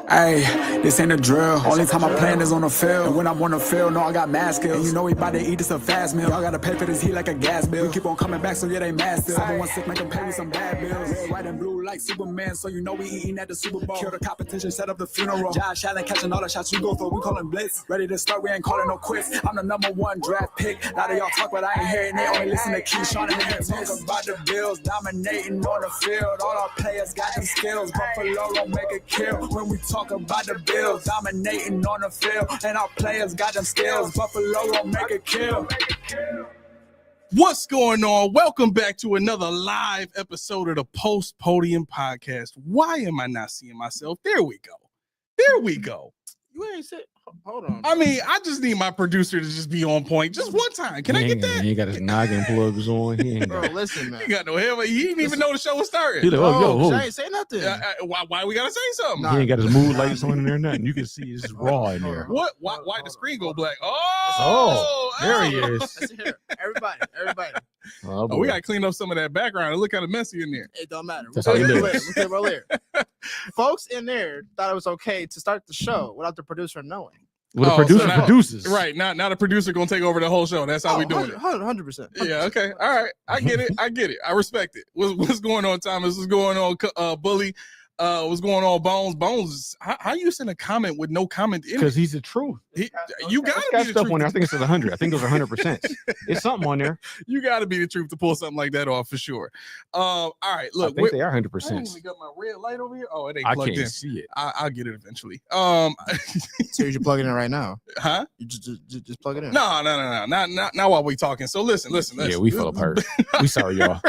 Hey, this ain't a drill. Only time I'm playing is on the field. And when I'm on the field, no, I got mad skills. And you know we about to eat this a fast meal. Y'all gotta pay for this heat like a gas bill. We keep on coming back, so yeah, they mad still. 716 make them pay with some bad bills. Red, white, and blue like Superman, so you know we eating at the Super Bowl. Kill the competition, set up the funeral. Josh Allen catching all the shots you go for. We callin' blitz. Ready to start, we ain't calling no quits. I'm the #1 draft pick. A lot of y'all talk, but I ain't hearing it. Only listen to Keyshawn and him talk about the Bills. Dominating on the field. All our players got them skills. Buffalo don't make a kill when we talk about the Bills. Dominating on the field. And our players got them skills. Buffalo don't make a kill. What's going on? Welcome back to another live episode of the Post Podium Podcast. Why am I not seeing myself? There we go. There we go. You ain't said. Hold on. I mean, I just need my producer to just be on point just one time. Can I get that? He ain't got his noggin plugs on. He ain't Bro, got. listen, man. He got no hair. He didn't even know the show was starting. He like, oh, yo, I ain't say nothing. Why we gotta say something? he ain't got his mood lights on in there, nothing. You can see it's raw in there. What? Why the screen go black? Oh, there he is. Let's hear it. Everybody. Oh, Oh, we gotta clean up some of that background. It look kind of messy in there. It don't matter. That's how he lives. We'll here. Folks in there thought it was okay to start the show without the producer knowing. Well, the producer produces. Right. Now the producer gonna take over the whole show. That's how we doing it. 100%. Yeah, okay. All right. I get it. I respect it. What's going on, Thomas? What's going on, Bully? What's going on, Bones? Bones, how you send a comment with no comment in it? Because he's the truth. You gotta be the stuff truth. on there. I think it says 100. I think those are 100%. It's something on there. You gotta be the truth to pull something like that off for sure. All right, look. I think they are I ain't 100%. even got my red light over here. Oh, it ain't I plugged can't in. see it. I'll get it eventually. So you're plugging in right now. Huh? You just plug it in. No. Not while we talking. So listen. Yeah, we fell apart. We sorry, y'all.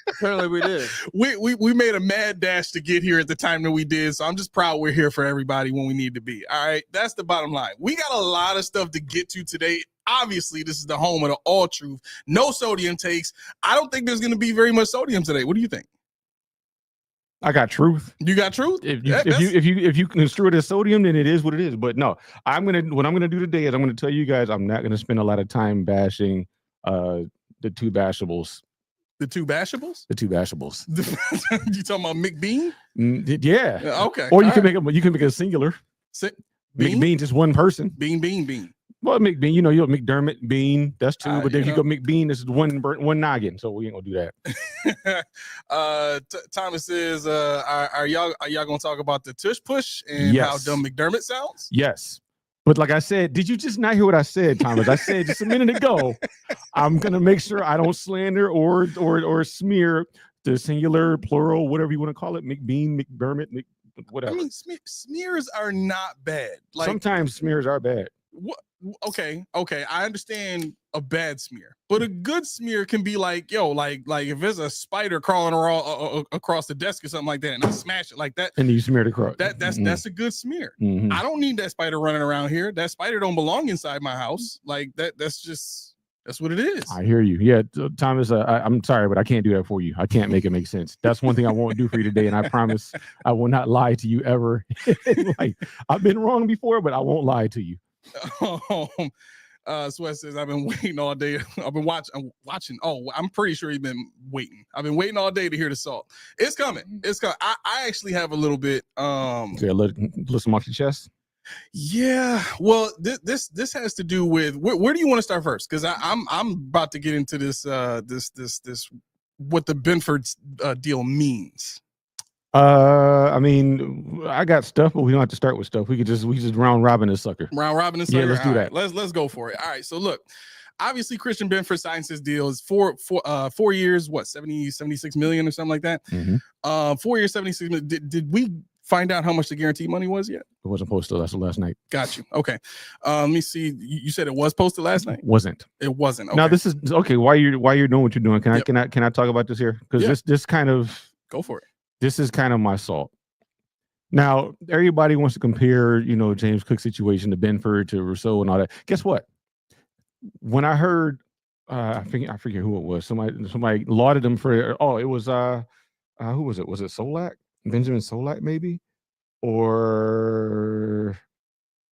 Apparently we did. We made a mad dash to get here at the time that we did, so I'm just proud we're here for everybody when we need to be. All right, that's the bottom line. We got a lot of stuff to get to today. Obviously, this is the home of the all truth. No sodium takes. I don't think there's going to be very much sodium today. What do you think? I got truth. You got truth? If you construe it as sodium, then it is what it is. But no, what I'm gonna do today is I'm gonna tell you guys I'm not gonna spend a lot of time bashing the two bashables. The two bashables? The two bashables. You talking about McBean? Yeah. Okay. Or you can make a singular. Bean? McBean, just one person. Bean. Well, McBean, you know McDermott, Bean, that's two. But then if you know. go McBean, this is one noggin. So we ain't gonna do that. Thomas says, are y'all gonna talk about the tush push and how dumb McDermott sounds? Yes. But like I said, did you just not hear what I said, Thomas? I said just a minute ago, I'm gonna make sure I don't slander or smear the singular, plural, whatever you want to call it, McBean, McDermott, whatever. I mean, smears are not bad. Like sometimes smears are bad. Okay. I understand a bad smear, but a good smear can be like, like if there's a spider crawling across the desk or something like that, and I smash it like that, and you smear it across. That's a good smear. Mm-hmm. I don't need that spider running around here. That spider don't belong inside my house. Like that. That's what it is. I hear you. Yeah, Thomas. I'm sorry, but I can't do that for you. I can't make it make sense. That's one thing I won't do for you today, and I promise I will not lie to you ever. Like I've been wrong before, but I won't lie to you. Sweat says I've been waiting all day. I've been watching. Oh, I'm pretty sure you've been waiting. I've been waiting all day to hear the salt. It's coming. I actually have a little bit. Listen off your chest. Yeah. Well, this has to do with where do you want to start first? Because I'm about to get into this what the Benford deal means. I mean, I got stuff, but we don't have to start with stuff. We could just round robin this sucker. Round robin this sucker. Yeah, let's do that. Let's go for it. All right. So look, obviously Christian Benford signs his deal. Is 4 years, what, 76 million or something like that. Mm-hmm. 4 years, 76 million. Did we find out how much the guarantee money was yet? It wasn't posted last night. Got you. Okay. Let me see. You said it was posted last night? Wasn't. It wasn't. Okay. Now this is okay. Why you're doing what you're doing? Can I talk about this here? Because this kind of go for it. This is kind of my salt. Now, everybody wants to compare, James Cook's situation to Benford, to Rousseau and all that. Guess what? When I heard, I forget who it was. Somebody lauded him for, it was, who was it? Was it Solak? Benjamin Solak, maybe? Or,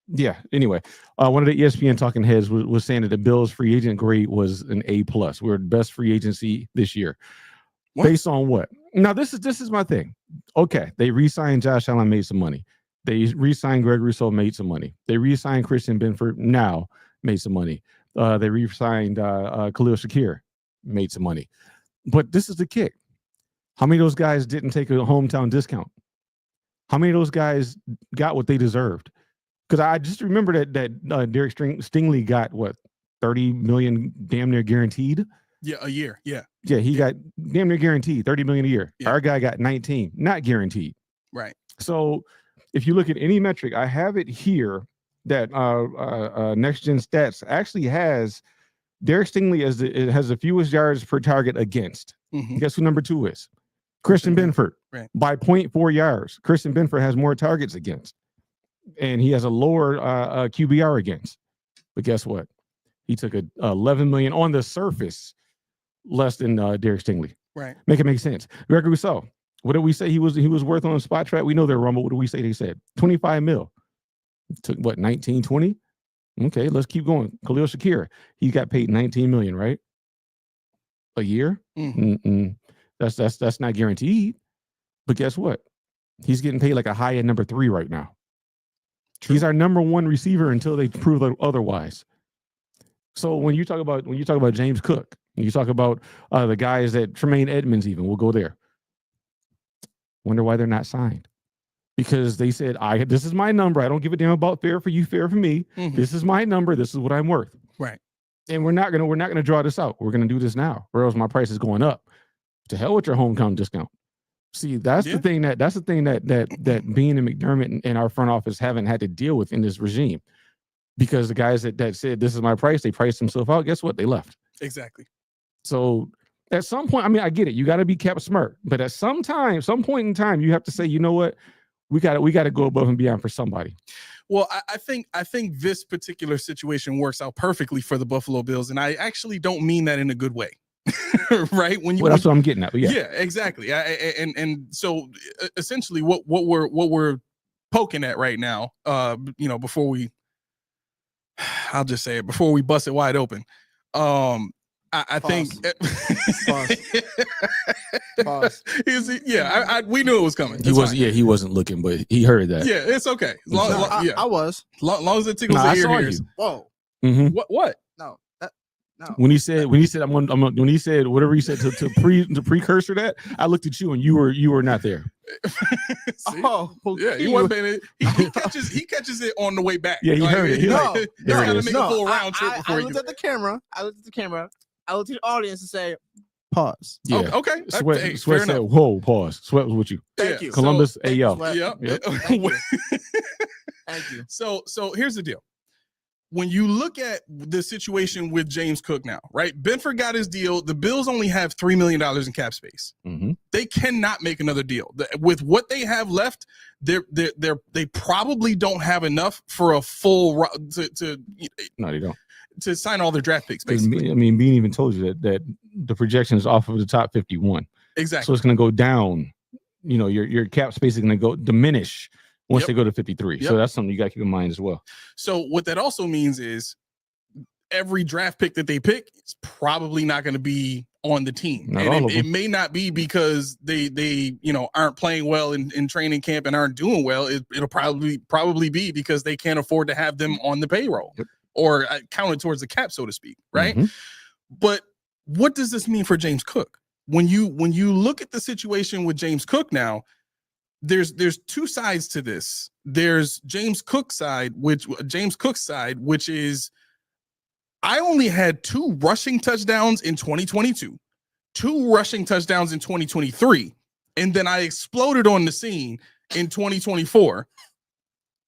yeah, anyway. One of the ESPN talking heads was saying that the Bills' free agent grade was an A+. We're the best free agency this year. What? Based on what? Now, this is my thing. Okay, they re-signed Josh Allen, made some money. They re-signed Greg Rousseau, made some money. They re-signed Christian Benford, now made some money. They re-signed Khalil Shakir, made some money. But this is the kick. How many of those guys didn't take a hometown discount? How many of those guys got what they deserved? Because I just remember that Derek Stingley got what, 30 million damn near guaranteed. Yeah, a year. Yeah, he got damn near guaranteed 30 million a year. Yeah. Our guy got 19, not guaranteed. Right. So if you look at any metric, I have it here that Next Gen Stats actually has Derek Stingley has the fewest yards per target against. Guess who number 2 is? Christian Benford, right, by by 0.4 yards. Christian Benford has more targets against, and he has a lower QBR against. But guess what? He took a 11 million on the surface less than Derek Stingley. Right. Make it make sense. Greg Rousseau, what did we say he was worth on a spot track? We know they're Rumble. What do we say they said? 25 mil. Took what, 19, 20? Okay, let's keep going. Khalil Shakir, he got paid 19 million, right? A year? That's not guaranteed. But guess what? He's getting paid like a high end number 3 right now. True. He's our number 1 receiver until they prove otherwise. So when you talk about James Cook, you talk about the guys that Tremaine Edmonds, even we'll go there. Wonder why they're not signed? Because they said, this is my number. I don't give a damn about fair for you, fair for me. This is my number. This is what I'm worth. Right. And we're not gonna draw this out. We're gonna do this now, or else my price is going up. To hell with your hometown discount. See, that's the thing that Bean and McDermott and our front office haven't had to deal with in this regime. Because the guys that said this is my price, they priced themselves out. Guess what? They left. Exactly. So at some point, I mean, I get it. You got to be kept smart, but at some point in time, you have to say, you know what? We got to go above and beyond for somebody. Well, I think this particular situation works out perfectly for the Buffalo Bills, and I actually don't mean that in a good way. Right? That's what I'm getting at. Yeah, exactly. And so essentially, what we're poking at right now, before we, I'll just say it, before we bust it wide open, I think. Pause. We knew it was coming. He wasn't looking, but he heard that. Yeah, it's okay. I was. Long as it tickles the ear ears. Whoa. Mm-hmm. What? No. When he said when he said whatever he said to precursor that, I looked at you and you were not there. See? Oh, yeah, he wasn't paying it. He catches it on the way back. Yeah, he heard it. He's there got it to is. make a full round trip before I he looked gets at the camera. I looked at the audience and say, pause. Yeah. Okay. Sweat Fair said, enough. whoa, pause. Sweat was with you. Thank you. Columbus, Thank yo. you. Yep. Thank you. So here's the deal. When you look at the situation with James Cook now, right? Benford got his deal. The Bills only have $3 million in cap space. Mm-hmm. They cannot make another deal. With what they have left, they probably don't have enough for a full No, they don't. To sign all their draft picks. Basically, I mean, Bean even told you that the projection is off of the top 51. Exactly. So it's going to go down. Your cap space is going to diminish once they go to 53. So that's something you got to keep in mind as well. So what that also means is every draft pick that they pick is probably not going to be on the team. And it may not be because they aren't playing well in training camp and aren't doing well. It'll probably be because they can't afford to have them on the payroll or counted towards the cap, so to speak. Right. Mm-hmm. But what does this mean for James Cook? When you look at the situation with James Cook now, there's two sides to this. There's James Cook's side, which is I only had 2 rushing touchdowns in 2022, 2 rushing touchdowns in 2023, and then I exploded on the scene in 2024.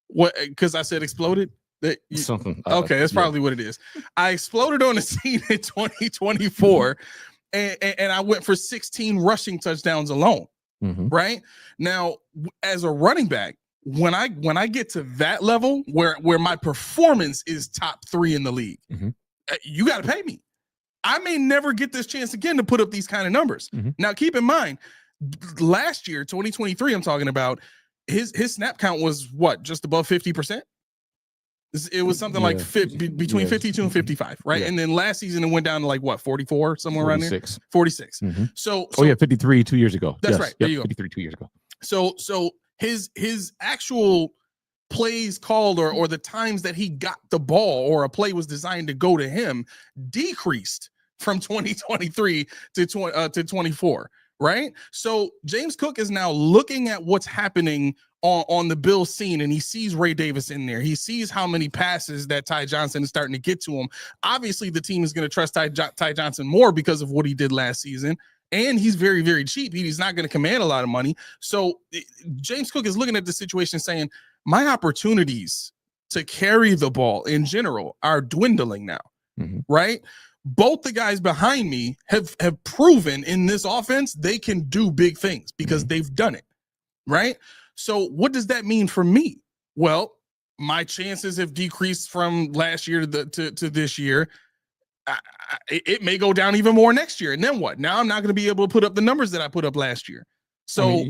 What? Because I said exploded. Something. Okay, that's probably what it is. I exploded on the scene in 2024, and I went for 16 rushing touchdowns alone. Mm-hmm. Right now, as a running back, when I get to that level where my performance is top 3 in the league, you got to pay me. I may never get this chance again to put up these kind of numbers. Now, keep in mind, last year, 2023, I'm talking about, his snap count was what, just above 50%. It was something like between 52 and 55, right? Yeah. And then last season it went down to like what, 44, somewhere 46. Around there? 46. Mm-hmm. So 53 2 years ago. That's right. There you go. 53 2 years ago. So his actual plays called or the times that he got the ball or a play was designed to go to him decreased from 2023 to 24, right? So James Cook is now looking at what's happening on the Bills scene, and he sees Ray Davis in there. He sees how many passes that Ty Johnson is starting to get to him. Obviously, the team is going to trust Ty Johnson more because of what he did last season, and he's very, very cheap. He's not going to command a lot of money. So James Cook is looking at the situation saying, my opportunities to carry the ball in general are dwindling now, right? Both the guys behind me have proven in this offense they can do big things because they've done it, right? So what does that mean for me? Well, my chances have decreased from last year to this year. It may go down even more next year. And then what? Now I'm not going to be able to put up the numbers that I put up last year. So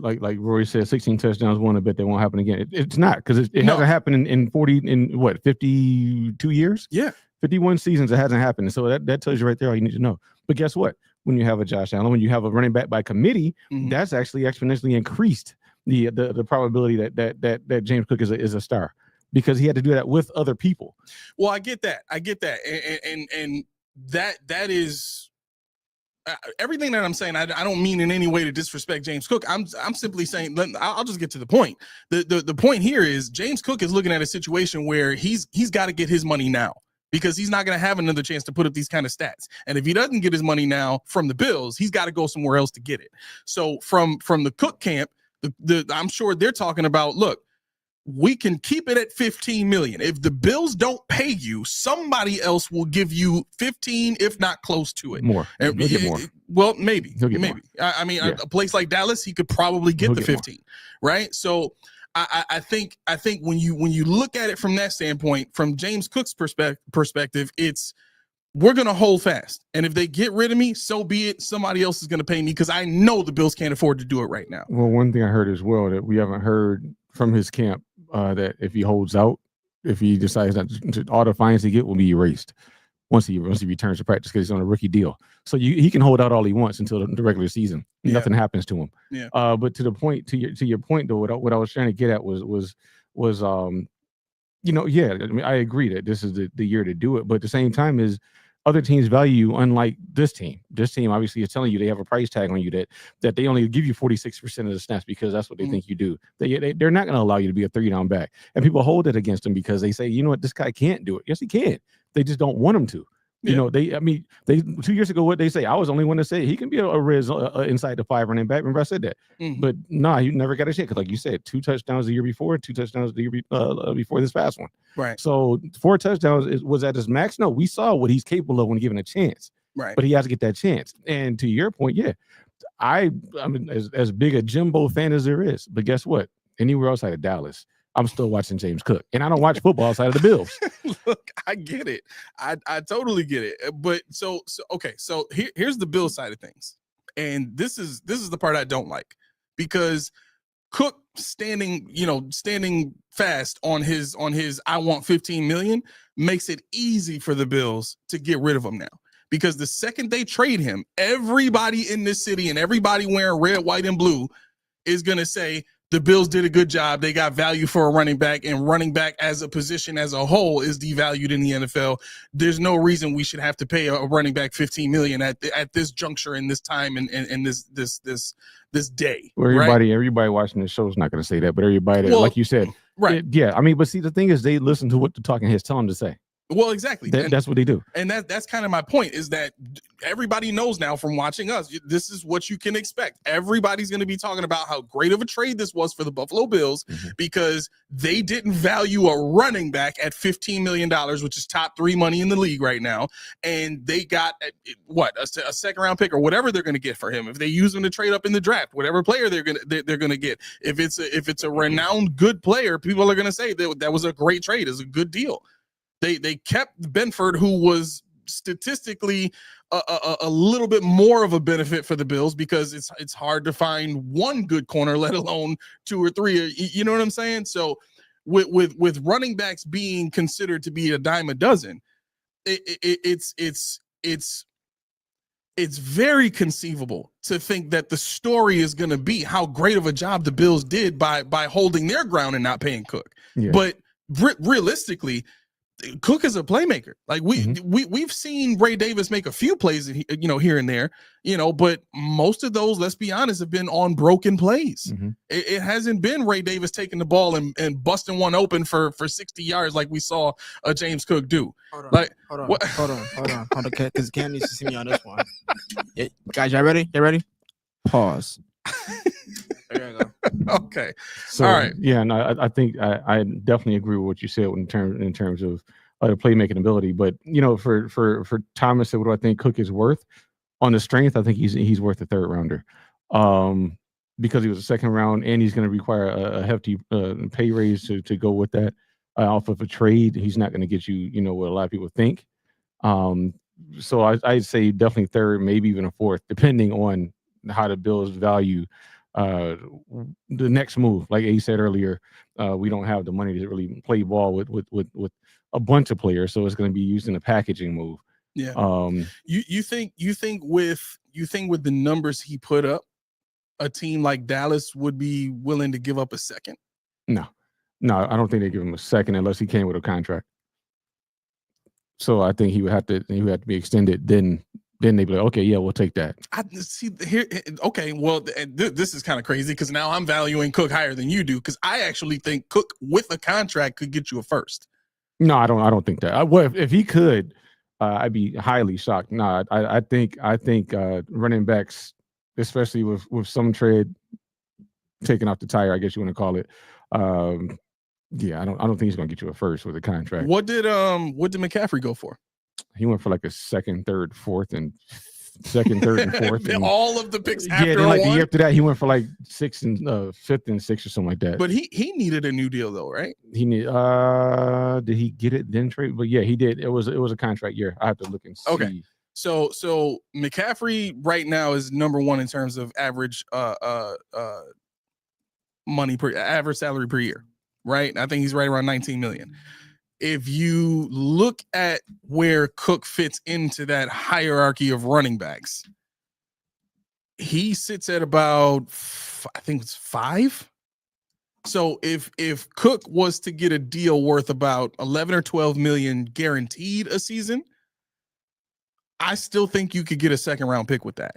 like Roy said, 16 touchdowns won. I bet that won't happen again. It's not, because it hasn't happened in 52 years? Yeah. 51 seasons, it hasn't happened. So that tells you right there all you need to know. But guess what? When you have a Josh Allen, when you have a running back by committee, that's actually exponentially increased the probability that James Cook is a star, because he had to do that with other people. Well, I get that. And that is everything that I'm saying. I don't mean in any way to disrespect James Cook. I'm simply saying, I'll just get to the point. The point here is James Cook is looking at a situation where he's got to get his money now, because he's not going to have another chance to put up these kind of stats. And if he doesn't get his money now from the Bills, he's got to go somewhere else to get it. So from the Cook camp, I'm sure they're talking about, look, we can keep it at 15 million. If the Bills don't pay you, somebody else will give you 15, if not close to it. More. He'll get more. Well, maybe. More. I mean, a place like Dallas, he could probably get the 15, right? So I think when you look at it from that standpoint, from James Cook's perspective, it's, we're going to hold fast. And if they get rid of me, so be it. Somebody else is going to pay me, because I know the Bills can't afford to do it right now. Well, one thing I heard as well that we haven't heard from his camp, that if he holds out, if he decides that all the fines he get will be erased once he returns to practice, because he's on a rookie deal. So he can hold out all he wants until the regular season. Nothing happens to him. Yeah. But to your point though, what I was trying to get at was I mean, I agree that this is the year to do it, but at the same time is other teams value you, unlike this team. This team obviously is telling you they have a price tag on you that they only give you 46% of the snaps because that's what they think you do. They're not going to allow you to be a 3-down back. And people hold it against him because they say, you know what, this guy can't do it. Yes, he can. They just don't want him to. You know, they 2 years ago, what they say, I was the only one to say he can be a Riz inside the 5 running back. Remember I said that, but you never got a chance. Cause like you said, 2 touchdowns the year before, 2 touchdowns the year before this past one. Right. So 4 touchdowns was at his max. No, we saw what he's capable of when given a chance. Right. But he has to get that chance. And to your point, I mean, as big a Jimbo fan as there is, but guess what? Anywhere outside of Dallas, I'm still watching James Cook, and I don't watch football outside of the Bills. Look, I get it. I totally get it. But so okay. So here's the Bills side of things, and this is the part I don't like, because Cook standing fast on his I want 15 million makes it easy for the Bills to get rid of him now. Because the second they trade him, everybody in this city and everybody wearing red, white, and blue is gonna say the Bills did a good job. They got value for a running back, and running back as a position as a whole is devalued in the NFL. There's no reason we should have to pay a running back $15 million at this juncture, in this time, and this day. Well, everybody watching the show is not going to say that, but everybody, like you said, right? I mean, but see, the thing is, they listen to what the talking heads tell them to say. Well, exactly. That's what they do. And that's kind of my point, is that everybody knows now from watching us, this is what you can expect. Everybody's going to be talking about how great of a trade this was for the Buffalo Bills, because they didn't value a running back at $15 million, which is top 3 money in the league right now. And they got a second round pick or whatever they're going to get for him. If they use him to trade up in the draft, whatever player they're going to get. If it's a renowned good player, people are going to say that was a great trade. It's a good deal. They kept Benford, who was statistically a little bit more of a benefit for the Bills, because it's hard to find one good corner, let alone 2 or 3. You know what I'm saying? So with running backs being considered to be a dime a dozen, it's it's very conceivable to think that the story is going to be how great of a job the Bills did by holding their ground and not paying Cook. Yeah. But realistically, Cook is a playmaker. Like we've seen Ray Davis make a few plays, here and there, but most of those, let's be honest, have been on broken plays. It hasn't been Ray Davis taking the ball and busting one open for 60 yards like we saw James Cook do. Hold on, Like, hold on, because Cam needs to see me on this one. Yeah, guys, y'all ready? You ready? Pause. There you go. Okay. So, all right. Yeah, no, I think I definitely agree with what you said in terms of the playmaking ability. But for Thomas, what do I think Cook is worth? On the strength, I think he's worth a third rounder, because he was a second round, and he's going to require a hefty pay raise to go with that off of a trade. He's not going to get you, what a lot of people think. So I'd say definitely third, maybe even a fourth, depending on how the Bills value the next move. Like A said earlier, we don't have the money to really play ball with a bunch of players, so it's going to be used in a packaging move. Yeah. You think with the numbers he put up, a team like Dallas would be willing to give up a second? No, I don't think they give him a second unless he came with a contract. So I think he would have to be extended. Then they'd be like, okay, yeah, we'll take that. I see here. Okay, well, this is kind of crazy because now I'm valuing Cook higher than you do, because I actually think Cook with a contract could get you a first. No, I don't think that. Well, if he could, I'd be highly shocked. No, I think running backs, especially with some tread taking off the tire, I guess you want to call it. Yeah, I don't think he's going to get you a first with a contract. What did McCaffrey go for? He went for like a second, third, fourth, and fourth. And, all of the picks after then like one? the year after that, he went for like fifth and sixth or something like that. But he needed a new deal though, right? He need did he get it then trade? But yeah, he did. It was a contract year. I have to look and see. Okay. So McCaffrey right now is number one in terms of average average salary per year, right? I think he's right around 19 million. If you look at where Cook fits into that hierarchy of running backs, he sits at about, I think it's 5. So if Cook was to get a deal worth about 11 or 12 million guaranteed a season, I still think you could get a second round pick with that.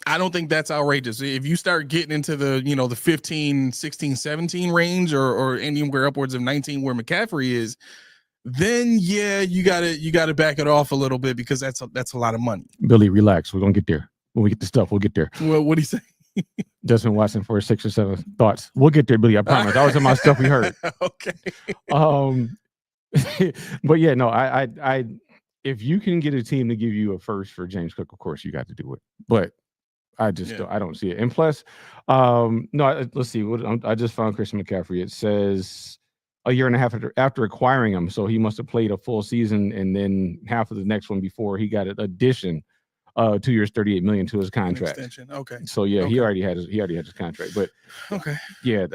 I don't think that's outrageous. If you start getting into the, the 15, 16, 17 range or anywhere upwards of 19 where McCaffrey is, then yeah, you gotta back it off a little bit, because that's a lot of money. Billy, relax. We're gonna get there. When we get the stuff, we'll get there. Well, what do you say? Desmond Watson for 6 or 7 thoughts. We'll get there, Billy. I promise. That was in my stuff we heard. Okay. But yeah, no, I if you can get a team to give you a first for James Cook, of course you got to do it. But I don't see it. And plus, let's see. I just found Christian McCaffrey. It says a year and a half after acquiring him, so he must have played a full season and then half of the next one before he got an addition. 2 years, $38 million to his contract. Extension. Okay. So yeah, okay. He already had his contract. But okay. Yeah,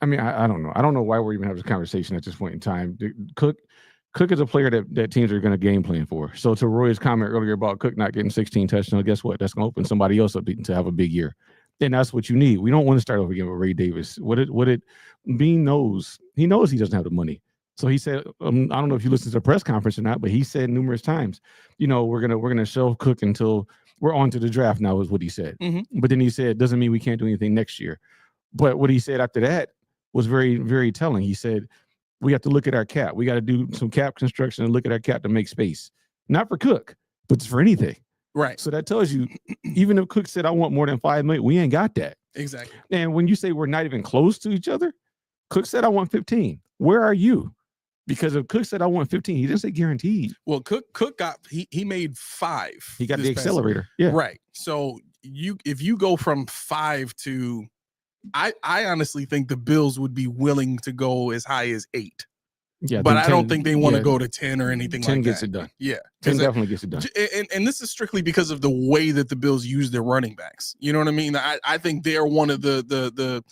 I mean, I don't know. I don't know why we're even having this conversation at this point in time. Cook is a player that teams are going to game plan for. So to Roy's comment earlier about Cook not getting 16 touchdowns, guess what? That's going to open somebody else up to have a big year. And that's what you need. We don't want to start over again with Ray Davis. Bean knows. He knows he doesn't have the money. So he said, I don't know if you listened to the press conference or not, but he said numerous times, we're gonna shelve Cook until we're on to the draft now, is what he said. Mm-hmm. But then he said, doesn't mean we can't do anything next year. But what he said after that was very, very telling. He said, we have to look at our cap. We got to do some cap construction and look at our cap to make space. Not for Cook, but for anything. Right. So that tells you, even if Cook said, I want more than $5 million, we ain't got that. Exactly. And when you say we're not even close to each other, Cook said, I want 15. Where are you? Because if Cook said I want 15, he didn't say guaranteed. Well, Cook got he made 5. He got the accelerator. Yeah. Right. So if you go from 5 to, I honestly think the Bills would be willing to go as high as 8. Yeah, but I don't think they want to go to 10 or anything like that. 10 gets it done. Yeah. 10 definitely gets it done. And this is strictly because of the way that the Bills use their running backs. You know what I mean? I think they're one of the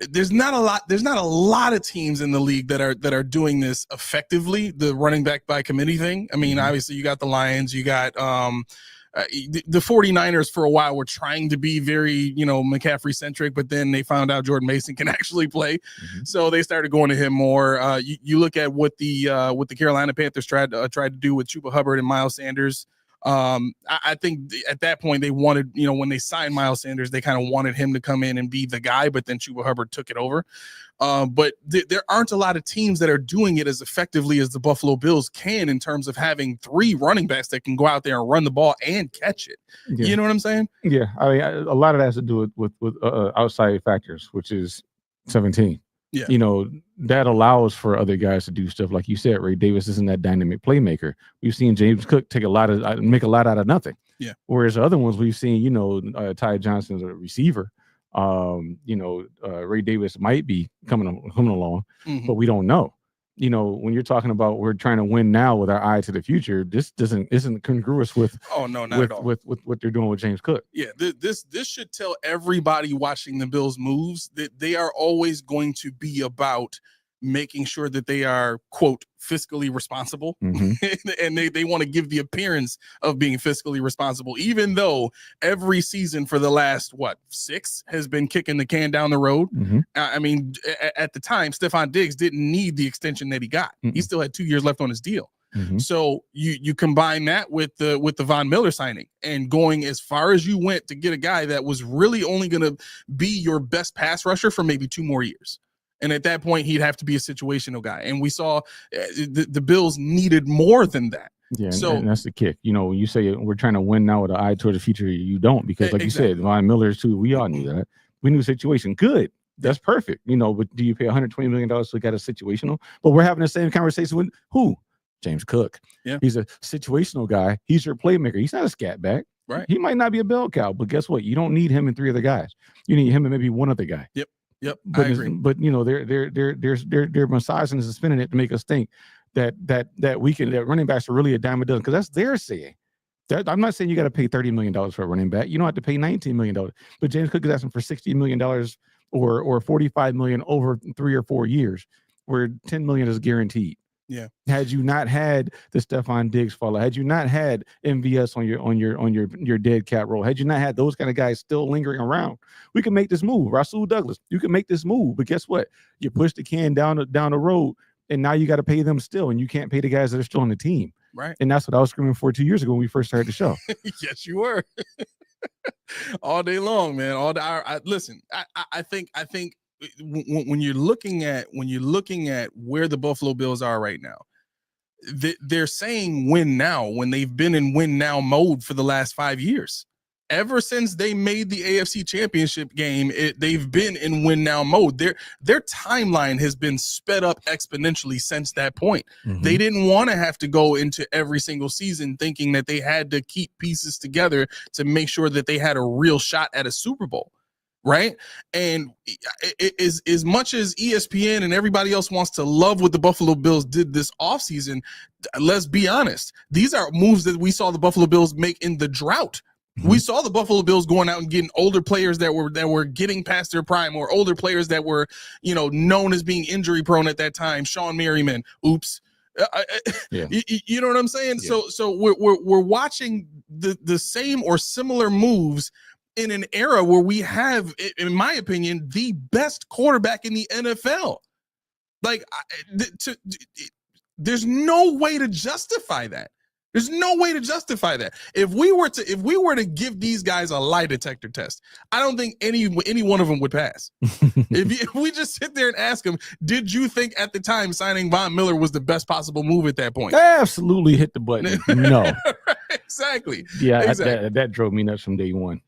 there's not a lot of teams in the league that are doing this effectively, the running back by committee thing. I mean, obviously you got the Lions, you got the 49ers for a while were trying to be very, McCaffrey centric, but then they found out Jordan Mason can actually play. So they started going to him more. You look at what the Carolina Panthers tried to do with Chuba Hubbard and Miles Sanders. I think at that point they wanted, when they signed Miles Sanders, they kind of wanted him to come in and be the guy, but then Chuba Hubbard took it over. But there aren't a lot of teams that are doing it as effectively as the Buffalo Bills can in terms of having 3 running backs that can go out there and run the ball and catch it. Yeah. You know what I'm saying? Yeah. I mean, a lot of that has to do with outside factors, which is 17. Yeah. That allows for other guys to do stuff. Like you said, Ray Davis isn't that dynamic playmaker. We've seen James Cook make a lot out of nothing. Yeah. Whereas the other ones we've seen, Ty Johnson's a receiver. Ray Davis might be coming along, but we don't know. When you're talking about we're trying to win now with our eye to the future, this isn't congruous with at all. with what they're doing with James Cook. Yeah, this should tell everybody watching the Bills moves that they are always going to be about making sure that they are, quote, fiscally responsible. And they want to give the appearance of being fiscally responsible, even though every season for the last 6 has been kicking the can down the road. I mean, at the time, Stephon Diggs didn't need the extension that he got. He still had 2 years left on his deal. So you combine that with the Von Miller signing and going as far as you went to get a guy that was really only going to be your best pass rusher for maybe 2 more years. And at that point, he'd have to be a situational guy. And we saw the Bills needed more than that. Yeah, so, and that's the kick. When you say we're trying to win now with an eye toward the future, you don't. Because like you said, Von Miller, too, we all knew that. We knew the situation. Good. That's perfect. But do you pay $120 million to get a situational? But we're having the same conversation with who? James Cook. Yeah. He's a situational guy. He's your playmaker. He's not a scat back. Right. He might not be a bell cow, but guess what? You don't need him and 3 other guys. You need him and maybe one other guy. Yep, but I agree. But they're massaging and spinning it to make us think that running backs are really a dime a dozen, because that's their saying. I'm not saying you got to pay $30 million for a running back. You don't have to pay $19 million. But James Cook is asking for $60 million or $45 million over 3 or 4 years, where $10 million is guaranteed. Yeah. Had you not had the Stephon Diggs follow, had you not had MVS on your dead cap roll, had you not had those kind of guys still lingering around, we can make this move. Rasul Douglas, you can make this move. But guess what? You push the can down the road, and now you got to pay them still, and you can't pay the guys that are still on the team. Right. And that's what I was screaming for 2 years ago when we first started the show. Yes, you were. All day long, man. Listen, I think when you're looking at where the Buffalo Bills are right now, they're saying win now when they've been in win now mode for the last 5 years. Ever since they made the AFC Championship game, they've been in win now mode. Their timeline has been sped up exponentially since that point. They didn't want to have to go into every single season thinking that they had to keep pieces together to make sure that they had a real shot at a Super Bowl. Right. And as much as ESPN and everybody else wants to love what the Buffalo Bills did this offseason, let's be honest. These are moves that we saw the Buffalo Bills make in the drought. We saw the Buffalo Bills going out and getting older players that were getting past their prime, or older players that were, known as being injury prone at that time. Sean Merriman. Oops. You know what I'm saying? Yeah. So we're watching the same or similar moves in an era where we have, in my opinion, the best quarterback in the NFL. There's no way to justify that. There's no way to justify that. If we were to give these guys a lie detector test, I don't think any one of them would pass. if we just sit there and ask them, did you think at the time signing Von Miller was the best possible move at that point? Absolutely hit the button. No. Exactly. Yeah, exactly. That drove me nuts from day one.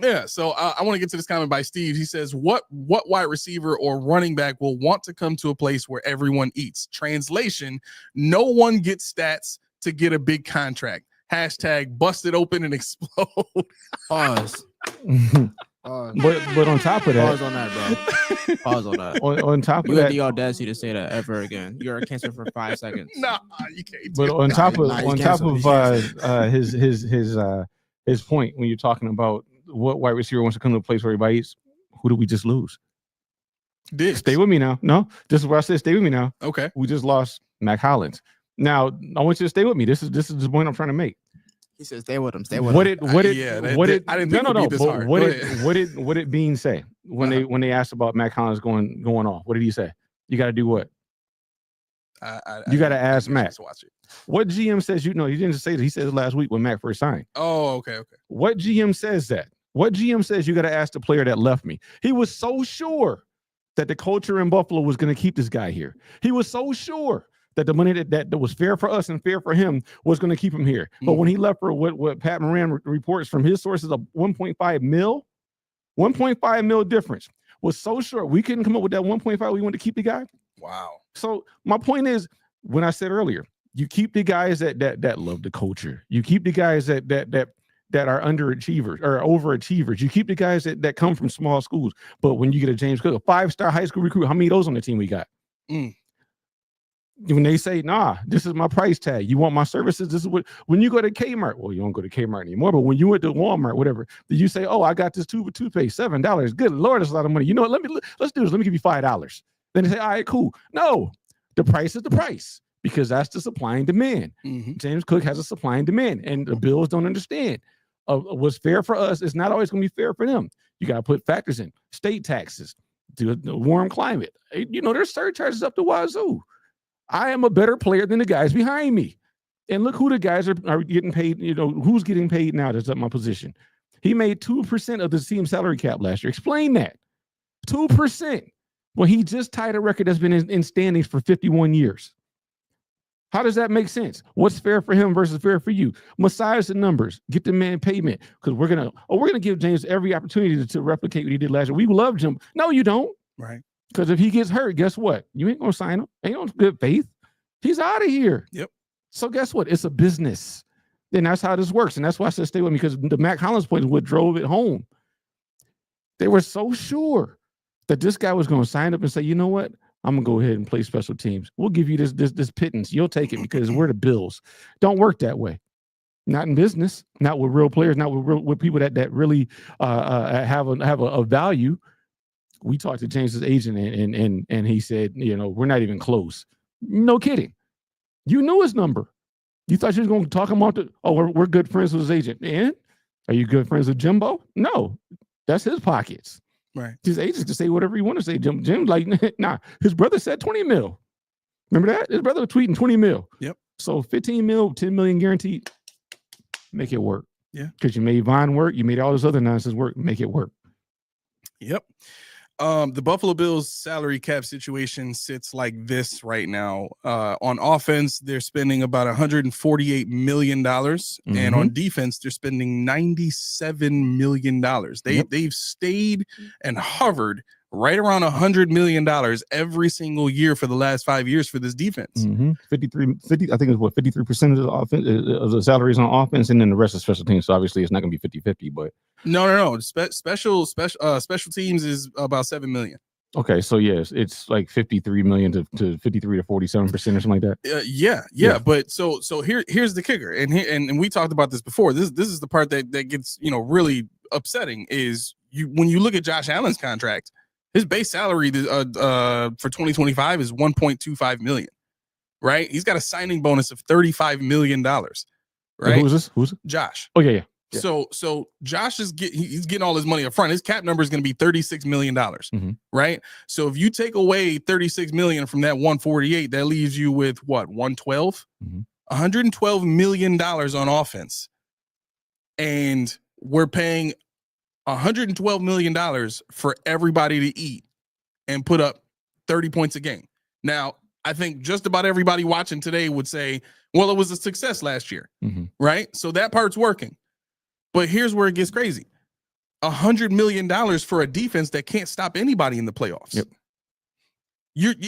Yeah, so I want to get to this comment by Steve. He says, what wide receiver or running back will want to come to a place where everyone eats? Translation, no one gets stats to get a big contract. Hashtag busted open and explode. Pause. But on top of that, pause on that, bro. Pause on that. On top of You that, had the audacity to say that ever again. You're canceled for 5 seconds. Nah, you can't. But on top of his point, when you're talking about what wide receiver wants to come to a place where everybody eats, who did we just lose? Diggs. Stay with me now. No, this is where I said stay with me now. Okay. We just lost Mac Hollins. Now I want you to stay with me. This is the point I'm trying to make. He said, "Stay with him. Stay with What him." it I didn't think it would be this but hard. what did Bean say when they asked about Mac Hollins going off? What did he say? You got to do what? You got to ask Mac. Watch it. What GM says he didn't just say that. He said it last week when Mac first signed. Oh, okay. What GM says that? What GM says you got to ask the player that left me? He was so sure that the culture in Buffalo was going to keep this guy here. He was so sure that the money that was fair for us and fair for him was going to keep him here. But when he left for what Pat Moran reports from his sources of 1.5 mil difference, was so sure we couldn't come up with that 1.5. We wanted to keep the guy. Wow. So my point is, when I said earlier, you keep the guys that love the culture. You keep the guys that are underachievers or overachievers. You keep the guys that come from small schools. But when you get a James Cook, a 5-star high school recruit, how many of those on the team we got? When they say, nah, this is my price tag. You want my services? This is what, when you go to Kmart, well, you don't go to Kmart anymore, but when you went to Walmart, whatever, did you say, oh, I got this tube of toothpaste, $7. Good Lord, that's a lot of money. You know what? Let's do this. Let me give you $5. Then they say, all right, cool. No, the price is the price because that's the supply and demand. James Cook has a supply and demand, and the Bills don't understand. What's fair for us is not always going to be fair for them. You got to put factors in, state taxes, the warm climate. There's surcharges up the wazoo. I am a better player than the guys behind me. And look who the guys are getting paid. Who's getting paid now that's at my position. He made 2% of the team salary cap last year. Explain that. 2%. Well, he just tied a record that's been in standings for 51 years. How does that make sense? What's fair for him versus fair for you? Massage the numbers. Get the man payment. Because we're gonna give James every opportunity to replicate what he did last year. We loved him. No, you don't. Right. Because if he gets hurt, guess what? You ain't gonna sign him. Ain't on good faith. He's out of here. Yep. So guess what? It's a business. And that's how this works. And that's why I said stay with me, because the Mac Hollins point is what drove it home. They were so sure that this guy was going to sign up and say, you know what? I'm going to go ahead and play special teams. We'll give you this pittance. You'll take it because we're the Bills. Don't work that way. Not in business. Not with real players. Not with people that really have a value. We talked to James's agent and he said, we're not even close. No kidding. You knew his number. You thought you was going to talk him off we're good friends with his agent. And are you good friends with Jimbo? No, that's his pockets. Right. His agents can say whatever he want to say. Jim's like, nah, his brother said 20 mil. Remember that? His brother was tweeting 20 mil. Yep. So 15 mil, 10 million guaranteed. Make it work. Yeah. Because you made Vaughn work. You made all this other nonsense work. Make it work. Yep. The Buffalo Bills salary cap situation sits like this right now. On offense, they're spending about $148 million. And on defense, they're spending $97 million. They've stayed and hovered right around $100 million every single year for the last 5 years for this defense. 50, I think it's 53% of the offense of the salaries on offense, and then the rest is special teams. So obviously it's not going to be 50-50, but no. Special teams is about $7 million. Okay, so yes, it's like 53 million to 53 to 47% or something like that. Yeah. But so here's the kicker, and we talked about this before. This is the part that gets really upsetting is when you look at Josh Allen's contract. His base salary for 2025 is $1.25 million, right? He's got a signing bonus of $35 million, right? Who's this? Who's it? Josh? Oh yeah. So Josh he's getting all his money up front. His cap number is going to be $36 million, right? So if you take away $36 million from that 148, that leaves you with what? 112? $112 million on offense, and we're paying $112 million for everybody to eat and put up 30 points a game. Now, I think just about everybody watching today would say, well, it was a success last year, right? So that part's working. But here's where it gets crazy. $100 million for a defense that can't stop anybody in the playoffs. Yep.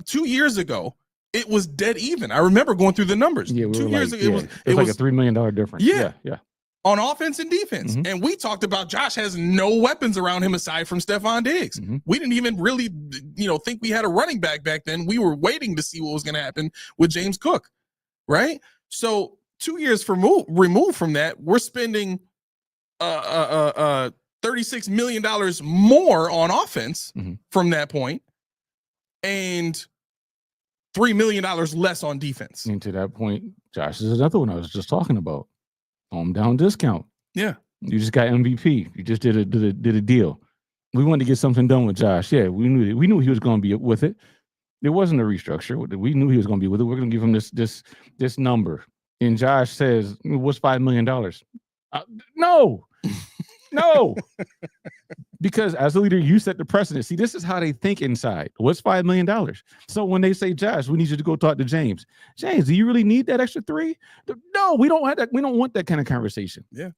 2 years ago, it was dead even. I remember going through the numbers. Yeah, 2 years ago, it was like a $3 million difference. Yeah. On offense and defense. And we talked about Josh has no weapons around him aside from Stephon Diggs. We didn't even really, think we had a running back then. We were waiting to see what was going to happen with James Cook, right? So 2 years removed from that, we're spending $35 $36 million more on offense from that point, and $3 million less on defense. And to that point, Josh is another one I was just talking about. Hometown discount. Yeah. You just got MVP. You just did a deal. We wanted to get something done with Josh. Yeah, we knew he was going to be with it. It wasn't a restructure. We knew he was going to be with it. We're going to give him this number. And Josh says, "What's $5 million?" No. Because as a leader, you set the precedent. See, this is how they think inside. What's $5 million? So when they say, "Josh, we need you to go talk to James." James, do you really need that extra $3? No, we don't have that. We don't want that kind of conversation. Yeah.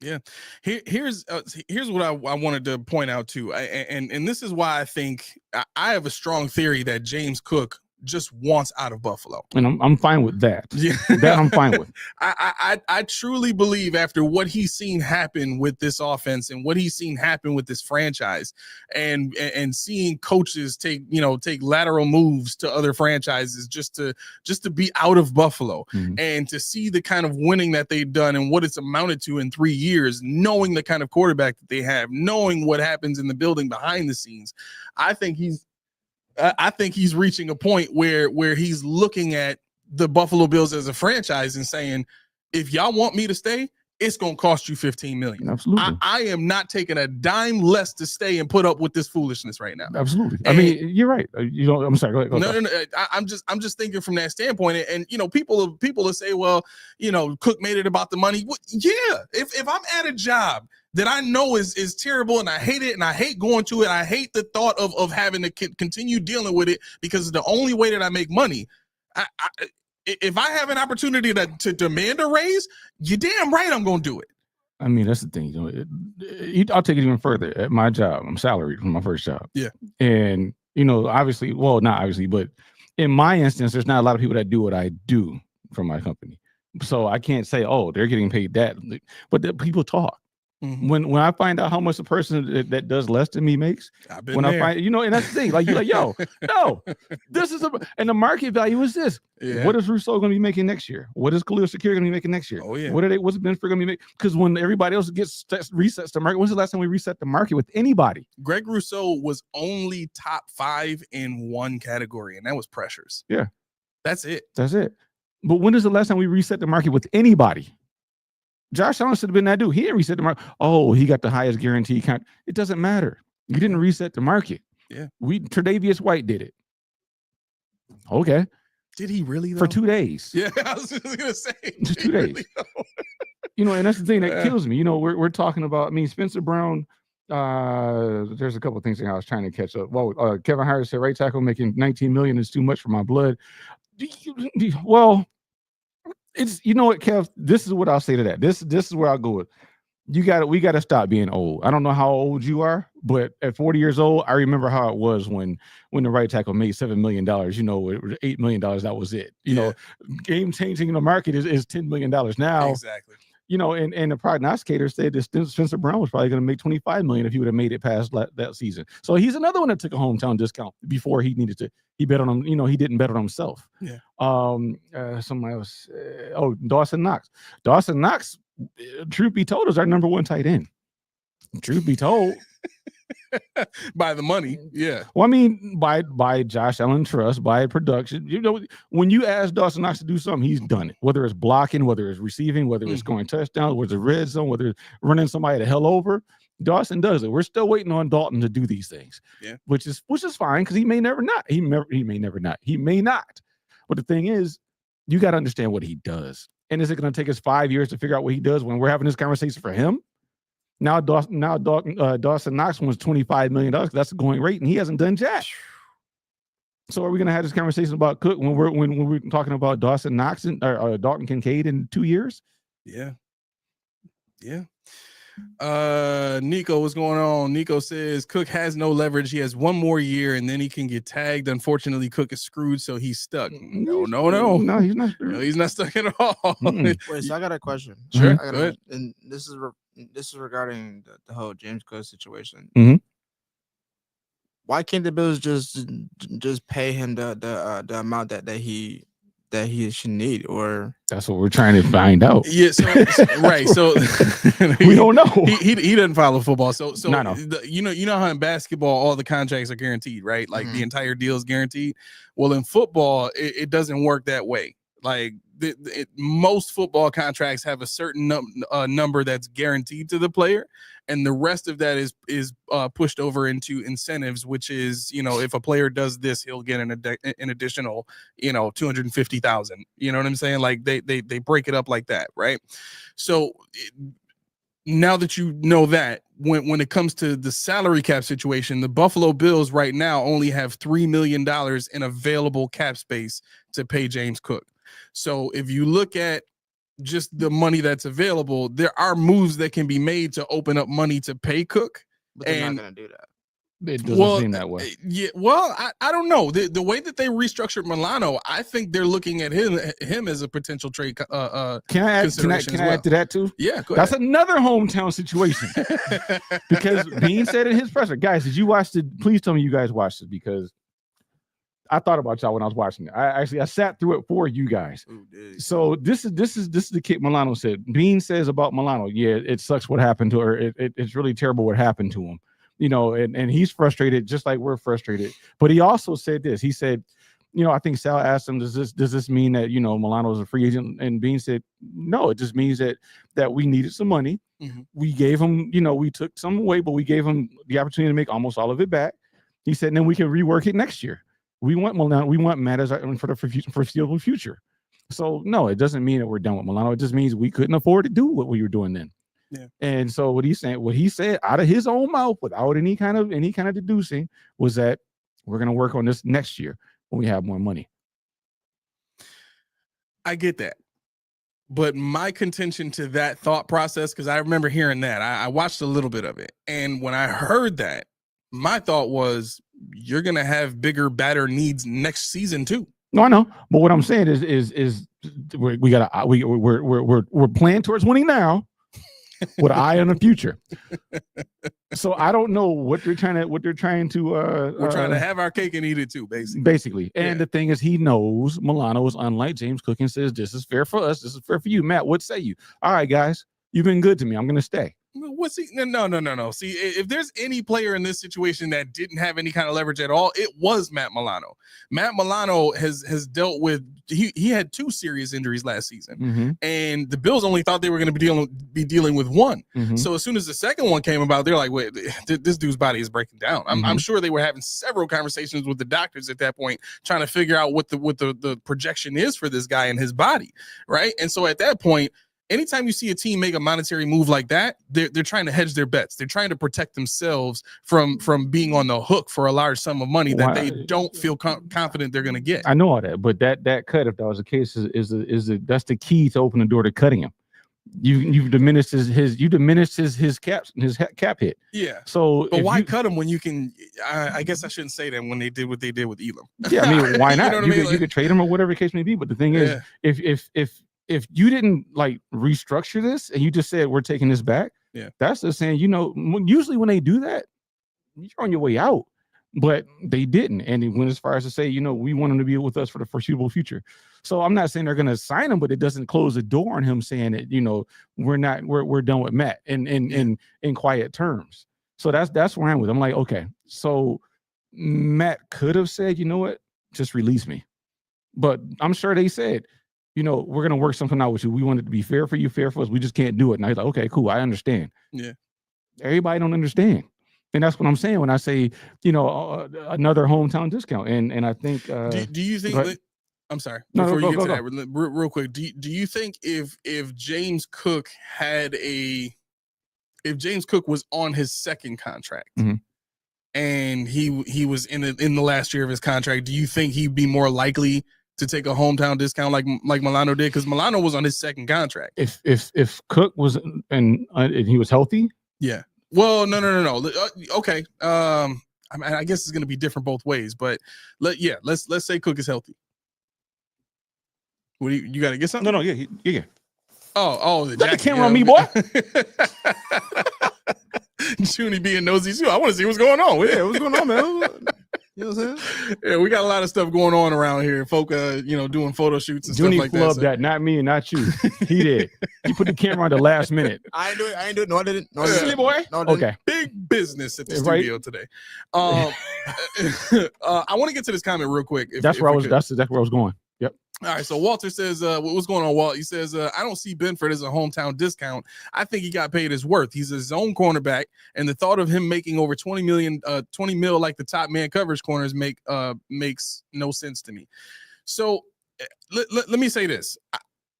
Yeah. Here's what I wanted to point out too. And this is why I think I have a strong theory that James Cook just wants out of Buffalo. And I'm fine with that. Yeah. That I'm fine with. I truly believe after what he's seen happen with this offense and what he's seen happen with this franchise and seeing coaches take lateral moves to other franchises just to be out of Buffalo and to see the kind of winning that they've done and what it's amounted to in 3 years, knowing the kind of quarterback that they have, knowing what happens in the building behind the scenes. I think he's reaching a point where he's looking at the Buffalo Bills as a franchise and saying, if y'all want me to stay, it's going to cost you $15 million. Absolutely. I am not taking a dime less to stay and put up with this foolishness right now. Absolutely. I mean, you're right. I'm sorry. Go ahead. No. I'm just thinking from that standpoint. And people will say, well, Cook made it about the money. Well, yeah. If I'm at a job that I know is terrible and I hate it and I hate going to it, I hate the thought of having to continue dealing with it because it's the only way that I make money. If I have an opportunity to demand a raise, you're damn right I'm going to do it. I mean, that's the thing. I'll take it even further. At my job, I'm salaried from my first job. Yeah. And, obviously, well, not obviously, but in my instance, there's not a lot of people that do what I do for my company. So I can't say, oh, they're getting paid that. But people talk. Mm-hmm. When I find out how much a person that does less than me makes, I've been there. I find, and that's the thing, like, you're like, yo, no, this is and the market value is this. Yeah. What is Rousseau going to be making next year? What is Khalil Shakir going to be making next year? Oh yeah. What's Benford going to be making? Because when everybody else resets the market, when's the last time we reset the market with anybody? Greg Rousseau was only top 5 in one category, and that was pressures. Yeah, that's it. But when is the last time we reset the market with anybody? Josh Allen should have been that dude. He didn't reset the market. Oh, he got the highest guarantee count. It doesn't matter. You didn't reset the market. Yeah. Tre'Davious White did it. Okay. Did he really, though? For 2 days. Yeah, I was just gonna say. Just 2 days. Really, and that's the thing that kills me. We're talking about, Spencer Brown. There's a couple of things that I was trying to catch up. Well, Kevin Harris said right tackle making $19 million is too much for my blood. Well, it's, what, Kev, this is what I'll say to that. This is where I'll go with. We got to stop being old. I don't know how old you are, but at 40 years old, I remember how it was when the right tackle made $7 million, $8 million, that was it. Game changing in the market is $10 million now. Exactly. And the prognosticator said that Spencer Brown was probably going to make $25 million if he would have made it past that season. So he's another one that took a hometown discount before he needed to. He bet on him. He didn't bet on himself. Yeah. Somebody else. Dawson Knox. Dawson Knox, truth be told, is our number 1 tight end. Truth be told. By the money, yeah. Well, by Josh Allen trust, by production. When you ask Dawson Knox to do something, he's done it. Whether it's blocking, whether it's receiving, whether it's scoring touchdowns, whether it's red zone, whether it's running somebody the hell over, Dawson does it. We're still waiting on Dalton to do these things. Yeah, which is fine because he may never not. He may not. But the thing is, you got to understand what he does. And is it going to take us 5 years to figure out what he does when we're having this conversation for him? Now Dawson Knox wants $25 million because that's the going rate, and he hasn't done jack. So are we going to have this conversation about Cook when we're talking about Dawson Knox or Dalton Kincaid in 2 years? Yeah. Nico, what's going on? Nico says Cook has no leverage. He has 1 more year, and then he can get tagged. Unfortunately, Cook is screwed, so he's stuck. No, he's not screwed. No, he's not stuck at all. Wait, so I got a question. Sure, go ahead. And this is regarding the whole James Cook situation. Mm-hmm. Why can't the Bills just pay him the amount that he that he should need, or That's what we're trying to find out. Yeah, right. So We don't know. He doesn't follow football. So No. you know how in basketball all the contracts are guaranteed, right? Like the entire deal is guaranteed. Well, in football, it doesn't work that way. Like most football contracts have a certain number that's guaranteed to the player, and the rest of that is pushed over into incentives, which is, you know, if a player does this, he'll get an additional, you know, 250,000. You know what I'm saying? Like they break it up like that, right? So now that you know that, when it comes to the salary cap situation, the Buffalo Bills right now only have $3 million in available cap space to pay James Cook. So if you look at just the money that's available, there are moves that can be made to open up money to pay Cook. but they're not going to do that. It doesn't seem that way. Yeah, well, I don't know. The way that they restructured Milano, I think they're looking at him as a potential trade. Can I add to that too? Yeah, go That's ahead. another hometown situation. Because Bean said in his presser, guys, did you watch it? Please tell me you guys watched it, because I thought about y'all when I was watching it. I sat through it for you guys. Ooh, so this is the kid Milano said. Bean says about Milano, yeah, it sucks what happened to her. It's really terrible what happened to him. You know, and he's frustrated just like we're frustrated. But he also said this. He said, you know, I think Sal asked him, does this mean that, you know, Milano is a free agent? And Bean said, no, it just means that we needed some money. Mm-hmm. We gave him, you know, we took some away, but we gave him the opportunity to make almost all of it back. He said, and then we can rework it next year. We want Milano, we want Matt as for the foreseeable future. So no, it doesn't mean that we're done with Milano. It just means we couldn't afford to do what we were doing then. Yeah. And so what he said out of his own mouth without any kind of deducing was that we're going to work on this next year when we have more money. I get that. But my contention to that thought process, because I remember hearing that, I watched a little bit of it. And when I heard that, my thought was, you're going to have bigger, badder needs next season too. No, I know. But what I'm saying is we're playing towards winning now with an eye on the future. So I don't know what they're trying to we're trying to have our cake and eat it too, basically. And the thing is, he knows Milano is unlike James Cook and says, this is fair for us, this is fair for you. Matt, what say you? All right, guys, you've been good to me, I'm gonna stay. What's he? No. See, if there's any player in this situation that didn't have any kind of leverage at all, it was Matt Milano. Matt Milano has dealt with, he had 2 serious injuries last season, and the Bills only thought they were going to be dealing with one. So as soon as the second one came about, they're like, wait, this dude's body is breaking down. I'm sure they were having several conversations with the doctors at that point, trying to figure out what the projection is for this guy and his body, right? And so at that point, anytime you see a team make a monetary move like that, they're trying to hedge their bets. They're trying to protect themselves from being on the hook for a large sum of money that they don't feel confident they're going to get. I know all that, but that cut, if that was the case, is that's the key to open the door to cutting him. You've diminished his cap hit. Yeah. So, but why cut him when you can? I guess I shouldn't say that when they did what they did with Elam. Yeah, I mean, why not? You know you could trade him or whatever the case may be. But the thing is, if you didn't like restructure this and you just said we're taking this back, that's just saying, you know, usually when they do that, you're on your way out. But they didn't, and it went as far as to say, you know, we want him to be with us for the foreseeable future. So I'm not saying they're going to sign him, but it doesn't close the door on him saying that, you know, we're done with Matt in quiet terms. So that's where I'm with. I'm like, okay, so Matt could have said, you know what, just release me, but I'm sure they said, you know, we're going to work something out with you. We want it to be fair for you, fair for us. We just can't do it. And I was like, okay, cool. I understand. Yeah. Everybody don't understand. And that's what I'm saying when I say, you know, another hometown discount. And I think. Do you think that? I'm sorry. Before you get to that, real quick. Do you think if James Cook was on his second contract and he was in the last year of his contract, do you think he'd be more likely to take a hometown discount like Milano did? Because Milano was on his second contract. If Cook was and he was healthy, yeah. Well, no. Okay. I mean, I guess it's going to be different both ways, but let's say Cook is healthy. What do you got to get something? No, yeah. Oh, the camera on me, boy. Junie being nosy too. I want to see what's going on. Yeah, what's going on, man? You know what I'm saying? Yeah, we got a lot of stuff going on around here. Folk, doing photo shoots and Junie stuff like flubbed that. that, not me and not you. He did. He put the camera on the last minute. I ain't do it. No, I didn't. No, I Yeah. didn't. Boy. No, I didn't. Okay. Big business at the Right. studio today. I want to get to this comment real quick. That's where I was. That's where I was going. Yep. All right, so Walter says, what's going on, Walt? He says, I don't see Benford as a hometown discount. I think he got paid his worth. He's a zone cornerback, and the thought of him making over 20 mil like the top man coverage corners makes no sense to me. So let me say this.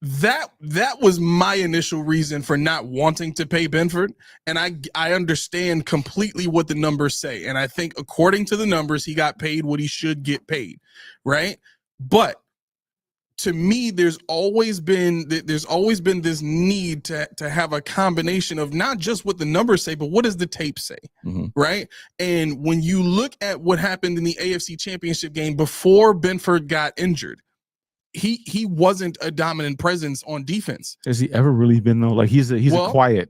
That was my initial reason for not wanting to pay Benford, and I understand completely what the numbers say, and I think according to the numbers, he got paid what he should get paid, right? But to me, there's always been this need to have a combination of not just what the numbers say, but what does the tape say, right? And when you look at what happened in the AFC Championship game before Benford got injured, he wasn't a dominant presence on defense. Has he ever really been though? Like he's a quiet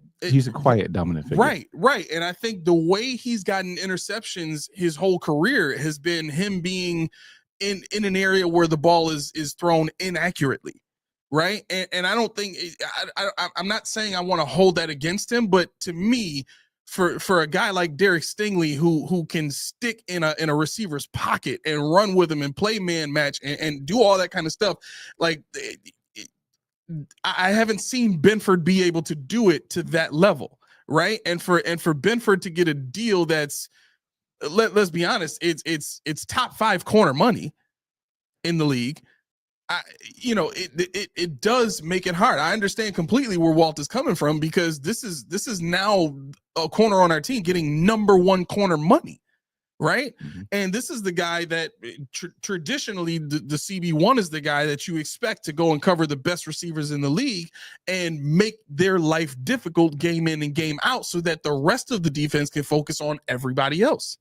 dominant figure. Right. And I think the way he's gotten interceptions his whole career has been him being in an area where the ball is thrown inaccurately, right? And I don't think I'm not saying I want to hold that against him, but to me, for a guy like Derek Stingley who can stick in a receiver's pocket and run with him and play man match and do all that kind of stuff, like I haven't seen Benford be able to do it to that level, right? And for Benford to get a deal that's, let's be honest, it's top 5 corner money in the league. It does make it hard. I understand completely where Walt is coming from, because this is now a corner on our team getting number 1 corner money, right? And this is the guy that traditionally the CB1 is the guy that you expect to go and cover the best receivers in the league and make their life difficult game in and game out so that the rest of the defense can focus on everybody else.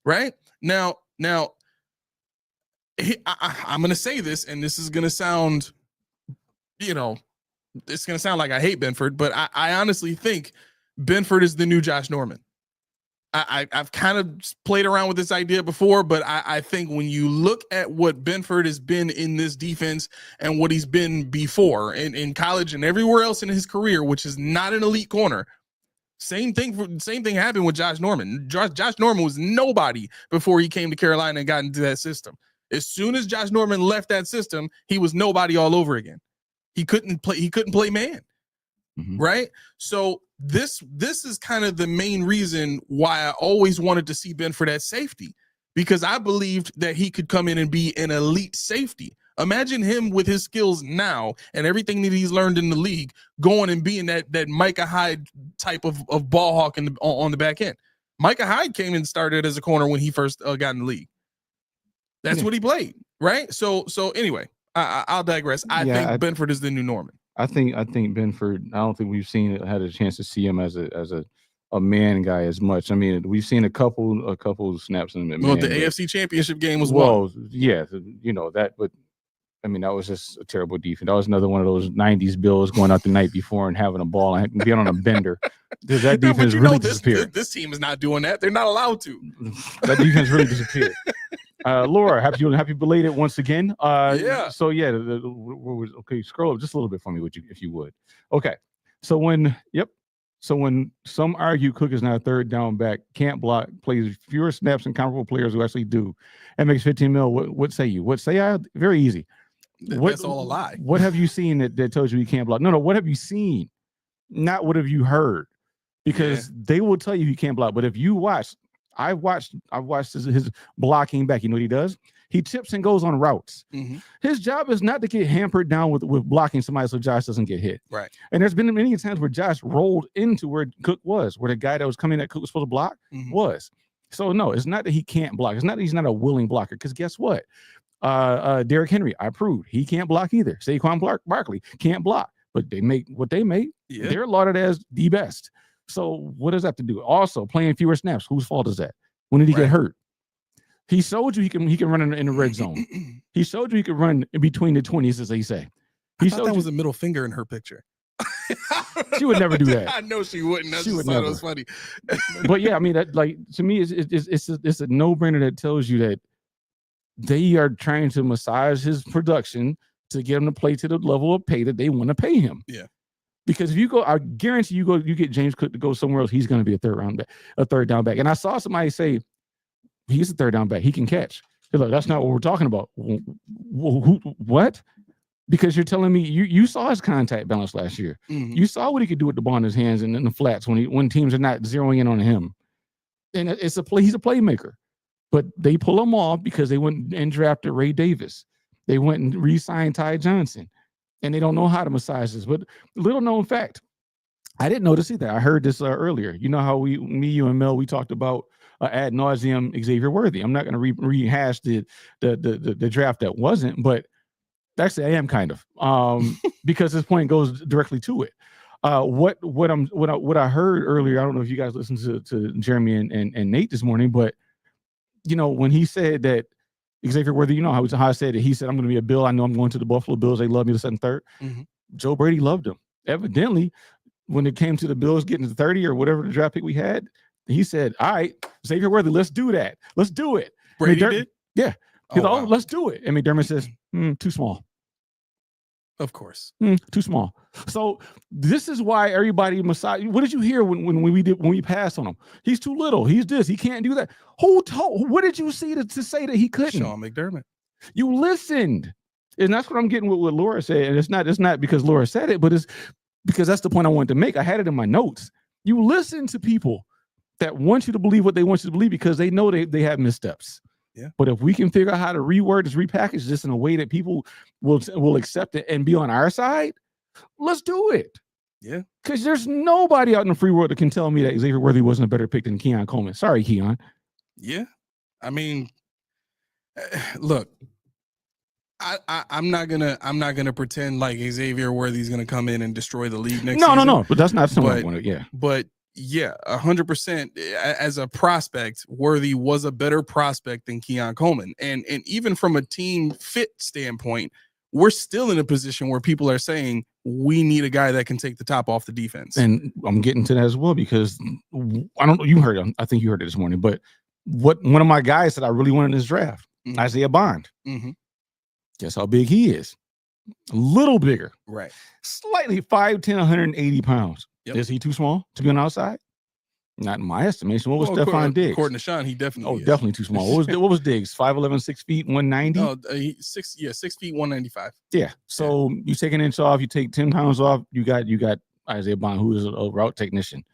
Right now, I'm going to say this, and this is going to sound, it's going to sound like I hate Benford, but I honestly think Benford is the new Josh Norman. I've kind of played around with this idea before, but I think when you look at what Benford has been in this defense and what he's been before in college and everywhere else in his career, which is not an elite corner. Same thing happened with Josh Norman. Josh Norman was nobody before he came to Carolina and got into that system. As soon as Josh Norman left that system, he was nobody all over again. He couldn't play man. Right? So this is kind of the main reason why I always wanted to see Benford at safety, because I believed that he could come in and be an elite safety. Imagine him with his skills now and everything that he's learned in the league, going and being that Micah Hyde type of ball hawk on the back end. Micah Hyde came and started as a corner when he first got in the league. That's what he played, right? So anyway, I'll digress. I think Benford is the new Norman. I think Benford. I don't think we've had a chance to see him as a man guy as much. I mean, we've seen a couple snaps in the the AFC Championship game was yeah, that, but. I mean, that was just a terrible defense. That was another one of those 90s Bills going out the night before and having a ball and being on a bender. That defense really disappeared. This team is not doing that. They're not allowed to. That defense really disappeared. Laura, happy belated once again. Yeah. So yeah, okay. Scroll up just a little bit for me, if you would. Okay. So when some argue Cook is now a third down back, can't block, plays fewer snaps than comparable players who actually do, and makes 15 mil, what say you? What say I? Very easy. That's all a lie. What have you seen that tells you he can't block? No. What have you seen? Not what have you heard? Because they will tell you he can't block. But if you watch, I've watched his blocking back. You know what he does? He tips and goes on routes. His job is not to get hampered down with blocking somebody so Josh doesn't get hit. Right. And there's been many times where Josh rolled into where Cook was, where the guy that was coming that Cook was supposed to block was. So no, it's not that he can't block. It's not that he's not a willing blocker. Because guess what? Derrick Henry, I proved he can't block either. Saquon Barkley can't block, but they make what they make. Yeah. They're lauded as the best. So what does that have to do? Also, playing fewer snaps. Whose fault is that? When did he get hurt? He showed you he can run in the red zone. He showed you he could run in between the 20s, as they say. I thought that was a middle finger in her picture. She would never do that. I know she wouldn't. I She just would thought it never. was funny. But yeah, I mean, that, like, to me, it's a no-brainer that tells you that they are trying to massage his production to get him to play to the level of pay that they want to pay him. Yeah. Because if you go, I guarantee you get James Cook to go somewhere else, he's going to be a third down back. And I saw somebody say he's a third down back. He can catch. They're like, that's not what we're talking about. What? Because you're telling me you saw his contact balance last year. Mhm. You saw what he could do with the ball in his hands and in the flats when teams are not zeroing in on him. And he's a playmaker. But they pull him off because they went and drafted Ray Davis. They went and re-signed Ty Johnson. And they don't know how to massage this. But little known fact, I didn't know this either. I heard this earlier. You know how me, you, and Mel, we talked about ad nauseum Xavier Worthy. I'm not going to rehash the draft that wasn't, but actually I am kind of because this point goes directly to it. What I heard earlier, I don't know if you guys listened to Jeremy and Nate this morning, but you know, when he said that Xavier Worthy, you know how I said it. He said, I'm going to be a Bill. I know I'm going to the Buffalo Bills. They love me to second, third. Mm-hmm. Joe Brady loved him. Evidently, when it came to the Bills getting to 30 or whatever the draft pick we had, he said, all right, Xavier Worthy, let's do that. Let's do it. Brady did? Yeah. Oh, wow. Let's do it. And McDermott says, too small. Of course. Too small. So this is why everybody massage. What did you hear when we passed on him? He's too little. He's this. He can't do that. What did you see to say that he couldn't? Sean McDermott. You listened. And that's what I'm getting with what Laura said. And it's not because Laura said it, but it's because that's the point I wanted to make. I had it in my notes. You listen to people that want you to believe what they want you to believe because they know they have missteps. Yeah. But if we can figure out how to reword this, repackage this in a way that people will accept it and be on our side, let's do it. Yeah. Because there's nobody out in the free world that can tell me that Xavier Worthy wasn't a better pick than Keon Coleman. Sorry, Keon. Yeah. I mean, look, I'm not gonna pretend like Xavier Worthy's gonna come in and destroy the league next season. No. But that's not something I wanted. Yeah. But yeah, 100%. As a prospect, Worthy was a better prospect than Keon Coleman, and even from a team fit standpoint, we're still in a position where people are saying we need a guy that can take the top off the defense. And I'm getting to that as well because I don't know. You heard him. I think you heard it this morning. But one of my guys that I really wanted in this draft, Isaiah Bond. Mm-hmm. Guess how big he is? A little bigger, right? Slightly 5'10", 180 pounds. Yep. Is he too small to be on the outside? Not in my estimation. What was Stephon Diggs? According to Sean, he definitely is. Definitely too small. What was Diggs? 5'11", 6 feet, 190? No, 6 feet, 195. Yeah. So you take an inch off, you take 10 pounds off, you got Isaiah Bond, who is a route technician.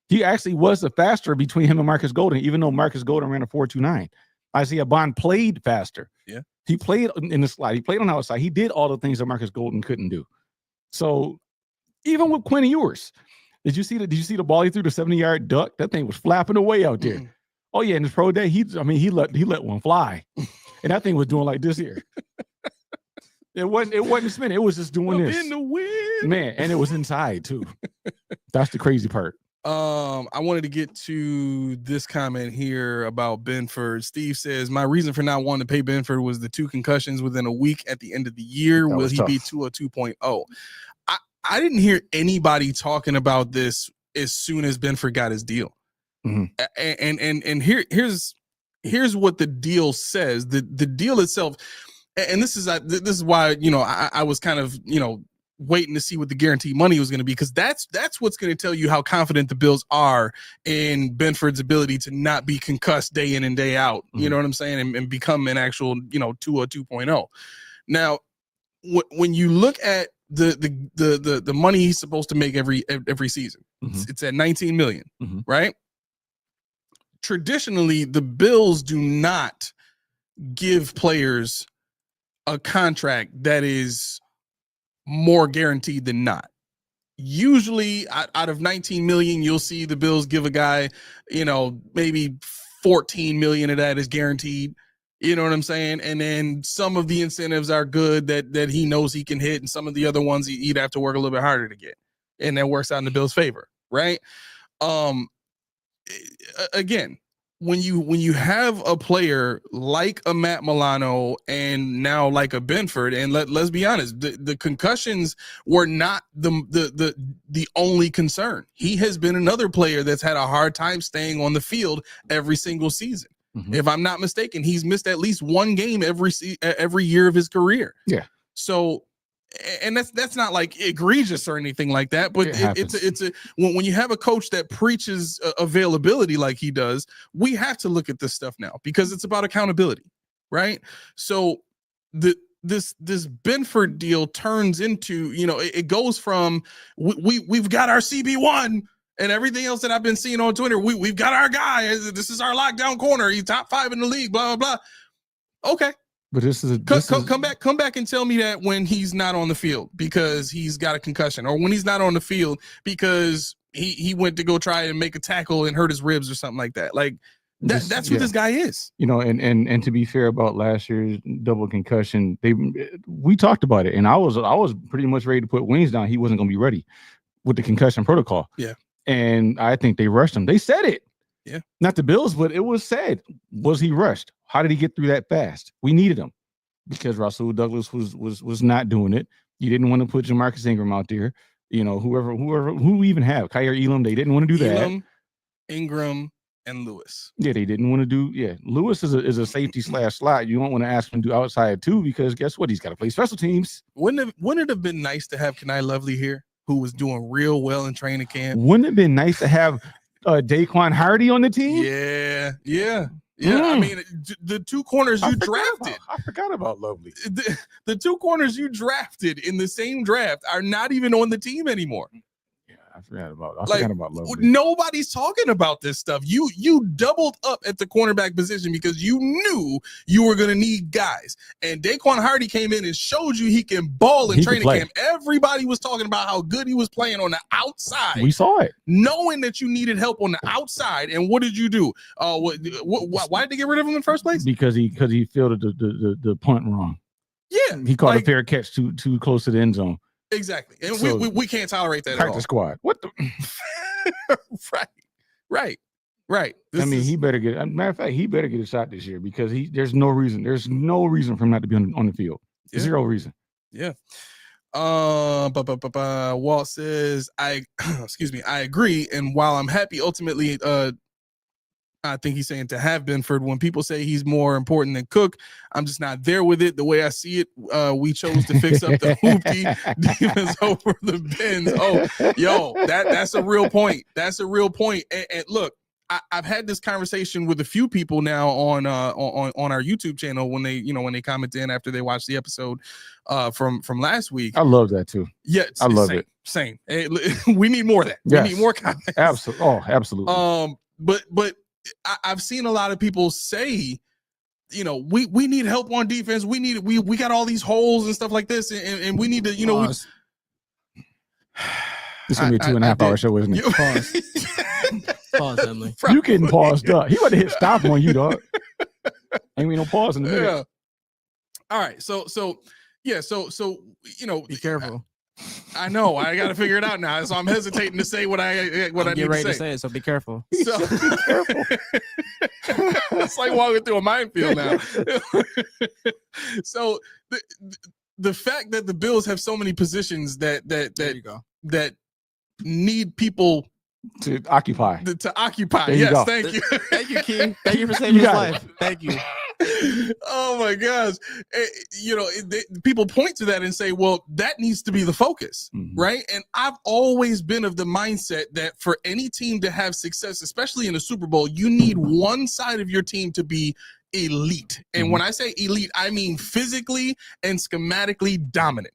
He actually was the faster between him and Marcus Golden, even though Marcus Golden ran a 4.29. Isaiah Bond played faster. Yeah. He played in the slide. He played on the outside. He did all the things that Marcus Golden couldn't do. So even with Quinn Ewers, did you see the ball he threw, the 70-yard duck? That thing was flapping away out there. Oh yeah, in his pro day, he let one fly, and that thing was doing like this here. It wasn't spinning. It was just doing this in the wind, man, and it was inside too. That's the crazy part. I wanted to get to this comment here about Benford. Steve says, my reason for not wanting to pay Benford was the 2 concussions within a week at the end of the year. Will he be Tua 2.0? I didn't hear anybody talking about this as soon as Benford got his deal. Mm-hmm. And here's what the deal says. The deal itself, and this is why, I was kind of, waiting to see what the guaranteed money was going to be, because that's what's going to tell you how confident the Bills are in Benford's ability to not be concussed day in and day out. Mm-hmm. You know what I'm saying? And become an actual, Tua 2.0. Now, when you look at the money he's supposed to make every season, mm-hmm. it's at $19 million, mm-hmm. right? Traditionally, the Bills do not give players a contract that is more guaranteed than not. Usually out of 19 million, you'll see the Bills give a guy, maybe 14 million of that is guaranteed. You know what I'm saying? And then some of the incentives are good that he knows he can hit, and some of the other ones he'd have to work a little bit harder to get. And that works out in the Bills' favor, right? Again, when you have a player like a Matt Milano and now like a Benford, and let's be honest, the concussions were not the only concern. He has been another player that's had a hard time staying on the field every single season. Mm-hmm. If I'm not mistaken, he's missed at least one game every year of his career. Yeah. So, and that's not like egregious or anything like that, but it's when you have a coach that preaches availability like he does, we have to look at this stuff now because it's about accountability, right? So this Benford deal turns into, it goes from we've got our CB1 and everything else that I've been seeing on Twitter. We've got our guy. This is our lockdown corner. He's top 5 in the league. Blah blah blah. Okay. But Come back and tell me that when he's not on the field because he's got a concussion, or when he's not on the field because he went to go try and make a tackle and hurt his ribs or something like that. Like that's who this guy is. And to be fair about last year's double concussion, we talked about it, and I was pretty much ready to put wings down. He wasn't going to be ready with the concussion protocol. Yeah, and I think they rushed him. They said it. Yeah, not the Bills, but it was said. Was he rushed? How did he get through that fast? We needed him because Rasul Douglas was not doing it. You didn't want to put Jamarcus Ingram out there. Who we even have Kyer Elam. They didn't want to do that. Ingram and Lewis. Yeah, they didn't want to do. Yeah, Lewis is a safety / slot. You don't want to ask him to do outside too because guess what? He's got to play special teams. Wouldn't it have been nice to have Kenai Lovely here, who was doing real well in training camp? Wouldn't it have been nice to have Daquan Hardy on the team? Yeah. I mean, the two corners you drafted. I forgot about Lovely. The two corners you drafted in the same draft are not even on the team anymore. Yeah, I forgot about Lovely. Nobody's talking about this stuff. You doubled up at the cornerback position because you knew you were going to need guys. And Daquan Hardy came in and showed you he can ball in training camp. Everybody was talking about how good he was playing on the outside. We saw it. Knowing that you needed help on the outside. And what did you do? Why did they get rid of him in the first place? Because he fielded the punt wrong. Yeah. He caught a fair catch too close to the end zone. Exactly. And so, we can't tolerate that at all. Practice squad. What the? Right. He better get. Matter of fact, he better get a shot this year because there's no reason for him not to be on the field. Yeah. Zero reason. Yeah. Walt says, I agree. And while I'm happy ultimately, I think he's saying to have Benford. When people say he's more important than Cook, I'm just not there with it. The way I see it, we chose to fix up the hoopty defense over the Bens. Oh, yo, that's a real point. That's a real point. And look, I've had this conversation with a few people now on our YouTube channel when they comment in after they watch the episode from last week. I love that too. Yeah, I love it. Same. We need more of that. Yes. We need more comments. Absolutely. Oh, absolutely. But I've seen a lot of people say, we need help on defense. We got all these holes and stuff like this, and we need to, Pause. It's gonna be a 2.5 hour show, isn't it? Pause, Emily. You getting paused up? He about to hit stop on you, dog. Ain't we no pause in the minute. Yeah. All right. So be careful. I know. I got to figure it out now. So I'm hesitating to say what I need ready to to say. It, so be careful. So be careful. It's like walking through a minefield now. So the fact that the Bills have so many positions that need people to occupy. Yes, thank you. Thank you, King. Thank you for saving his life. Thank you. Oh my gosh. People point to that and say, well, that needs to be the focus, right? And I've always been of the mindset that for any team to have success, especially in a Super Bowl, you need one side of your team to be elite. And when I say elite, I mean physically and schematically dominant.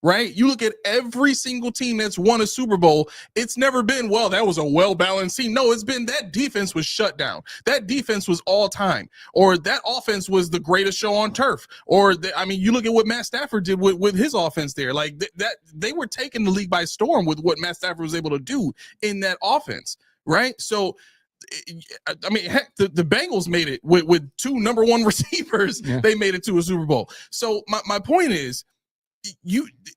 Right? You look at every single team that's won a Super Bowl, it's never been, well, that was a well-balanced team. No, it's been that defense was shut down. That defense was all time. Or that offense was the greatest show on turf. Or, you look at what Matt Stafford did with his offense there. Like, that they were taking the league by storm with what Matt Stafford was able to do in that offense. Right? So, heck, the Bengals made it with two number one receivers. Yeah. They made it to a Super Bowl. So, my point is,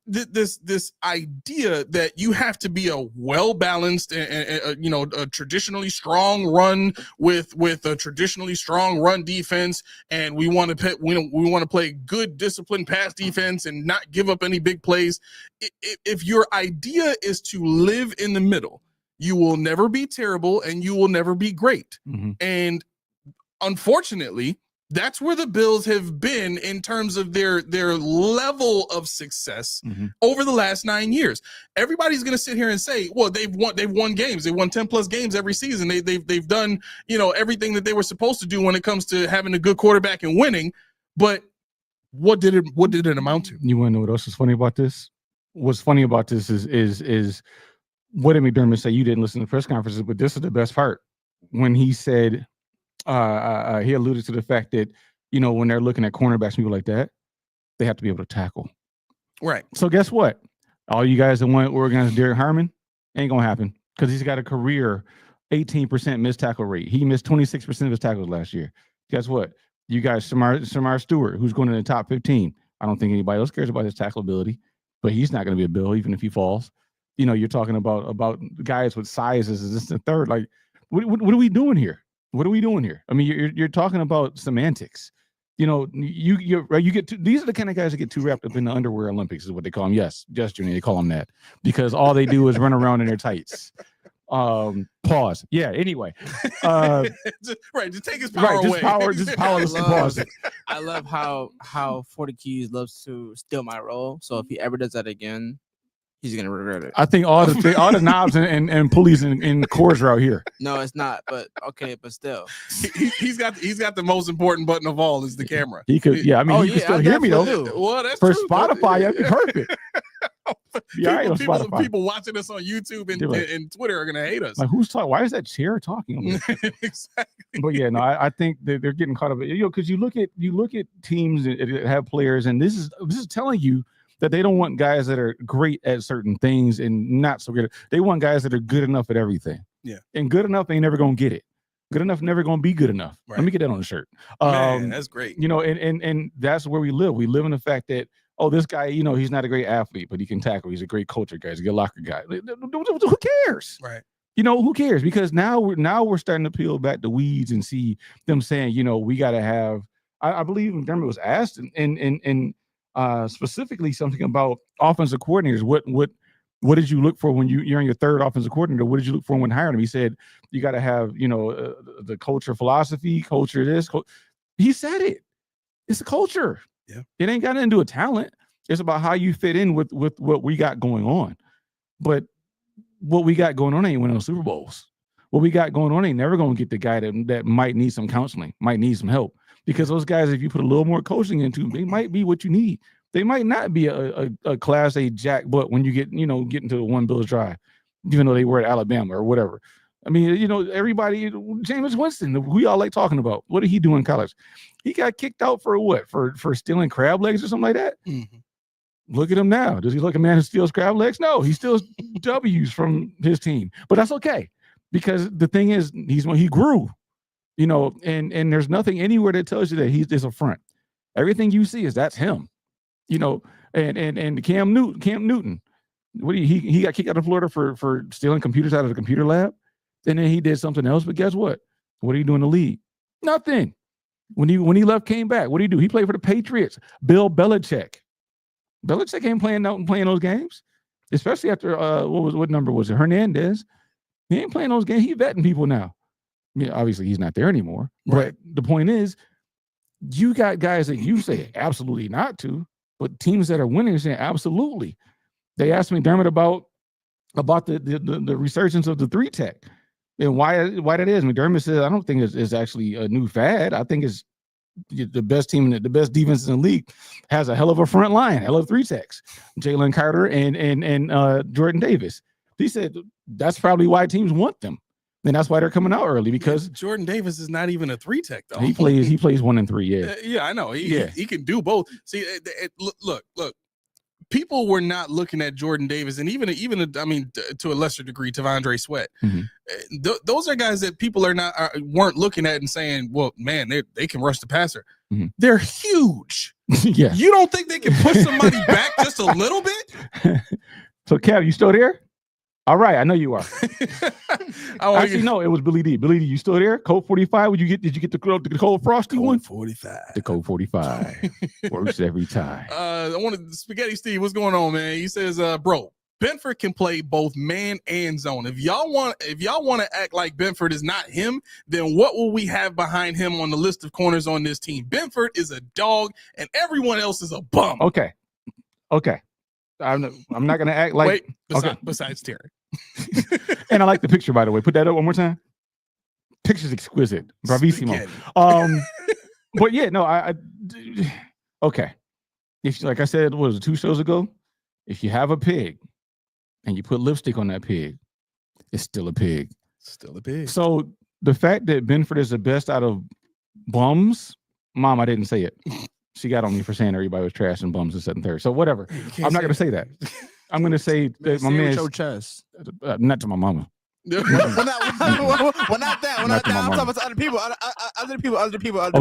this idea that you have to be a well-balanced and a traditionally strong run with a traditionally strong run defense, and we want to play good disciplined pass defense and not give up any big plays. If your idea is to live in the middle, you will never be terrible and you will never be great. Mm-hmm. And unfortunately, that's where the Bills have been in terms of their level of success over the last 9 years. Everybody's going to sit here and say, well, they've won games. They won 10 plus games every season. They've done, everything that they were supposed to do when it comes to having a good quarterback and winning. But what did it amount to? You want to know what else is funny about this? What's funny about this is what did McDermott say? You didn't listen to the press conferences, but this is the best part. When he said, he alluded to the fact that, when they're looking at cornerbacks, people like that, they have to be able to tackle. Right. So guess what? All you guys that want to organize Derek Harmon, ain't going to happen because he's got a career 18% missed tackle rate. He missed 26% of his tackles last year. Guess what? You guys, Samar Stewart, who's going in the top 15. I don't think anybody else cares about his tackle ability, but he's not going to be a Bill even if he falls. You're talking about guys with sizes as this and third. Like, what are we doing here? What are we doing here? I mean, you're talking about semantics. These are the kind of guys that get too wrapped up in the underwear Olympics is what they call them. Yes, Junior, they call them that because all they do is run around in their tights. Pause. Yeah. Anyway, just take his power away. Just powerless. Pause. I love how 40 Keys loves to steal my role. So if he ever does that again, he's gonna regret it. I think all the knobs and pulleys in the cores are out here. No, it's not. But okay, but still, he's got the most important button of all is the camera. He could, yeah. I mean, you can still hear me though. Well, that's for true, Spotify. That'd be perfect. People watching us on YouTube and Twitter are gonna hate us. Like, who's talking? Why is that chair talking? Exactly. But yeah, no, I think they're getting caught up. Because you look at teams that have players, and this is telling you that they don't want guys that are great at certain things and not so good. They want guys that are good enough at everything. Yeah. And good enough ain't never gonna get it. Good enough never gonna be good enough. Right. Let me get that on the shirt. Man, that's great. And that's where we live. We live in the fact that, oh, this guy, he's not a great athlete, but he can tackle. He's a great culture guy. He's a good locker guy. Who cares? Right. Who cares? Because now we're starting to peel back the weeds and see them saying, we got to have. I believe McDermott was asked and specifically something about offensive coordinators. What did you look for when you're in your third offensive coordinator? What did you look for when hiring him? He said you got to have the culture philosophy, culture this. He said it. It's a culture. Yeah. It ain't got nothing to do with talent. It's about how you fit in with what we got going on. But what we got going on ain't winning Super Bowls. What we got going on ain't never going to get the guy that might need some counseling, might need some help. Because those guys, if you put a little more coaching into them, they might be what you need. They might not be a Class A jack butt when you get into the one Bills drive, even though they were at Alabama or whatever. I mean, everybody, Jameis Winston, who y'all like talking about, what did he do in college? He got kicked out for what? For stealing crab legs or something like that? Mm-hmm. Look at him now. Does he look a man who steals crab legs? No, he steals W's from his team. But that's okay. Because the thing is, he grew, and there's nothing anywhere that tells you that he's a front. Everything you see is that's him, and Cam Newton. He got kicked out of Florida for stealing computers out of the computer lab. And then he did something else. But guess what? What did he do in the league? Nothing. When he left, came back. What did he do? He played for the Patriots. Bill Belichick. Belichick ain't playing those games, especially after what number was it? Hernandez. He ain't playing those games. He vetting people now. Yeah, obviously he's not there anymore. Right. But the point is, you got guys that you say absolutely not to, but teams that are winning saying absolutely. They asked me, McDermott, about the resurgence of the 3-tech and why that is. McDermott says, I don't think it's actually a new fad. I think it's the best team, the best defense in the league has a hell of a front line, hell of 3-techs, Jalen Carter and Jordan Davis. He said that's probably why teams want them. And that's why they're coming out early, because Jordan Davis is not even a 3-tech though. He plays 1 and 3. Yeah. Yeah, I know. He can do both. See, look. People were not looking at Jordan Davis, and even I mean, to a lesser degree, Tavondre Sweat. Mm-hmm. Those are guys that people weren't looking at and saying, "Well, man, they can rush the passer." Mhm. They're huge. Yeah. You don't think they can push somebody back just a little bit? So, Kev, you still there? All right, I know you are. Actually, no, it was Billy D. Billy D, you still there? Code 45. Did you get the Code Frosty one? 45. The Code 45 works every time. I wanted Spaghetti Steve. What's going on, man? He says, bro, Benford can play both man and zone. If y'all want to act like Benford is not him, then what will we have behind him on the list of corners on this team? Benford is a dog, and everyone else is a bum. Okay. I'm not gonna act like. Wait, besides Terry. And I like the picture, by the way. Put that up one more time. Picture's exquisite, bravissimo. But yeah, no, okay. If, like I said, what was it, 2 shows ago? If you have a pig and you put lipstick on that pig, it's still a pig. Still a pig. So the fact that Benford is the best out of bums, Mom, I didn't say it. She got on me for saying everybody was trash and bums and second third. So whatever. I'm not going to say that. I'm going to say that my man's your chest. Not to my mama. Well, not that. I'm talking about other people. Other people. Not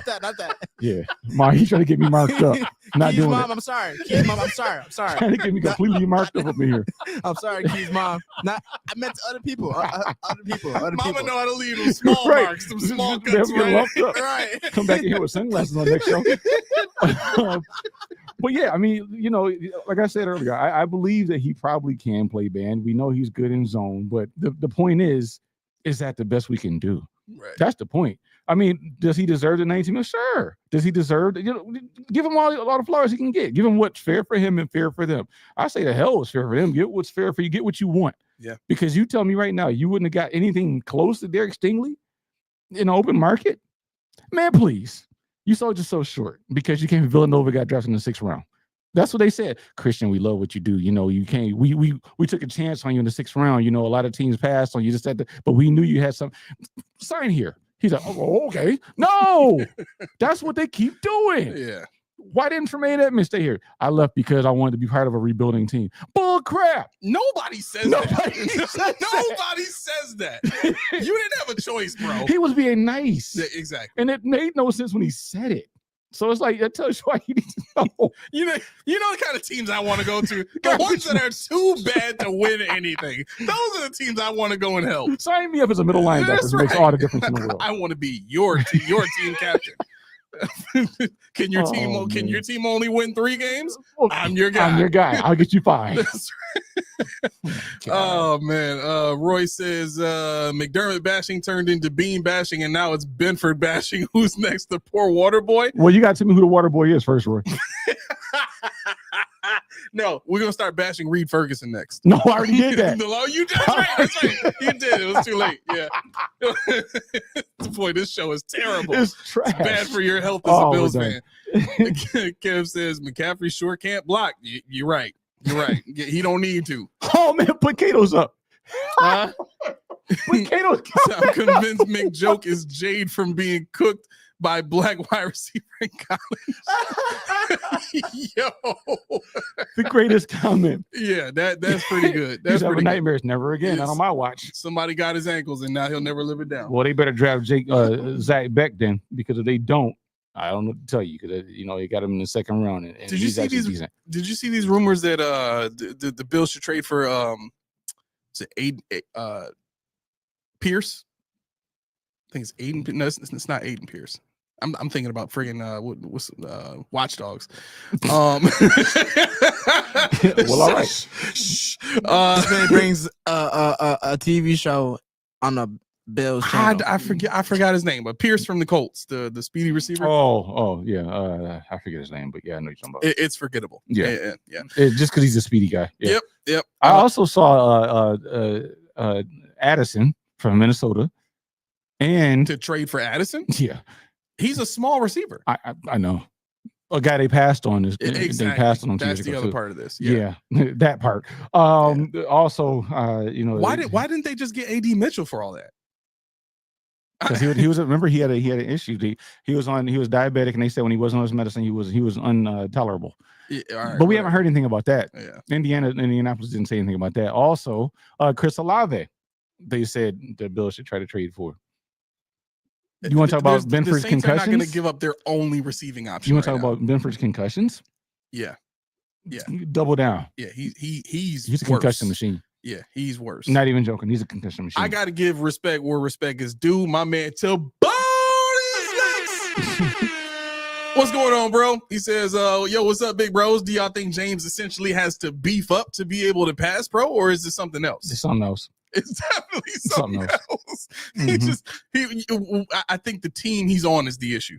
that. Yeah. Mom, he's trying to get me marked up. Not Keys, doing Mom, it. I'm sorry. Keys, Mom, I'm sorry. Trying to get me completely marked up here. I'm sorry, Keys, Mom. I meant other people. Other people. Mama know how to leave them small Right. marks, some small Just cuts, get lumped up. Right. Come back in here with sunglasses on next show. But yeah, I mean, like I said earlier, I believe that he probably can play band. We know he's good in zone, but the point is that the best we can do? Right. That's the point. I mean, does he deserve the 19 minutes? Sure. Does he deserve give him a lot of flowers he can get. Give him what's fair for him and fair for them. I say the hell was fair for them. Get what's fair for you. Get what you want. Yeah. Because you tell me right now, you wouldn't have got anything close to Derek Stingley in the open market? Man, please. You sold just so short because you came from Villanova, got drafted in the 6th round. That's what they said. Christian, we love what you do. You can't. We took a chance on you in the 6th round. A lot of teams passed on you. Just said that, but we knew you had some. Sign here. He's like, oh, okay. No, that's what they keep doing. Yeah. Why didn't Tremaine Edmonds stay here? I left because I wanted to be part of a rebuilding team. Bull crap. Nobody says that. Nobody says that. You didn't have a choice, bro. He was being nice. Yeah, exactly. And it made no sense when he said it. So it's like, that tells you why you need to know. You know the kind of teams I want to go to? The ones that are too bad to win anything. Those are the teams I want to go and help. Sign me up as a middle linebacker. That's It makes all the difference in the world. I want to be your team captain. Can your team only win 3 games? Well, I'm your guy. I'm your guy. I'll get you 5. That's right. Oh man. Roy says McDermott bashing turned into Bean bashing, and now it's Benford bashing. Who's next? The poor water boy? Well, you got to tell me who the water boy is first, Roy. No, we're gonna start bashing Reed Ferguson next. No, I already did that. You did. That's right. You did. It was too late. Yeah. Boy, this show is terrible. It's trash. It's bad for your health as a Bills fan. Kev says McCaffrey sure can't block. You're right. You're right. He don't need to. Oh man, put Kato's up. Huh? Put Kato's I'm convinced McJoke is Jade from being cooked by black wide receiver in college. Yo. The greatest comment. Yeah, that's pretty good. That's He's pretty nightmares. Never again. Not on my watch. Somebody got his ankles and now he'll never live it down. Well, they better draft Zach Beck then, because if they don't, I don't know what to tell you, because they got him in the 2nd round. And did you see these? Decent. Did you see these rumors that the Bills should trade for Pierce? I think it's Aiden. No, it's not Aiden Pierce. I'm thinking about friggin' what's Watch Dogs. Well, all right. This brings a TV show on the Bills channel. I forgot his name, but Pierce from the Colts, the speedy receiver. Oh yeah. I forget his name, but yeah, I know you're talking about. It's forgettable. Yeah. Just because he's a speedy guy. Yeah. Yep. I also saw Addison from Minnesota, and to trade for Addison. Yeah, he's a small receiver. I know. A guy they passed on is exactly. They passed on him. That's the other part of this. Yeah, that part. Also, why didn't they just get AD Mitchell for all that? Because he was remember he had an issue. He was diabetic, and they said when he wasn't on his medicine, he was intolerable. Yeah, right, but we haven't heard anything about that. Yeah. Indianapolis didn't say anything about that. Also, Chris Olave, they said the Bills should try to trade for. You want to talk about The Benford's Saints are not going to concussions? give up their only receiving option. You want to right talk now. about Benford's concussions? Yeah. Double down. Yeah, he's a worse. concussion machine. Yeah, he's worse. Not even joking. He's a concussion machine. I got to give respect where respect is due. My man, to What's going on, bro? He says, yo, what's up, big bros? Do y'all think James essentially has to beef up to be able to pass, bro? Or is it something else? It's something else. It's definitely something else. I think the team he's on is the issue.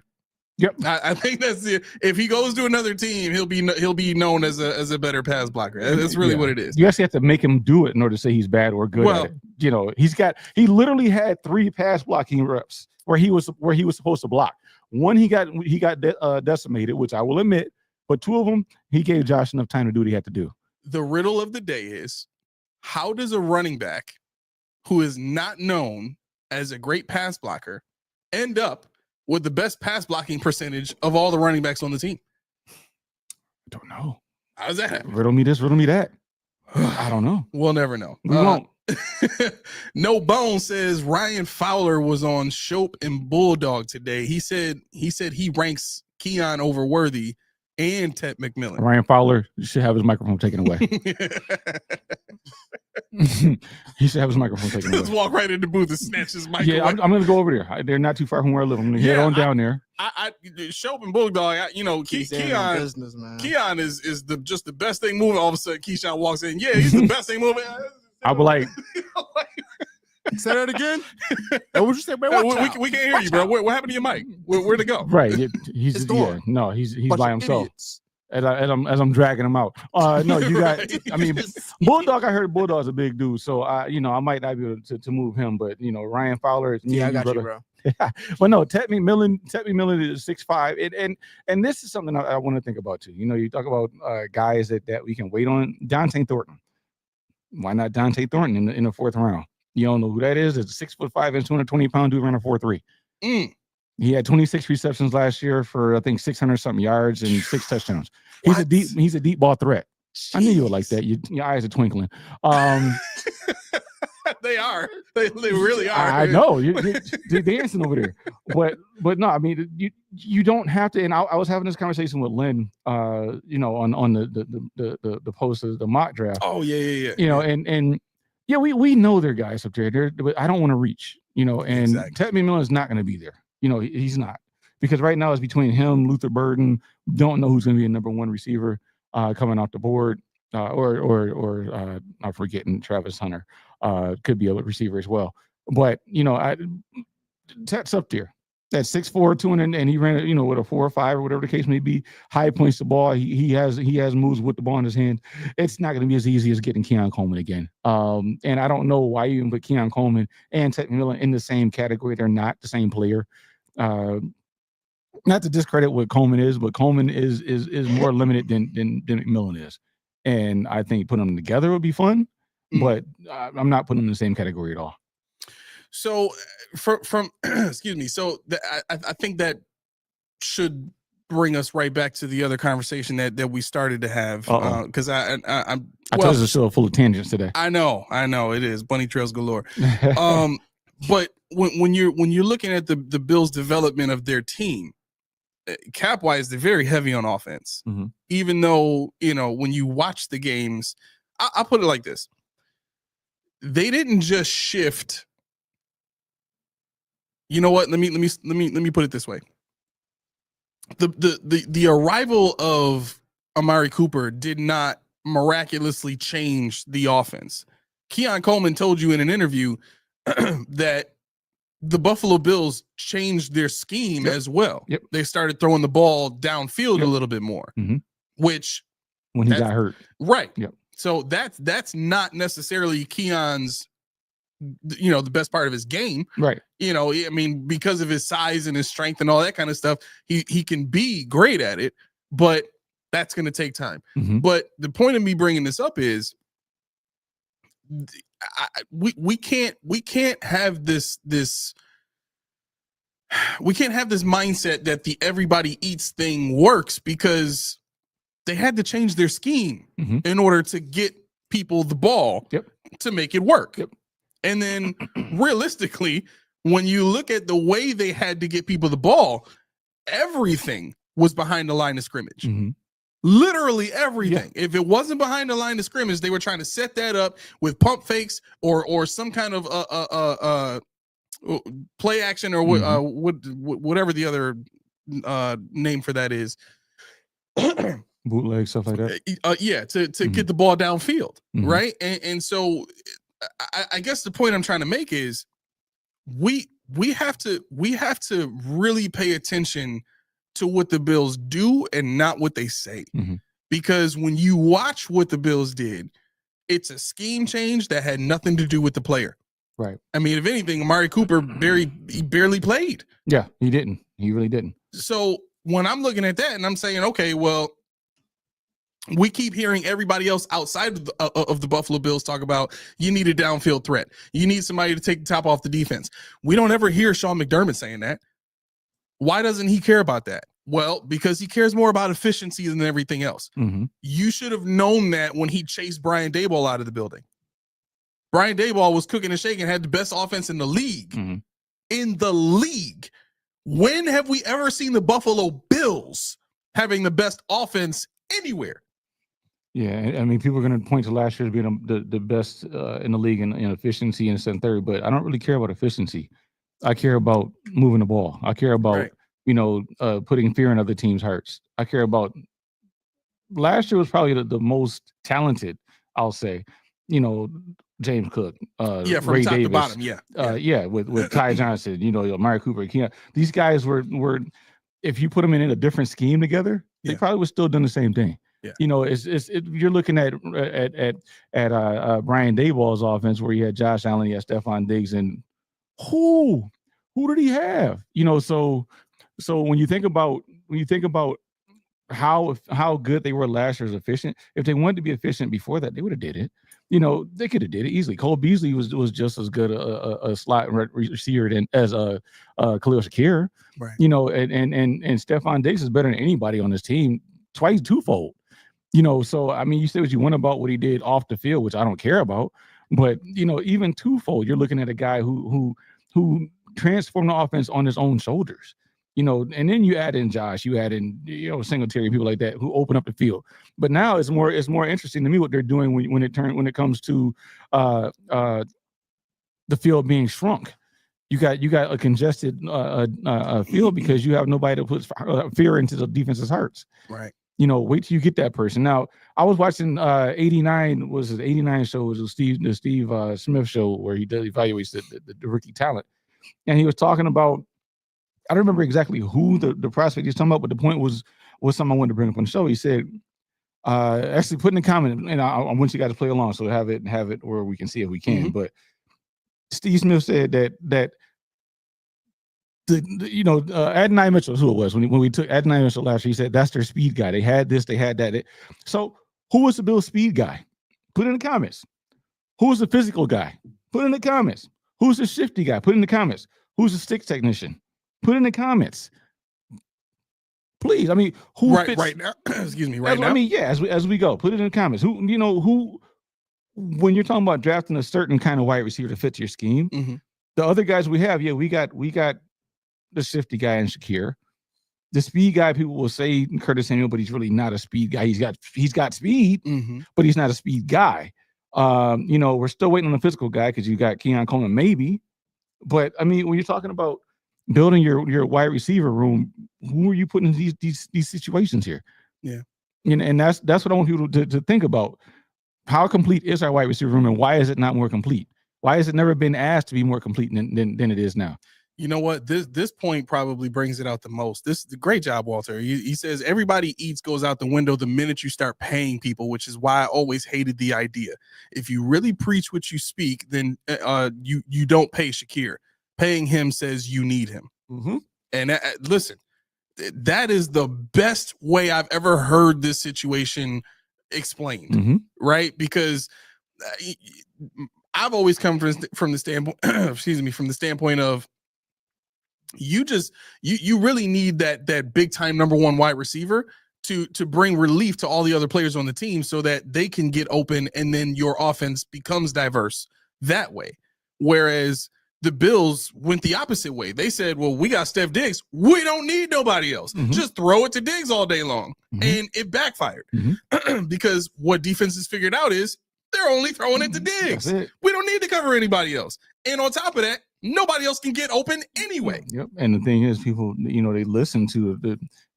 Yep. I think that's it. If he goes to another team, he'll be known as a better pass blocker. That's really what it is. You actually have to make him do it in order to say he's bad or good at it. You know, he literally had 3 pass blocking reps where he was supposed to block. One he got decimated, which I will admit, but 2 of them he gave Josh enough time to do what he had to do. The riddle of the day is, how does a running back who is not known as a great pass blocker end up with the best pass blocking percentage of all the running backs on the team? I don't know. How does that happen? Riddle me this, riddle me that. I don't know. We'll never know. We won't. No Bone says Ryan Fowler was on Shope and Bulldog today. He said he ranks Keon over Worthy and Ted McMillan. Ryan Fowler should have his microphone taken away. He should have his microphone taken away. Let's walk right in the booth and snatch his mic. Yeah, away. I'm going to go over there. They're not too far from where I live. I'm going to head on down there. Shope and Bulldog, Keon, business, man. Keon is just the best thing moving. All of a sudden, Keyshawn walks in. Yeah, he's the best thing moving. I'll be like, say that again. What you say, man? We can't hear you, bro. What happened to your mic? Where'd it go? Right. He's by himself. As I'm dragging him out. No, you got. I mean, Bulldog. I heard Bulldog's a big dude, so I might not be able to move him. But Ryan Fowler is me. Yeah, I got you, bro. But no, Ted McMillan is 6'5", and this is something I want to think about too. You talk about guys that we can wait on. Dante Thornton. Why not Dante Thornton in the 4th round? You don't know who that is? It's a 6'5" and 220-pound dude, ran a 4.3. He had 26 receptions last year for I think 600 something yards and 6 touchdowns. He's a deep ball threat. Jeez. I knew you would like that. Your eyes are twinkling. They are. They really are. I know. They're dancing over there. But no, I mean you don't have to. And I was having this conversation with Lynn, on the post of the mock draft. Oh yeah. And we know there are guys up there. But I don't want to reach. And exactly. Ted McMillan is not going to be there. He's not, because right now it's between him, Luther Burden. Don't know who's going to be a number 1 receiver coming off the board, or I'm forgetting Travis Hunter could be a receiver as well. But Ted's up there. That's 6'4", 200, and he ran with a 4 or 5 or whatever the case may be. High points the ball. He has moves with the ball in his hand. It's not going to be as easy as getting Keon Coleman again. And I don't know why you even put Keon Coleman and Ted McMillan in the same category. They're not the same player. Not to discredit what Coleman is, but Coleman is more limited than McMillan is. And I think putting them together would be fun, but I'm not putting them in the same category at all. So from excuse me. So I think that should bring us right back to the other conversation that we started to have. Because I told you the show full of tangents today. I know it is bunny trails galore. But when you're looking at the Bills' development of their team, cap wise, they're very heavy on offense. Mm-hmm. Even though when you watch the games, I'll put it like this: they didn't just shift. You know what? Let me put it this way: the arrival of Amari Cooper did not miraculously change the offense. Keon Coleman told you in an interview that the Buffalo Bills changed their scheme as well. Yep. They started throwing the ball downfield a little bit more, which when he got hurt. Right. Yep. So that's not necessarily Keon's, the best part of his game. Right. I mean, because of his size and his strength and all that kind of stuff, he can be great at it, but that's going to take time. Mm-hmm. But the point of me bringing this up is we can't have this mindset that the everybody eats thing works, because they had to change their scheme in order to get people the ball to make it work. Yep. And then realistically, when you look at the way they had to get people the ball, everything was behind the line of scrimmage. Mhm. Literally everything. If it wasn't behind the line of scrimmage, they were trying to set that up with pump fakes or some kind of play action or whatever the other name for that is. Bootleg, stuff like that. To get the ball downfield, Mhm. right? And so I guess the point I'm trying to make is we have to really pay attention to what the Bills do and not what they say. Mhm. Because when you watch what the Bills did, it's a scheme change that had nothing to do with the player. Right. I mean, if anything, Amari Cooper barely played. Yeah, he didn't. He really didn't. So when I'm looking at that and I'm saying, okay, well, we keep hearing everybody else outside of the Buffalo Bills talk about you need a downfield threat. You need somebody to take the top off the defense. We don't ever hear Sean McDermott saying that. Why doesn't he care about that? Well, because he cares more about efficiency than everything else. Mm-hmm. You should have known that when he chased Brian Daboll out of the building. Brian Daboll was cooking and shaking, had the best offense in the league. Mm-hmm. In the league. When have we ever seen the Buffalo Bills having the best offense anywhere? Yeah, I mean, people are going to point to last year as being the best in the league in efficiency and second, third, but I don't really care about efficiency. I care about moving the ball. I care about, putting fear in other teams' hearts. I care about last year was probably the most talented, I'll say, James Cook, from Ray top Davis, to bottom, with Ty Johnson, Amari Cooper. These guys were if you put them in a different scheme together, they probably would still done the same thing. Yeah. You're looking at Brian Daboll's offense where he had Josh Allen, he had Stephon Diggs, and who did he have? So when you think about how good they were last year as efficient, if they wanted to be efficient before that, they would have did it. They could have did it easily. Cole Beasley was just as good a slot receiver as Khalil Shakir. Right. And Stephon Diggs is better than anybody on this team, twofold. So I mean, you say what you want about what he did off the field, which I don't care about, but even twofold, you're looking at a guy who transformed the offense on his own shoulders. And then you add in Josh, you add in Singletary, people like that who open up the field. But now it's more interesting to me what they're doing when it comes to the field being shrunk. You got a congested field because you have nobody to put fear into the defense's hearts. Right. Wait till you get that person. Now, I was watching 89 was his 89 show, was the Steve Smith show where he evaluates the rookie talent, and he was talking about. I don't remember exactly who the prospect he's talking about, but the point was something I wanted to bring up on the show. He said, actually put in the comment, and I want you guys to play along, so have it where we can see if we can. Mm-hmm. But Steve Smith said that Adonai Mitchell is who it was when we took Adonai Mitchell last year. He said that's their speed guy. They had this, they had that. So who was the Bills' speed guy? Put in the comments. Who was the physical guy? Put in the comments. Who's the shifty guy? Put in the comments. Who's the stick technician? Put in the comments, please. I mean, who fits right now? Excuse me, right now. I mean, yeah. As we go, put it in the comments. Who when you're talking about drafting a certain kind of wide receiver to fit your scheme, mm-hmm. the other guys we have, we got the shifty guy in Shakir, the speed guy. People will say Curtis Samuel, but he's really not a speed guy. He's got speed, mm-hmm. but he's not a speed guy. We're still waiting on the physical guy because you got Keon Coleman, maybe. But I mean, when you're talking about building your wide receiver room, who are you putting in these situations here? Yeah. And that's what I want people to think about. How complete is our wide receiver room, and why is it not more complete? Why has it never been asked to be more complete than it is now? You know what? This point probably brings it out the most. Great job, Walter. He says everybody goes out the window the minute you start paying people, which is why I always hated the idea. If you really preach what you speak, then you don't pay Shakir. Paying him says you need him. Mm-hmm. And listen, that is the best way I've ever heard this situation explained, mm-hmm. right? Because I've always come from the standpoint, from the standpoint of you really need that big time number one wide receiver to bring relief to all the other players on the team so that they can get open and then your offense becomes diverse that way. Whereas The Bills went the opposite way. They said, well, we got Steph Diggs. We don't need nobody else. Just throw it to Diggs all day long. And it backfired because what defenses figured out is they're only throwing it to Diggs. We don't need to cover anybody else. And on top of that, nobody else can get open anyway. Yep. And the thing is, people, they listen to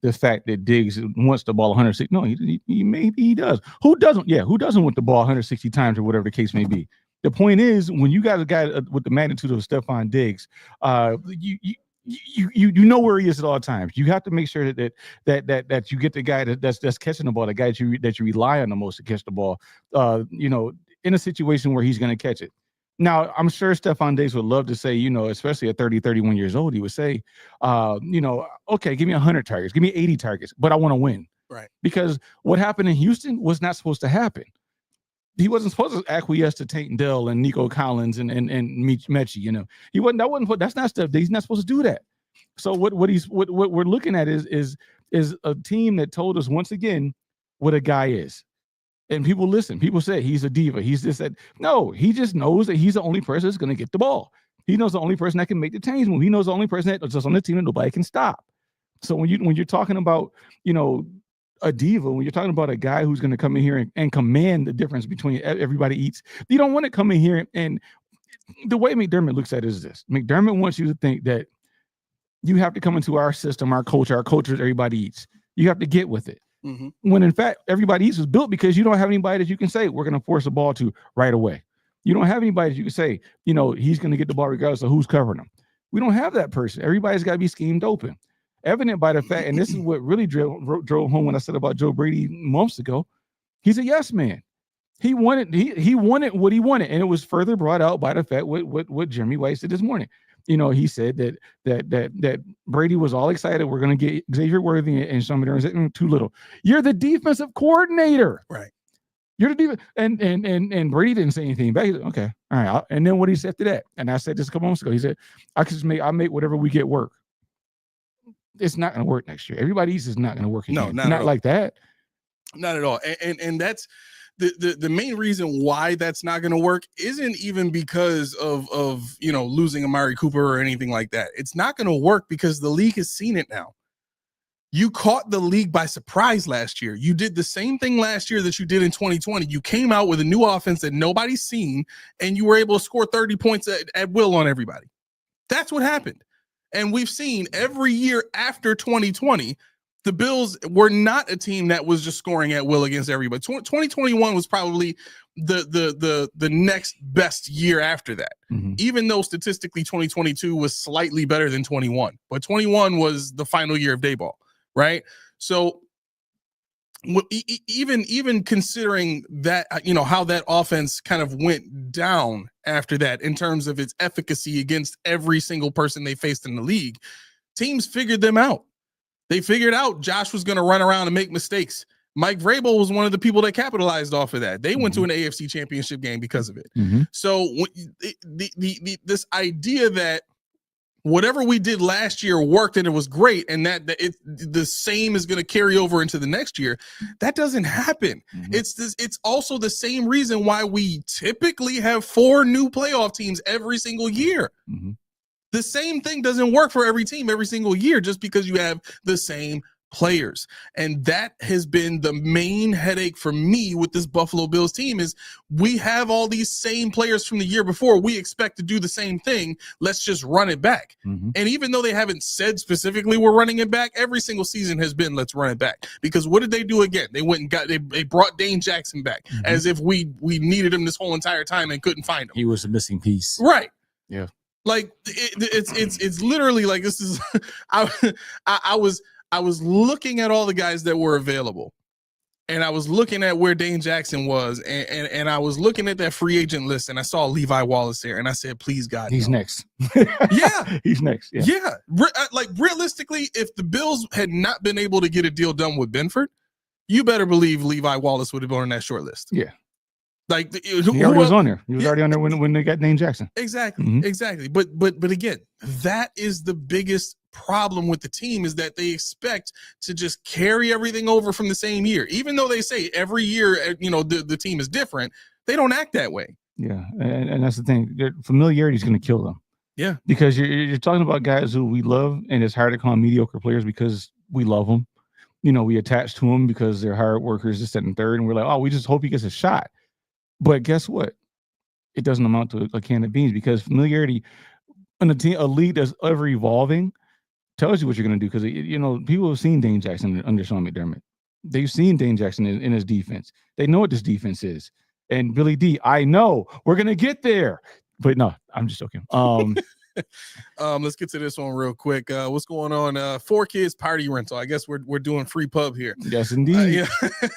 the fact that Diggs wants the ball 160. No, he maybe he does. Who doesn't? Yeah, who doesn't want the ball 160 times or whatever the case may be? The point is, when you got a guy with the magnitude of Stephon Diggs, you know where he is at all times. You have to make sure that you get the guy that's catching the ball, the guy that you rely on the most to catch the ball. In a situation where he's going to catch it. Now, I'm sure Stephon Diggs would love to say, especially at 30, 31 years old, he would say, okay, give me 100 targets, give me 80 targets, but I want to win. Right. Because what happened in Houston was not supposed to happen. He wasn't supposed to acquiesce to Tate and Dell and Nico Collins and Mechie. He wasn't. That's not stuff. He's not supposed to do that. So what we're looking at is a team that told us once again what a guy is. And people listen. People say he's a diva. He's just that. No, he just knows that he's the only person that's going to get the ball. He knows the only person that can make the change move. He knows the only person that's just on the team that nobody can stop. So when you're talking about a diva, when you're talking about a guy who's going to come in here and command the difference between everybody eats, you don't want to come in here and the way McDermott looks at it is this. McDermott wants you to think that you have to come into our system, our culture is everybody eats. You have to get with it. When in fact, everybody eats was built because you don't have anybody that you can say, we're going to force the ball to right away. You don't have anybody that you can say, he's going to get the ball regardless of who's covering him. We don't have that person. Everybody's got to be schemed open. Evident by the fact, and this is what really drove home when I said about Joe Brady months ago, he's a yes man. He wanted what he wanted, and it was further brought out by the fact what Jeremy White said this morning. He said that Brady was all excited. We're going to get Xavier Worthy and somebody said too little. You're the defensive coordinator, right? You're the defense, and Brady didn't say anything back. He said, okay, all right. And then what he said to that, and I said this a couple months ago. He said, I make whatever we get work. It's not going to work next year. Everybody's is not going to work again. No, not like that. Not at all. And that's the main reason why that's not going to work isn't even because of losing Amari Cooper or anything like that. It's not going to work because the league has seen it now. You caught the league by surprise last year. You did the same thing last year that you did in 2020. You came out with a new offense that nobody's seen, and you were able to score 30 points at will on everybody. That's what happened. And we've seen every year after 2020, the Bills were not a team that was just scoring at will against everybody. 2021 was probably the next best year after that, even though statistically 2022 was slightly better than 21. But 21 was the final year of Dayball, right? So even considering that, how that offense kind of went down after that in terms of its efficacy against every single person they faced in the league, teams figured them out. They figured out Josh was going to run around and make mistakes. Mike Vrabel was one of the people that capitalized off of that. They went to an AFC championship game because of it. So this idea that whatever we did last year worked and it was great, and that the same is going to carry over into the next year, that doesn't happen. It's also the same reason why we typically have 4 new playoff teams every single year. The same thing doesn't work for every team every single year just because you have the same players. And that has been the main headache for me with this Buffalo Bills team is we have all these same players from the year before. We expect to do the same thing. Let's just run it back. And even though they haven't said specifically we're running it back, every single season has been let's run it back. Because what did they do again? They went and they brought Dane Jackson back as if we needed him this whole entire time and couldn't find him. He was a missing piece. Right. Yeah. Like it's literally like this is I was looking at all the guys that were available, and I was looking at where Dane Jackson was, and I was looking at that free agent list, and I saw Levi Wallace there, and I said, please God, he's no. next. Yeah, he's next. Yeah. Like realistically, if the Bills had not been able to get a deal done with Benford, you better believe Levi Wallace would have been on that short list. Yeah. Like he already was on there. He was already on there when they got Dane Jackson. Exactly. Exactly. But again, that is the biggest problem with the team is that they expect to just carry everything over from the same year. Even though they say every year, the team is different, they don't act that way. Yeah. And that's the thing. Their familiarity is going to kill them. Yeah. Because you're talking about guys who we love, and it's hard to call them mediocre players because we love them. You know, we attach to them because they're hard workers, this, that, and third, and we're like, oh, we just hope he gets a shot. But guess what? It doesn't amount to a can of beans because familiarity in a league that's ever evolving tells you what you're going to do. Because, you know, people have seen Dane Jackson under Sean McDermott. They've seen Dane Jackson in his defense. They know what this defense is. And Billy D, I know we're going to get there. But no, I'm just joking. Let's get to this one real quick. What's going on? 4 Kids Party Rental. I guess we're doing free pub here. Yes, indeed. Yeah.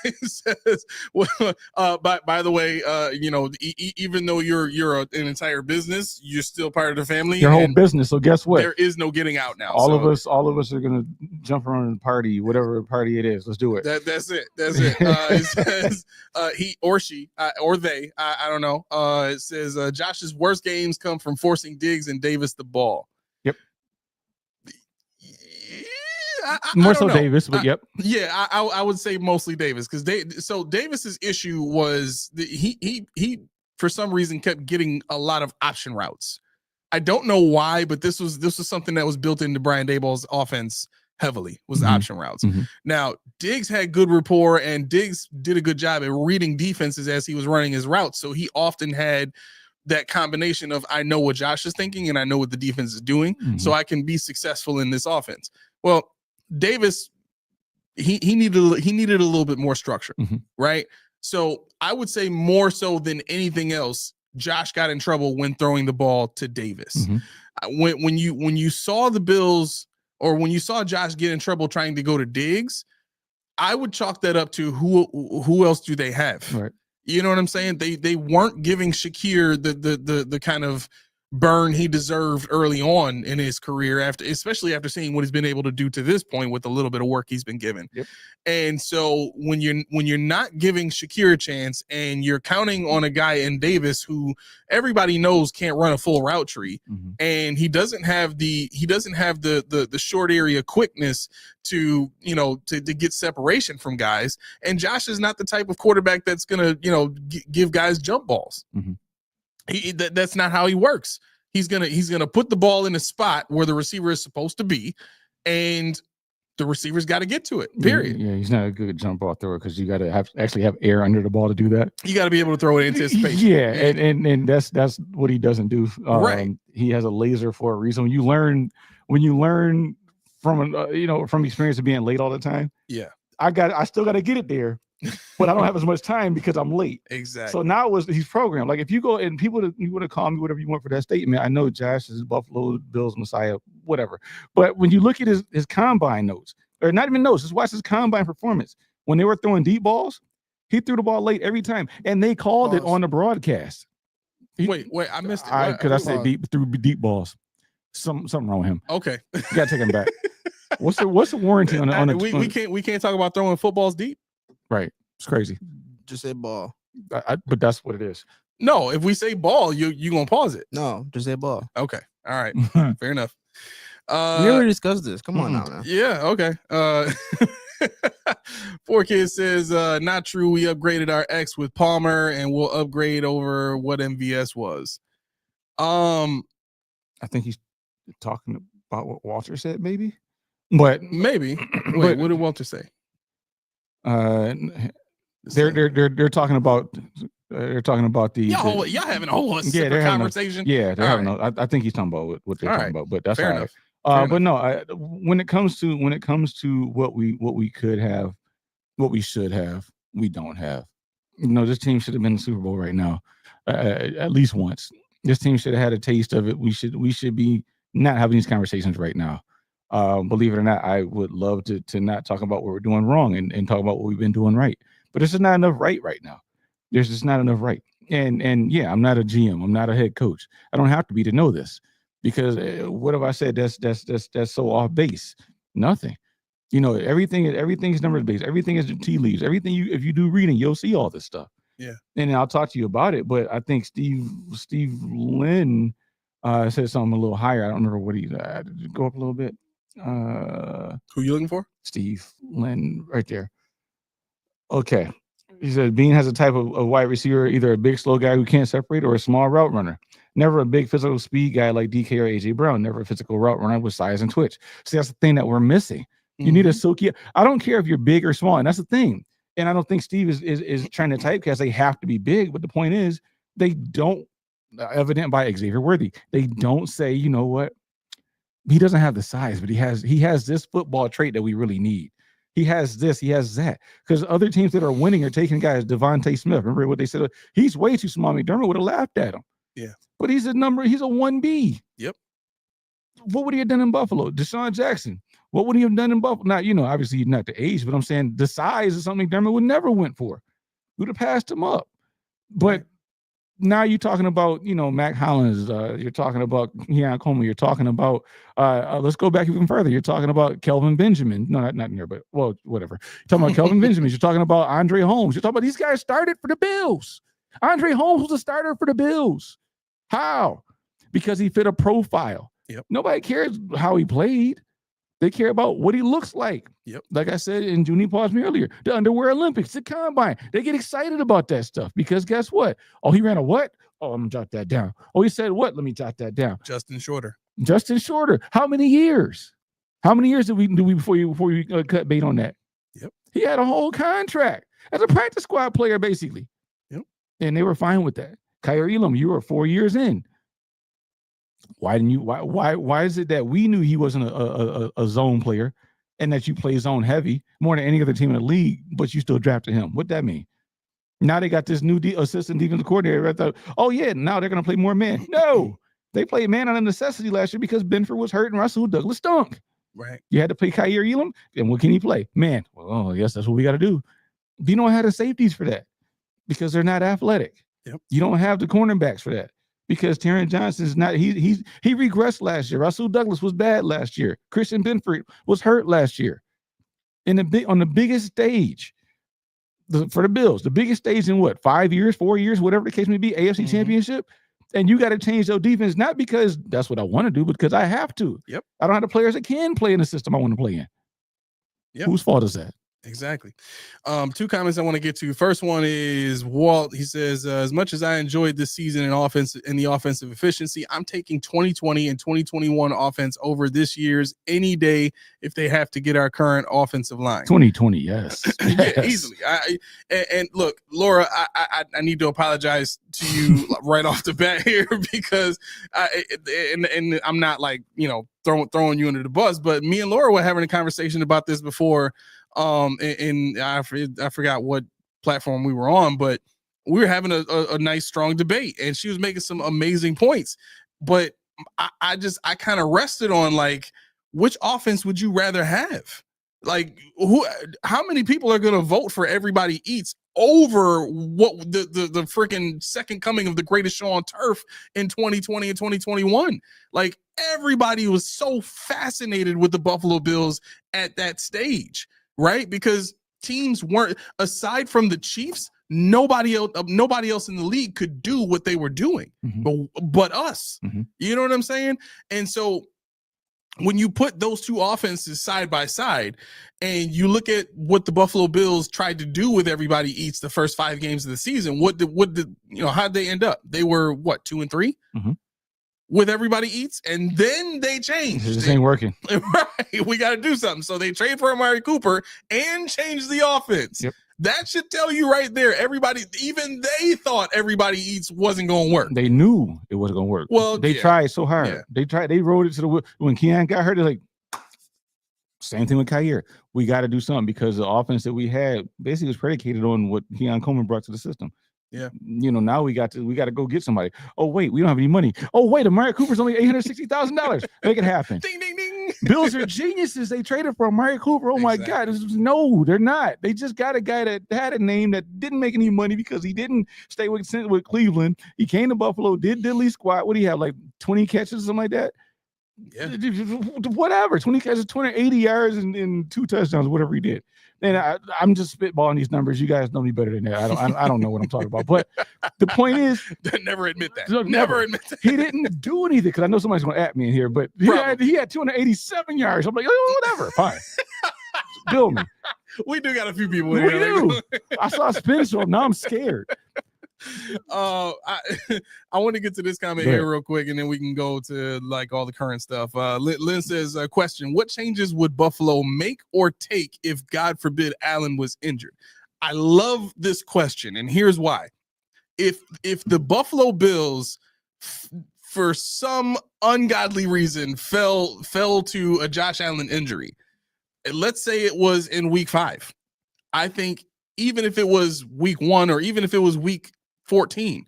It says, by the way, you know, even though you're an entire business, you're still part of the family. Your whole business. So guess what? There is no getting out now. All of us are gonna jump around the party, whatever party it is. Let's do it. That's it. It says he or she or they. I don't know. It says Josh's worst games come from forcing Diggs and Davis the ball. Yep. More so Davis, but yep. Yeah, I would say mostly Davis because Davis's issue was that he for some reason kept getting a lot of option routes. I don't know why, but this was something that was built into Brian Daboll's offense heavily was option routes. Now Diggs had good rapport and Diggs did a good job at reading defenses as he was running his routes, so he often had that combination of I know what Josh is thinking and I know what the defense is doing, so I can be successful in this offense. Well, Davis, he needed a little bit more structure, right? So I would say more so than anything else, Josh got in trouble when throwing the ball to Davis. When you saw the Bills or when you saw Josh get in trouble trying to go to Diggs, I would chalk that up to who else do they have? Right. You know what I'm saying? They weren't giving Shakir the kind of burn he deserved early on in his career, especially after seeing what he's been able to do to this point with a little bit of work he's been given. And so when you're not giving Shakir a chance and you're counting on a guy in Davis who everybody knows can't run a full route tree, and he doesn't have the short area quickness to get separation from guys, and Josh is not the type of quarterback that's gonna give guys jump balls. That's not how he works. He's gonna put the ball in a spot where the receiver is supposed to be, and the receiver's got to get to it. Period. Yeah, he's not a good jump ball thrower because you got to actually have air under the ball to do that. You got to be able to throw it in anticipation. Yeah, and that's what he doesn't do. Right. He has a laser for a reason. When you learn from from experience of being late all the time. Yeah. I still got to get it there. But I don't have as much time because I'm late. Exactly. So now he's programmed. Like if you go and you would have called me whatever you want for that statement. I know Josh is Buffalo Bills Messiah, whatever. But when you look at his combine notes, or not even notes, just watch his combine performance. When they were throwing deep balls, he threw the ball late every time, and they called it on the broadcast. Wait, I missed it. Because I said threw deep balls. Something wrong with him. Okay, you gotta take him back. What's the warranty on the? We can't talk about throwing footballs deep. Right. It's crazy. Just say ball. But that's what it is. No, if we say ball, you gonna pause it. No, just say ball. Okay. All right. Fair enough. We already discussed this. Come on now, man. Yeah, okay. 4 Kids says, not true. We upgraded our X with Palmer and we'll upgrade over what MVS was. I think he's talking about what Walter said, maybe. But maybe. Wait, what did Walter say? They're talking about the y'all having a whole separate conversation. They're having. I think he's talking about what they're talking about, but that's all right. But no, when it comes to what we could have, what we should have, we don't have. This team should have been in the Super Bowl right now, at least once. This team should have had a taste of it. We should be not having these conversations right now. Believe it or not, I would love to not talk about what we're doing wrong and talk about what we've been doing right. But there's just not enough right now. There's just not enough right. And yeah, I'm not a GM. I'm not a head coach. I don't have to be to know this because what have I said that's so off base? Nothing. Everything is numbers based. Everything is tea leaves. Everything if you do reading, you'll see all this stuff. Yeah. And I'll talk to you about it. But I think Steve Lynn said something a little higher. I don't remember what he go up a little bit. Who you looking for? Steve Lynn right there. Okay. He said Bean has a type of wide receiver, either a big slow guy who can't separate or a small route runner. Never a big physical speed guy like DK or AJ Brown. Never a physical route runner with size and twitch. See, that's the thing that we're missing. You need a silky. I don't care if you're big or small, and that's the thing. And I don't think Steve is trying to typecast. They have to be big, but the point is they don't. Evident by Xavier Worthy, they don't say, you know what, he doesn't have the size, but he has this football trait that we really need. He has this, he has that. Because other teams that are winning are taking guys, Devontae Smith. Remember what they said? He's way too small. McDermott would have laughed at him. Yeah. But he's a 1B. Yep. What would he have done in Buffalo? Deshaun Jackson. What would he have done in Buffalo? Not, obviously not the age, but I'm saying the size is something McDermott would never went for. Would have passed him up. But now you're talking about, Mac Hollins. You're talking about Keon Coleman. You're talking about, let's go back even further. You're talking about Kelvin Benjamin. No, not near, but well, whatever. You're talking about Kelvin Benjamin. You're talking about Andre Holmes. You're talking about these guys started for the Bills. Andre Holmes was a starter for the Bills. How? Because he fit a profile. Yep. Nobody cares how he played. They care about what he looks like. Yep. Like I said, and Junie paused me earlier, the underwear Olympics, the combine. They get excited about that stuff because guess what? Oh, he ran a what? Oh, I'm gonna jot that down. Oh, he said what? Let me jot that down. Justin Shorter. How many years? How many years did we before you cut bait on that? Yep. He had a whole contract as a practice squad player, basically. Yep. And they were fine with that. Kyer Elam, you were 4 years in. Why didn't you? Why is it that we knew he wasn't a zone player, and that you play zone heavy more than any other team in the league, but you still drafted him? What'd that mean? Now they got this new assistant defensive coordinator. I thought, oh yeah, now they're gonna play more man. No, they played man out of necessity last year because Benford was hurt and Russell Douglas stunk. Right. You had to play Kyer Elam, and what can he play? Man. Well, I guess that's what we got to do. You don't have the safeties for that because they're not athletic. Yep. You don't have the cornerbacks for that. Because Terrence Johnson's not, he regressed last year. Russell Douglas was bad last year. Christian Benford was hurt last year. On the biggest stage for the Bills, the biggest stage in what, 5 years, 4 years, whatever the case may be, AFC Championship. And you got to change their defense, not because that's what I want to do, but because I have to. Yep. I don't have the players that can play in the system I want to play in. Yep. Whose fault is that? Exactly. Two comments I want to get to. First one is Walt. He says, as much as I enjoyed this season in the offensive efficiency, I'm taking 2020 and 2021 offense over this year's any day if they have to get our current offensive line. 2020, yes. Yeah, easily. And look, Laura, I need to apologize to you right off the bat here because and I'm not like, throwing you under the bus, but me and Laura were having a conversation about this before. And I forgot what platform we were on, but we were having a nice, strong debate, and she was making some amazing points. But I kind of rested on like, which offense would you rather have? Like, how many people are going to vote for Everybody Eats over what the freaking second coming of the greatest show on turf in 2020 and 2021? Like, everybody was so fascinated with the Buffalo Bills at that stage. Right, because teams weren't, aside from the Chiefs, nobody else in the league could do what they were doing, but us. You know what I'm saying? And so when you put those two offenses side by side, and you look at what the Buffalo Bills tried to do with Everybody Eats the first 5 games of the season, how'd they end up? They were what, 2-3? With Everybody Eats, and then they changed. This ain't working. Right, we got to do something. So they trade for Amari Cooper and change the offense. Yep. That should tell you right there. Even they thought Everybody Eats wasn't going to work. They knew it wasn't going to work. Well, they tried so hard. Yeah. They rode it to the when Keon got hurt. They're like, same thing with Kyer. We got to do something because the offense that we had basically was predicated on what Keon Coleman brought to the system. Yeah. Now we got to go get somebody. Oh, wait, we don't have any money. Oh, wait, Amari Cooper's only $860,000. Make it happen. Ding, ding, ding. Bills are geniuses. They traded for Amari Cooper. Oh, my God. No, they're not. They just got a guy that had a name that didn't make any money because he didn't stay with Cleveland. He came to Buffalo, did diddly squat. What do you have, like 20 catches or something like that? Yeah. Whatever. 20 catches, 280 yards, and 2 touchdowns, whatever he did. And I'm just spitballing these numbers. You guys know me better than that. I don't know what I'm talking about. But the point is, never admit that. Never admit that. He didn't do anything because I know somebody's going to at me in here. But he had 287 yards. I'm like, oh, whatever, fine. Bill me. We do got a few people in We here. do. I saw a spin, so now I'm scared. I want to get to this comment here real quick, and then we can go to like all the current stuff. Lynn says, question: what changes would Buffalo make or take if, God forbid, Allen was injured? I love this question, and here's why. If the Buffalo Bills, for some ungodly reason, fell to a Josh Allen injury, let's say it was in week 5, I think even if it was week 1 or even if it was week 14,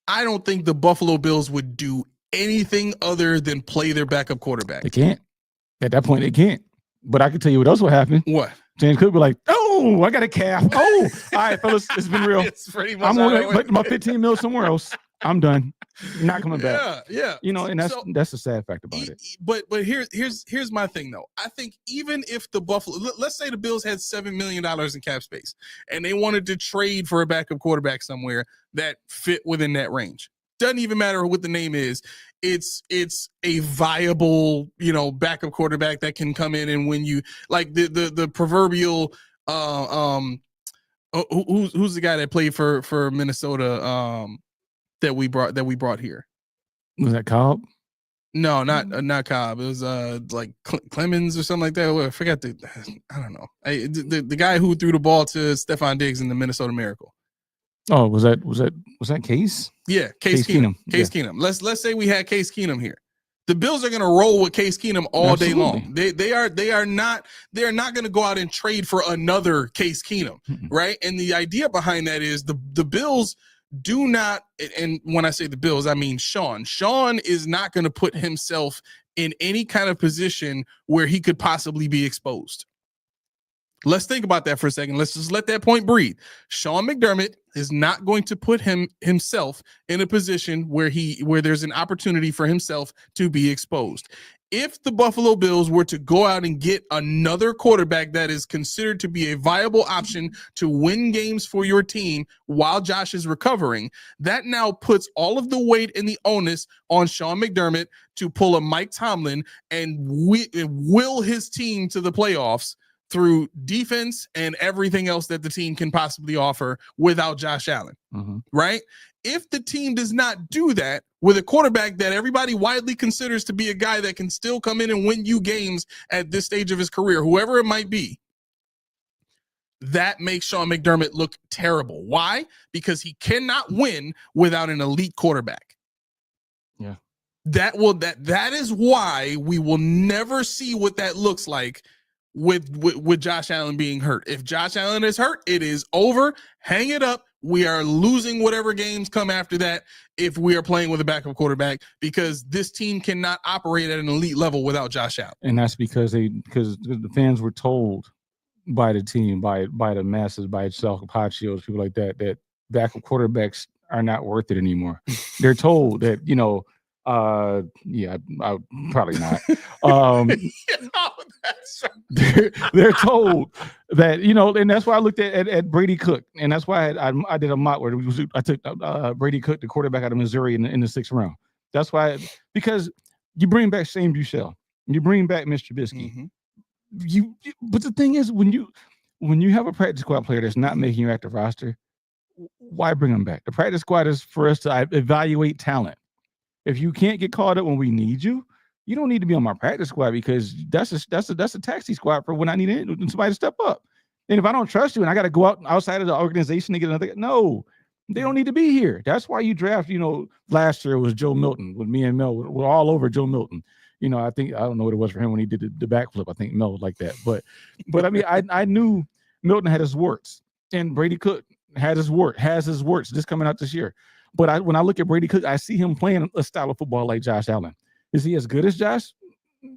I don't think the Buffalo Bills would do anything other than play their backup quarterback. They can't. At that point, they can't. But I can tell you what else will happen. What? James Cook be like, oh, I got a calf. Oh, all right, fellas, it's been real. It's pretty much I'm going to put my 15 mil somewhere else. I'm done. Not coming back. Yeah. You know, and that's the sad fact about it. But here's my thing though. I think even if the Buffalo, let's say the Bills had $7 million in cap space and they wanted to trade for a backup quarterback somewhere that fit within that range. Doesn't even matter what the name is. It's a viable, backup quarterback that can come in and win you, like the proverbial who's the guy that played for Minnesota that we brought here. Was that Cobb? No, not Cobb. It was like Clemens or something like that. I forgot I don't know. The guy who threw the ball to Stephon Diggs in the Minnesota Miracle. Oh, was that Case? Yeah, Case Keenum. Case Keenum. Let's say we had Case Keenum here. The Bills are going to roll with Case Keenum all day long. They are not going to go out and trade for another Case Keenum, right? And the idea behind that is the Bills do not, and when I say the Bills, I mean Sean. Sean is not going to put himself in any kind of position where he could possibly be exposed. Let's think about that for a second. Let's just let that point breathe. Sean McDermott is not going to put himself in a position where there's an opportunity for himself to be exposed. If the Buffalo Bills were to go out and get another quarterback that is considered to be a viable option to win games for your team while Josh is recovering, that now puts all of the weight and the onus on Sean McDermott to pull a Mike Tomlin and will his team to the playoffs through defense and everything else that the team can possibly offer without Josh Allen, right? If the team does not do that with a quarterback that everybody widely considers to be a guy that can still come in and win you games at this stage of his career, whoever it might be, that makes Sean McDermott look terrible. Why? Because he cannot win without an elite quarterback. Yeah. That is why we will never see what that looks like with Josh Allen being hurt. If Josh Allen is hurt, it is over. Hang it up. We are losing whatever games come after that if we are playing with a backup quarterback, because this team cannot operate at an elite level without Josh Allen. And that's because the fans were told by the team, by the masses, by itself, Pachios, people like that backup quarterbacks are not worth it anymore. They're told that, I probably not. That's right. They're told that, and that's why I looked at Brady Cook, and that's why I did a mock where I took Brady Cook, the quarterback out of Missouri, in the 6th round. That's why, because you bring back Shane Buechele, you bring back Mr. Trubisky. But the thing is, when you have a practice squad player that's not making your active roster, why bring them back? The practice squad is for us to evaluate talent. If you can't get called up when we need you, you don't need to be on my practice squad, because that's a taxi squad for when I need somebody to step up. And if I don't trust you and I got to go outside of the organization to get another, no, they don't need to be here. That's why you draft, last year it was Joe Milton with me and Mel. We're all over Joe Milton. I don't know what it was for him when he did the backflip. I think Mel was like that. But I mean, I knew Milton had his warts, and Brady Cook has his warts just coming out this year. But when I look at Brady Cook, I see him playing a style of football like Josh Allen. Is he as good as Josh?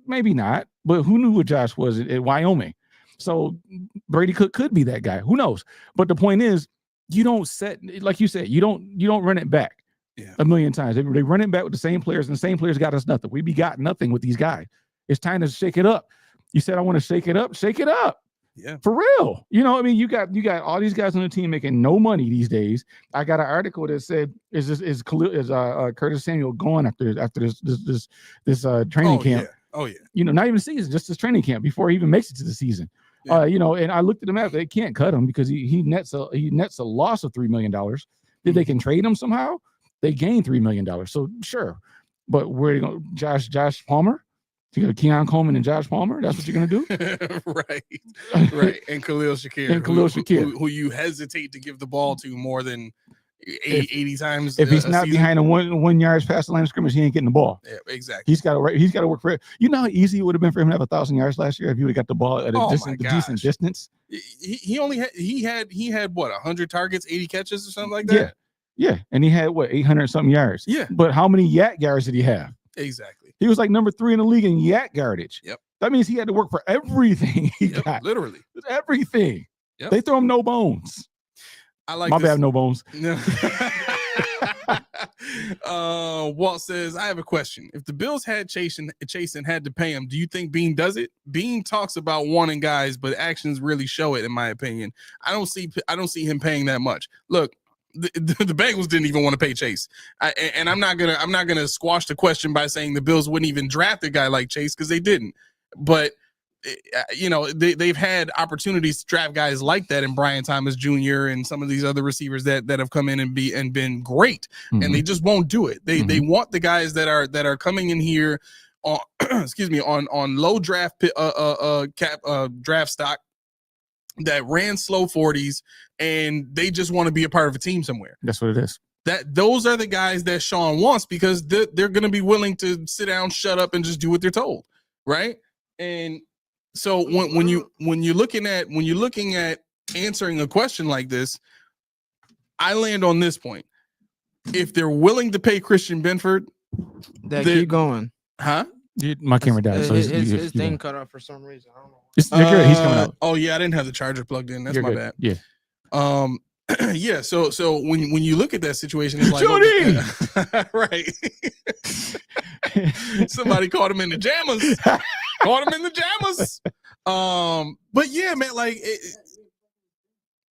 Maybe not. But who knew what Josh was at Wyoming? So Brady Cook could be that guy. Who knows? But the point is, you don't set, like you said, you don't run it back a million times. They run it back with the same players, and the same players got us nothing. We got nothing with these guys. It's time to shake it up. You said I want to shake it up. Shake it up. Yeah, for real. You got all these guys on the team making no money these days. I got an article that said, is Curtis Samuel going after this training camp? Oh yeah. Not even season, just this training camp before he even makes it to the season. Yeah. And I looked at him after, they can't cut him because he nets a loss of $3 million If they can trade him somehow, they gain $3 million. So sure, but where are you going? Josh Palmer? You got Keon Coleman and Josh Palmer? That's what you're gonna do? right. And Khalil Shakir, who you hesitate to give the ball to more than 80 times. If he's not season. Behind a 1 yard past the line of scrimmage, he ain't getting the ball. Yeah, exactly. He's got to work for it. You know how easy it would have been for him to have 1,000 yards last year if he would have got the ball at a decent distance. He only had what, 100 targets, 80 catches or something like that. Yeah, and he had what, 800 something yards. Yeah, but how many yak yards did he have? Exactly. He was like number 3 in the league in yak yardage. Yep. That means he had to work for everything he got. Literally everything. Yep. They throw him no bones. I like my bad, no bones. No. Walt says, I have a question. If the Bills had Chase and had to pay him, do you think Bean does it? Bean talks about wanting guys, but actions really show it, in my opinion. I don't see him paying that much. Look, the Bengals didn't even want to pay Chase. And I'm not gonna squash the question by saying the Bills wouldn't even draft a guy like Chase, because they didn't. But you know, they've had opportunities to draft guys like that in Brian Thomas Jr. and some of these other receivers that have come in and been great, and they just won't do it. They want the guys that are coming in here on on low draft draft stock that ran slow 40s, and they just want to be a part of a team somewhere. That's what it is. Those are the guys that Sean wants, because they're going to be willing to sit down, shut up, and just do what they're told, right? And so when you're looking at answering a question like this, I land on this point. If they're willing to pay Christian Benford, keep going. Huh? My camera died. So his thing cut off for some reason. I don't know. You're good. He's coming out. Oh yeah, I didn't have the charger plugged in. That's you're my good. bad. Yeah. Yeah. So when you look at that situation, it's like, Jody! Right. Somebody caught him in the jammas. But yeah, man, like,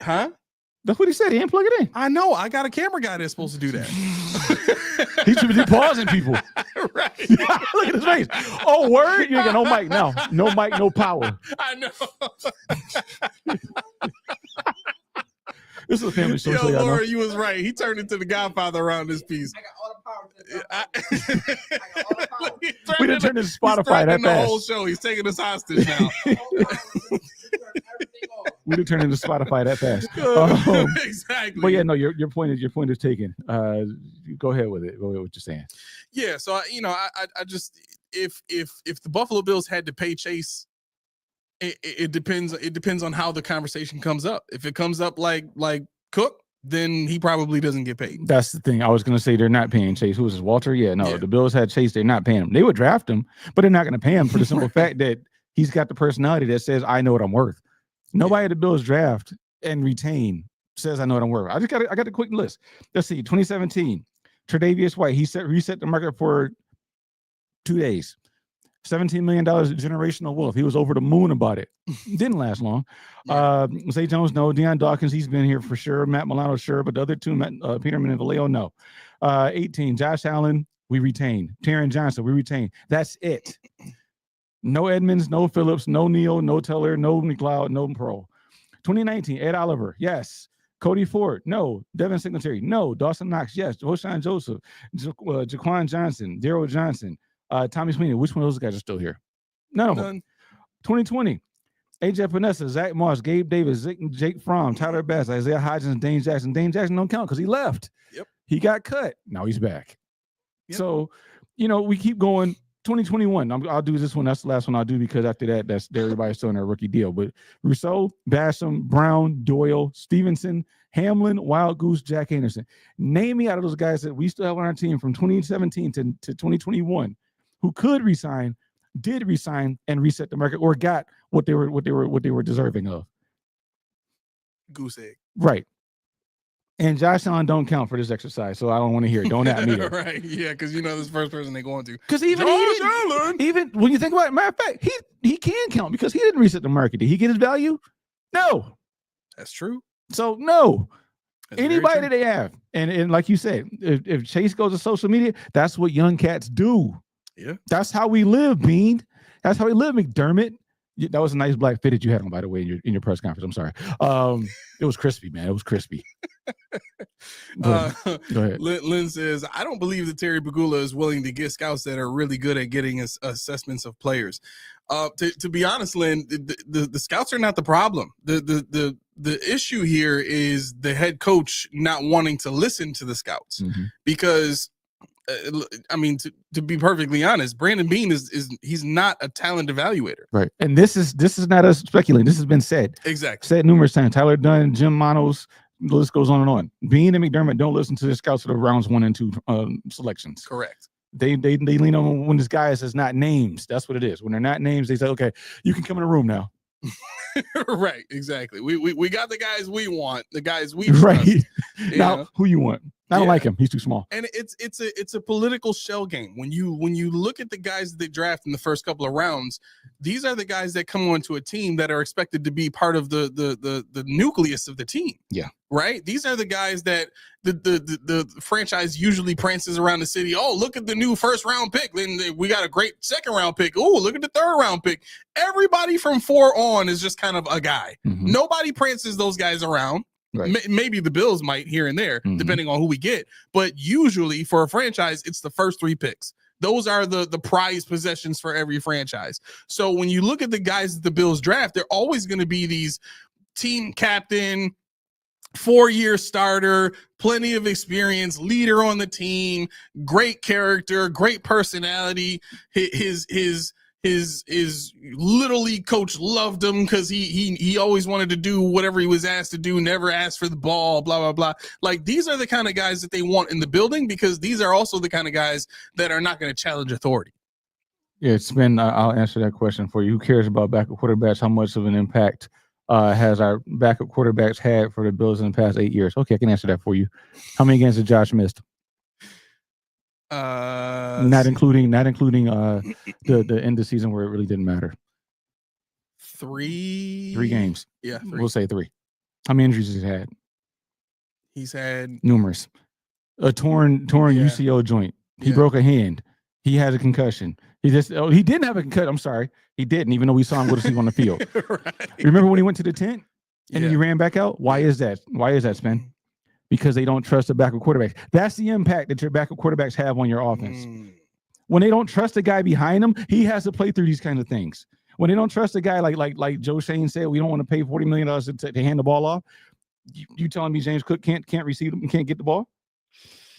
huh? That's what he said. He ain't plug it in. I know. I got a camera guy that's supposed to do that. He should be pausing people. Right. Look at his face. Oh, word? You ain't got no mic now. No mic, no power. I know. This is a family show. Yo, Laura, you was right. He turned into the Godfather around this piece. I got all the power. We didn't turn this Spotify that fast. The whole fast. show. He's taking us hostage now. We didn't turn into Spotify that fast. Exactly. But yeah, no, your point is taken. Go ahead with it. Go ahead with what you're saying. Yeah. So I just, if the Buffalo Bills had to pay Chase, it depends. It depends on how the conversation comes up. If it comes up like Cook, then he probably doesn't get paid. That's the thing. I was going to say they're not paying Chase. Who was this, Walter? Yeah, no. Yeah. The Bills had Chase. They're not paying him. They would draft him, but they're not going to pay him for the simple fact that he's got the personality that says, I know what I'm worth. Nobody at the Bills draft and retain says, I know what I'm worth. I got a quick list. Let's see. 2017, Tre'Davious White. He reset the market for 2 days. $17 million generational wealth. He was over the moon about it. Didn't last long. Zay Jones, no. Deion Dawkins, he's been here for sure. Matt Milano, sure. But the other two, Peterman and Vallejo, no. 18, Josh Allen, we retain. Taron Johnson, we retain. That's it. No Edmonds, no Phillips, no Neal, no Teller, no McLeod, no Pearl. 2019, Ed Oliver, yes. Cody Ford, no. Devin Singletary, no. Dawson Knox, yes. Hoshan Joseph, Jaquan Johnson, Daryl Johnson, Tommy Sweeney. Which one of those guys are still here? None of them. 2020, AJ Panessa, Zach Moss, Gabe Davis, Jake Fromm, Tyler Bass, Isaiah Hodgins, Dane Jackson. Dane Jackson don't count because he left. Yep. He got cut. Now he's back. Yep. So, we keep going. 2021. I'll do this one. That's the last one I'll do, because after that, everybody's still in their rookie deal. But Rousseau, Basham, Brown, Doyle, Stevenson, Hamlin, Wild Goose, Jack Anderson. Name me out of those guys that we still have on our team from 2017 to 2021 who could resign, did resign, and reset the market, or got what they were deserving of. Goose egg. Right. And Josh Allen don't count for this exercise, so I don't want to hear it. Don't at me there. Right, yeah, because this is the first person they're going to. Because even when you think about it, matter of fact, he can count because he didn't reset the market. Did he get his value? No. That's true. So no. That's anybody that they have. And like you said, if Chase goes to social media, that's what young cats do. Yeah. That's how we live, Bean. That's how we live, McDermott. That was a nice black fit that you had on, by the way, in your press conference. I'm sorry. It was crispy, man. It was crispy. Go ahead. Lynn says, I don't believe that Terry Pegula is willing to get scouts that are really good at getting assessments of players. To be honest, Lynn, the scouts are not the problem. The issue here is the head coach not wanting to listen to the scouts because I mean, to be perfectly honest, Brandon Beane he's not a talent evaluator. Right. And this is not us speculating. This has been said. Exactly. Said numerous times. Tyler Dunn, Jim Manos, the list goes on and on. Beane and McDermott don't listen to the scouts of the rounds 1 and 2 selections. Correct. They lean on when this guy says not names. That's what it is. When they're not names, they say, okay, you can come in the room now. Right, exactly. We got the guys we want, the guys we trust. Right. Now, who you want? I don't like him. He's too small. And it's a political shell game. When you look at the guys that they draft in the first couple of rounds, these are the guys that come onto a team that are expected to be part of the nucleus of the team. Yeah. Right? These are the guys that the franchise usually prances around the city. Oh, look at the new first round pick. Then we got a great second round pick. Oh, look at the third round pick. Everybody from 4 on is just kind of a guy. Nobody prances those guys around. Right. Maybe the Bills might here and there, depending on who we get. But usually for a franchise, it's the first 3 picks. Those are the prized possessions for every franchise. So when you look at the guys that the Bills draft, they're always going to be these team captain, 4-year starter, plenty of experience, leader on the team, great character, great personality. His little league coach loved him because he always wanted to do whatever he was asked to do, never asked for the ball, blah, blah, blah. Like, these are the kind of guys that they want in the building because these are also the kind of guys that are not going to challenge authority. Yeah, it's been, I'll answer that question for you. Who cares about backup quarterbacks? How much of an impact has our backup quarterbacks had for the Bills in the past 8 years? Okay, I can answer that for you. How many games did Josh miss? Not including the end of the season where it really didn't matter. 3 games. Yeah, 3. We'll say 3. How many injuries has he had? He's had numerous. A torn UCL joint. He broke a hand. He had a concussion. He didn't have a concussion. I'm sorry, he didn't. Even though we saw him go to sleep on the field. Right. Remember when he went to the tent and he ran back out? Why is that? Spen? Because they don't trust the backup quarterbacks. That's the impact that your backup quarterbacks have on your offense. When they don't trust the guy behind them, he has to play through these kinds of things. When they don't trust a guy like Joe Shane said, we don't want to pay $40 million to hand the ball off. You telling me James Cook can't receive them and can't get the ball?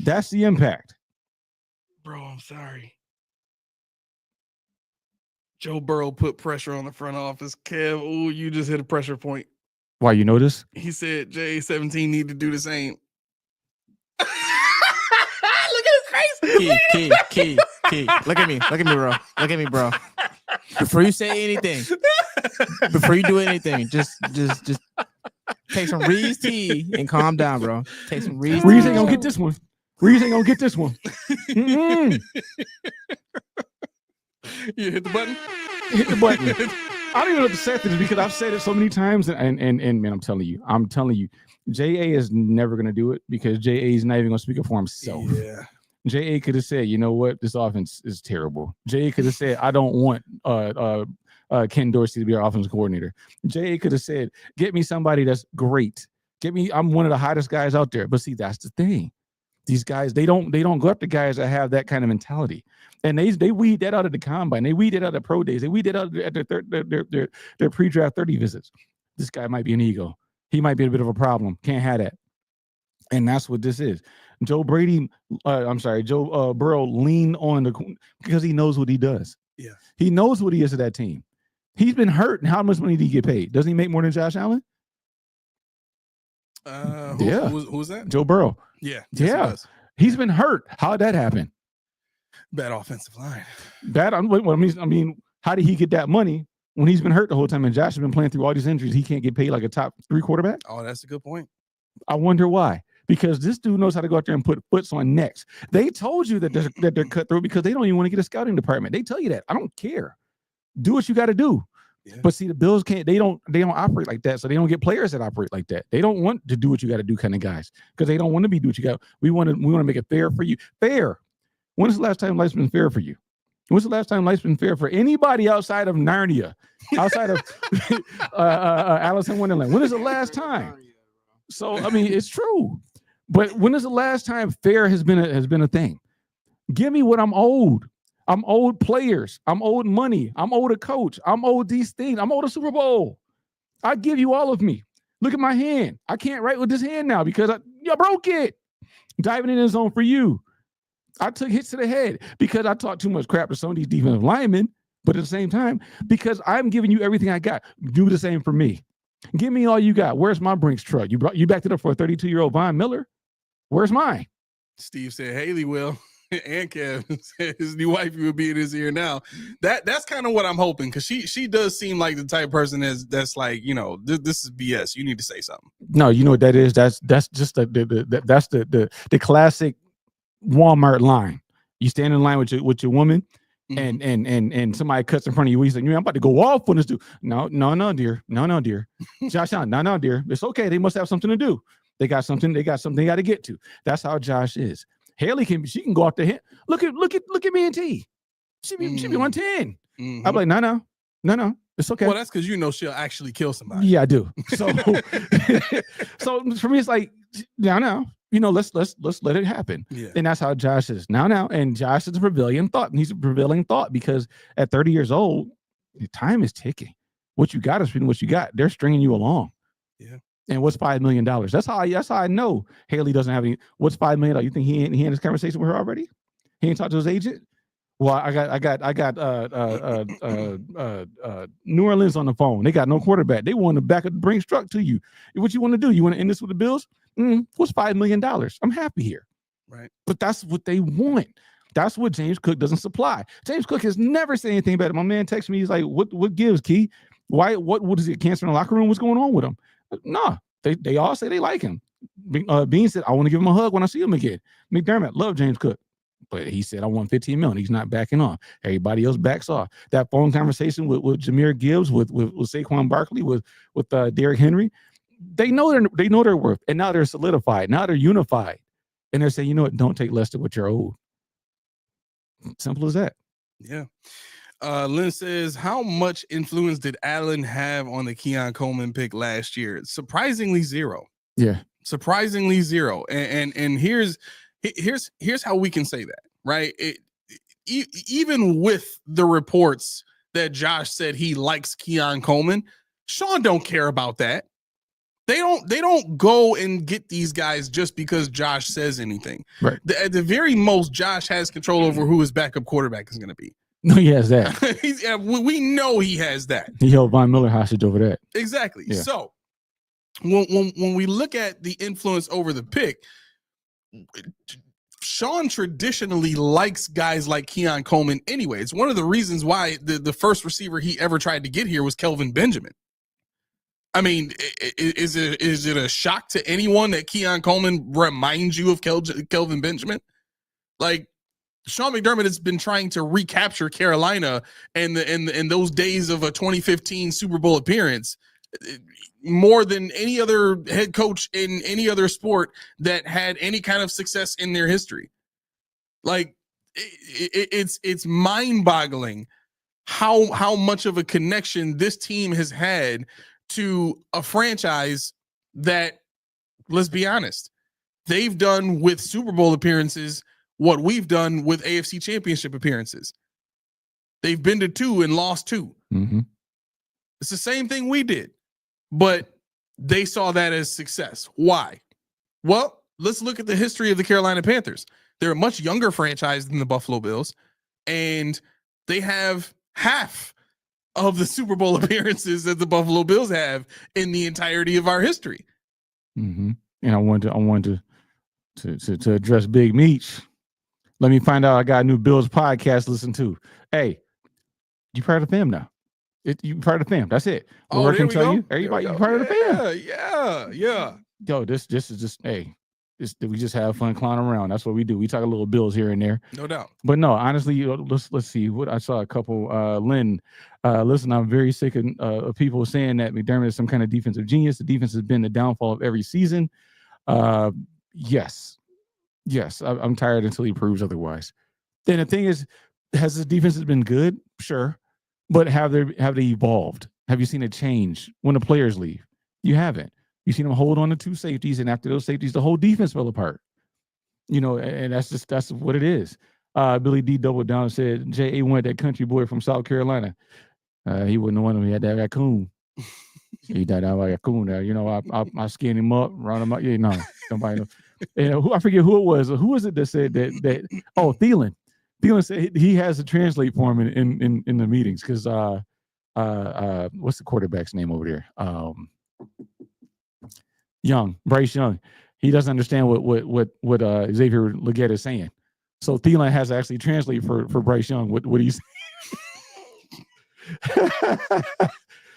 That's the impact. Bro, I'm sorry. Joe Burrow put pressure on the front office. Kev, oh, you just hit a pressure point. Why, you notice? He said JA-17 need to do the same. Look at his face. Key. Look at me, bro. Before you say anything, before you do anything, just take some Reed's tea and calm down, bro. Take some Reed's tea. Reed's ain't gonna get this one. You hit the button? Hit the button. I don't even know what to say to this because I've said it so many times, and man, I'm telling you, JA is never gonna do it because JA is not even gonna speak up for himself. Yeah. JA could have said, you know what, this offense is terrible. JA could have said, I don't want Ken Dorsey to be our offensive coordinator. JA could have said, get me somebody that's great. I'm one of the hottest guys out there. But see, that's the thing. These guys, they don't go up to guys that have that kind of mentality. And they weed that out of the combine. They weed it out of pro days. They weed it out at their pre-draft 30 visits. This guy might be an ego. He might be a bit of a problem. Can't have that. And that's what this is. Joe Burrow leaned on because he knows what he does. Yeah. He knows what he is to that team. He's been hurt. And how much money did he get paid? Doesn't he make more than Josh Allen? Who's that? Joe Burrow. Yeah. Yeah. He's been hurt. How'd that happen? Bad offensive line. I mean, how did he get that money when he's been hurt the whole time and Josh has been playing through all these injuries? He can't get paid like a top 3 quarterback? Oh, that's a good point. I wonder why. Because this dude knows how to go out there and put foots on necks. They told you that they're cut through because they don't even want to get a scouting department. They tell you that. I don't care. Do what you got to do. Yeah. But see, the Bills can't. They don't operate like that. So they don't get players that operate like that. They don't want to do what you got to do, kind of guys, because they don't want to be do what you got. We want to make it fair for you. Fair. When is the last time life's been fair for you? When's the last time life's been fair for anybody outside of Narnia, outside of Alice in Wonderland? When is the last time? So I mean, it's true. But when is the last time fair has been a thing? Give me what I'm owed. I'm owed players. I'm owed money. I'm owed a coach. I'm owed these things. I'm owed a Super Bowl. I give you all of me. Look at my hand. I can't write with this hand now because you broke it. Diving in the zone for you. I took hits to the head because I talked too much crap to some of these defensive linemen. But at the same time, because I'm giving you everything I got, do the same for me. Give me all you got. Where's my Brinks truck? You backed it up for a 32-year-old Von Miller? Where's mine? Steve said Haley will. And Kev said his new wife will be in his ear now. That's kind of what I'm hoping, because she does seem like the type of person that's like, this is BS. You need to say something. No, you know what that is? That's just the classic Walmart line. You stand in line with your woman, and somebody cuts in front of you. He's like, I'm about to go off on this dude. No, dear. No, dear. Josh, no, dear. It's okay. They must have something to do. They got something they got to get to. That's how Josh is. Haley can go off the hit. Look at me and T. She be 110. I'm like, no. It's okay. Well, that's because she'll actually kill somebody. Yeah, I do. So so for me, it's like, now. Let's let it happen. Yeah. And that's how Josh is now. And Josh is a prevailing thought. And he's a prevailing thought because at 30 years old, the time is ticking. What you got is what you got. They're stringing you along. Yeah. And what's $5 million? That's how I know Haley doesn't have any. What's $5 million? You think he had this conversation with her already? He ain't talked to his agent. Well, I got New Orleans on the phone. They got no quarterback. They want to back up, bring Struck to you. What you want to do? You want to end this with the Bills? What's $5 million? I'm happy here. Right. But that's what they want. That's what James Cook doesn't supply. James Cook has never said anything about it. My man texted me. He's like, what gives, Key? Why? What is it? Cancer in the locker room? What's going on with him? No, they all say they like him. Bean said, I want to give him a hug when I see him again. McDermott, love James Cook. But he said, I want $15 million. He's not backing on. Everybody else backs off. That phone conversation with Jahmyr Gibbs, with Saquon Barkley, with Derrick Henry, they know their worth. And now they're solidified. Now they're unified. And they're saying, you know what? Don't take less than what you're owed. Simple as that. Yeah. Lynn says, how much influence did Allen have on the Keon Coleman pick last year? Surprisingly zero. Yeah. Surprisingly zero. And here's how we can say that, right? Even with the reports that Josh said he likes Keon Coleman, Sean don't care about that. They don't go and get these guys just because Josh says anything. Right. At the very most, Josh has control over who his backup quarterback is going to be. No, he has that. We know he has that. He held Von Miller hostage over that. Exactly. Yeah. So when we look at the influence over the pick, Sean traditionally likes guys like Keon Coleman anyway. It's one of the reasons why the first receiver he ever tried to get here was Kelvin Benjamin. I mean, is it a shock to anyone that Keon Coleman reminds you of Kelvin Benjamin? Like, Sean McDermott has been trying to recapture Carolina and those days of a 2015 Super Bowl appearance more than any other head coach in any other sport that had any kind of success in their history. Like, it's mind-boggling how much of a connection this team has had to a franchise that, let's be honest, they've done with Super Bowl appearances what we've done with AFC Championship appearances. They've been to 2 and lost 2. Mm-hmm. It's the same thing we did, but they saw that as success. Why? Well, let's look at the history of the Carolina Panthers. They're a much younger franchise than the Buffalo Bills, and they have half of the Super Bowl appearances that the Buffalo Bills have in the entirety of our history. Mm-hmm. And I wanted to address Big Meech. Let me find out I got a new Bills podcast to listen to. Hey, you part of the fam now. You part of the fam. That's it. Oh, there we go. Everybody, you part of the fam. Yeah. Yo, this is just, hey, we just have fun clowning around. That's what we do. We talk a little Bills here and there. No doubt. But no, honestly, let's see. What I saw a couple. Lynn, listen, I'm very sick of people saying that McDermott is some kind of defensive genius. The defense has been the downfall of every season. Yes, I'm tired until he proves otherwise. Then the thing is, has the defense been good? Sure, but have they evolved? Have you seen a change when the players leave? You haven't. You seen him hold on to 2 safeties, and after those safeties, the whole defense fell apart. And that's what it is. Billy D doubled down and said J.A. wanted that country boy from South Carolina. He wouldn't want him. He had that raccoon. He died out like a raccoon there. I skinned him up, round him up. Somebody knows. I forget who it was. Who was it that said that? Oh, Thielen. Thielen said he has to translate for him in the meetings because what's the quarterback's name over there? Bryce Young. He doesn't understand what Xavier Legette is saying. So Thielen has to actually translate for Bryce Young what he's saying.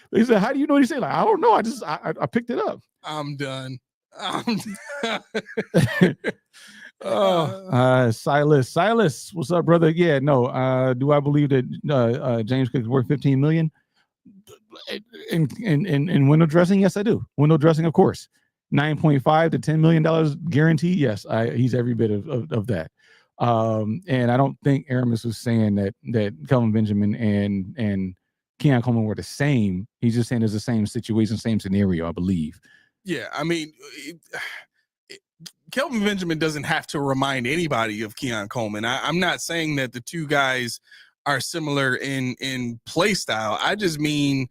They said, "How do you know what he's saying?" Like, I don't know. I picked it up. I'm done. Silas, what's up, brother? Yeah, no. Do I believe that James Cook is worth $15 million in window dressing? Yes, I do. Window dressing, of course. $9.5 to $10 million guaranteed. Yes, he's every bit of that. And I don't think Aramis was saying that Kelvin Benjamin and Keon Coleman were the same. He's just saying it's the same situation, same scenario, I believe. Yeah, I mean, Kelvin Benjamin doesn't have to remind anybody of Keon Coleman. I'm not saying that the two guys are similar in play style. I just mean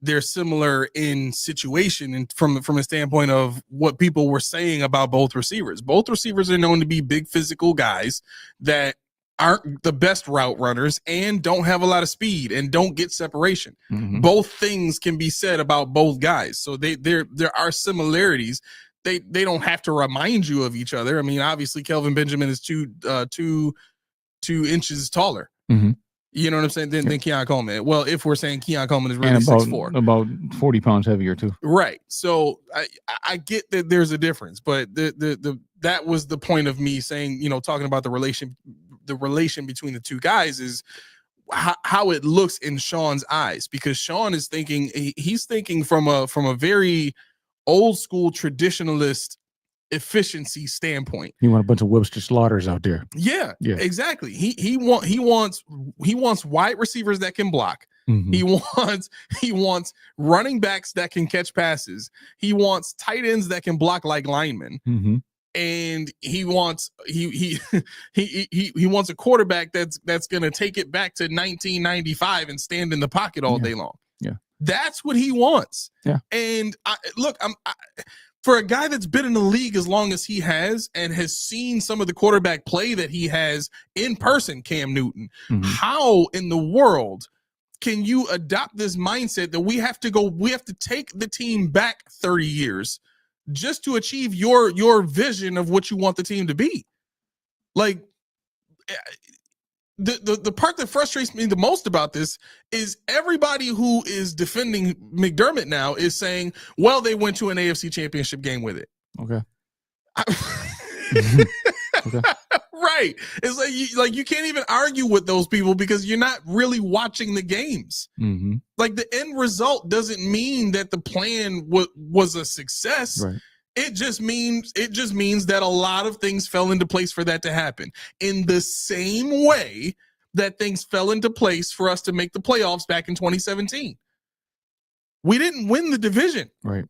they're similar in situation and from a standpoint of what people were saying about both receivers. Both receivers are known to be big physical guys that aren't the best route runners and don't have a lot of speed and don't get separation. Mm-hmm. Both things can be said about both guys. So there are similarities. They don't have to remind you of each other. I mean, obviously Kelvin Benjamin is 2 inches taller. Mm-hmm. You know what I'm saying? Than Keon Coleman. Well, if we're saying Keon Coleman is really 6'4", about 40 pounds heavier too. Right. So I get that there's a difference, but that was the point of me saying, talking about the relation between the two guys is how it looks in Sean's eyes, because Sean is thinking, he's thinking from a very old school traditionalist efficiency standpoint. You want a bunch of Webster Slaughters out there. Yeah, exactly. He wants wide receivers that can block. Mm-hmm. He wants running backs that can catch passes. He wants tight ends that can block like linemen. Mm-hmm. And he wants he wants a quarterback that's going to take it back to 1995 and stand in the pocket all day long. Yeah. That's what he wants. Yeah. And for a guy that's been in the league as long as he has and has seen some of the quarterback play that he has in person, Cam Newton, mm-hmm. How in the world can you adopt this mindset that we have to take the team back 30 years just to achieve your vision of what you want the team to be? Like, the part that frustrates me the most about this is everybody who is defending McDermott now is saying, well, they went to an AFC championship game with it. Okay. Okay. Right. It's like you can't even argue with those people because you're not really watching the games. Mm-hmm. Like, the end result doesn't mean that the plan was a success. Right. It just means that a lot of things fell into place for that to happen. In the same way that things fell into place for us to make the playoffs back in 2017. We didn't win the division. Right.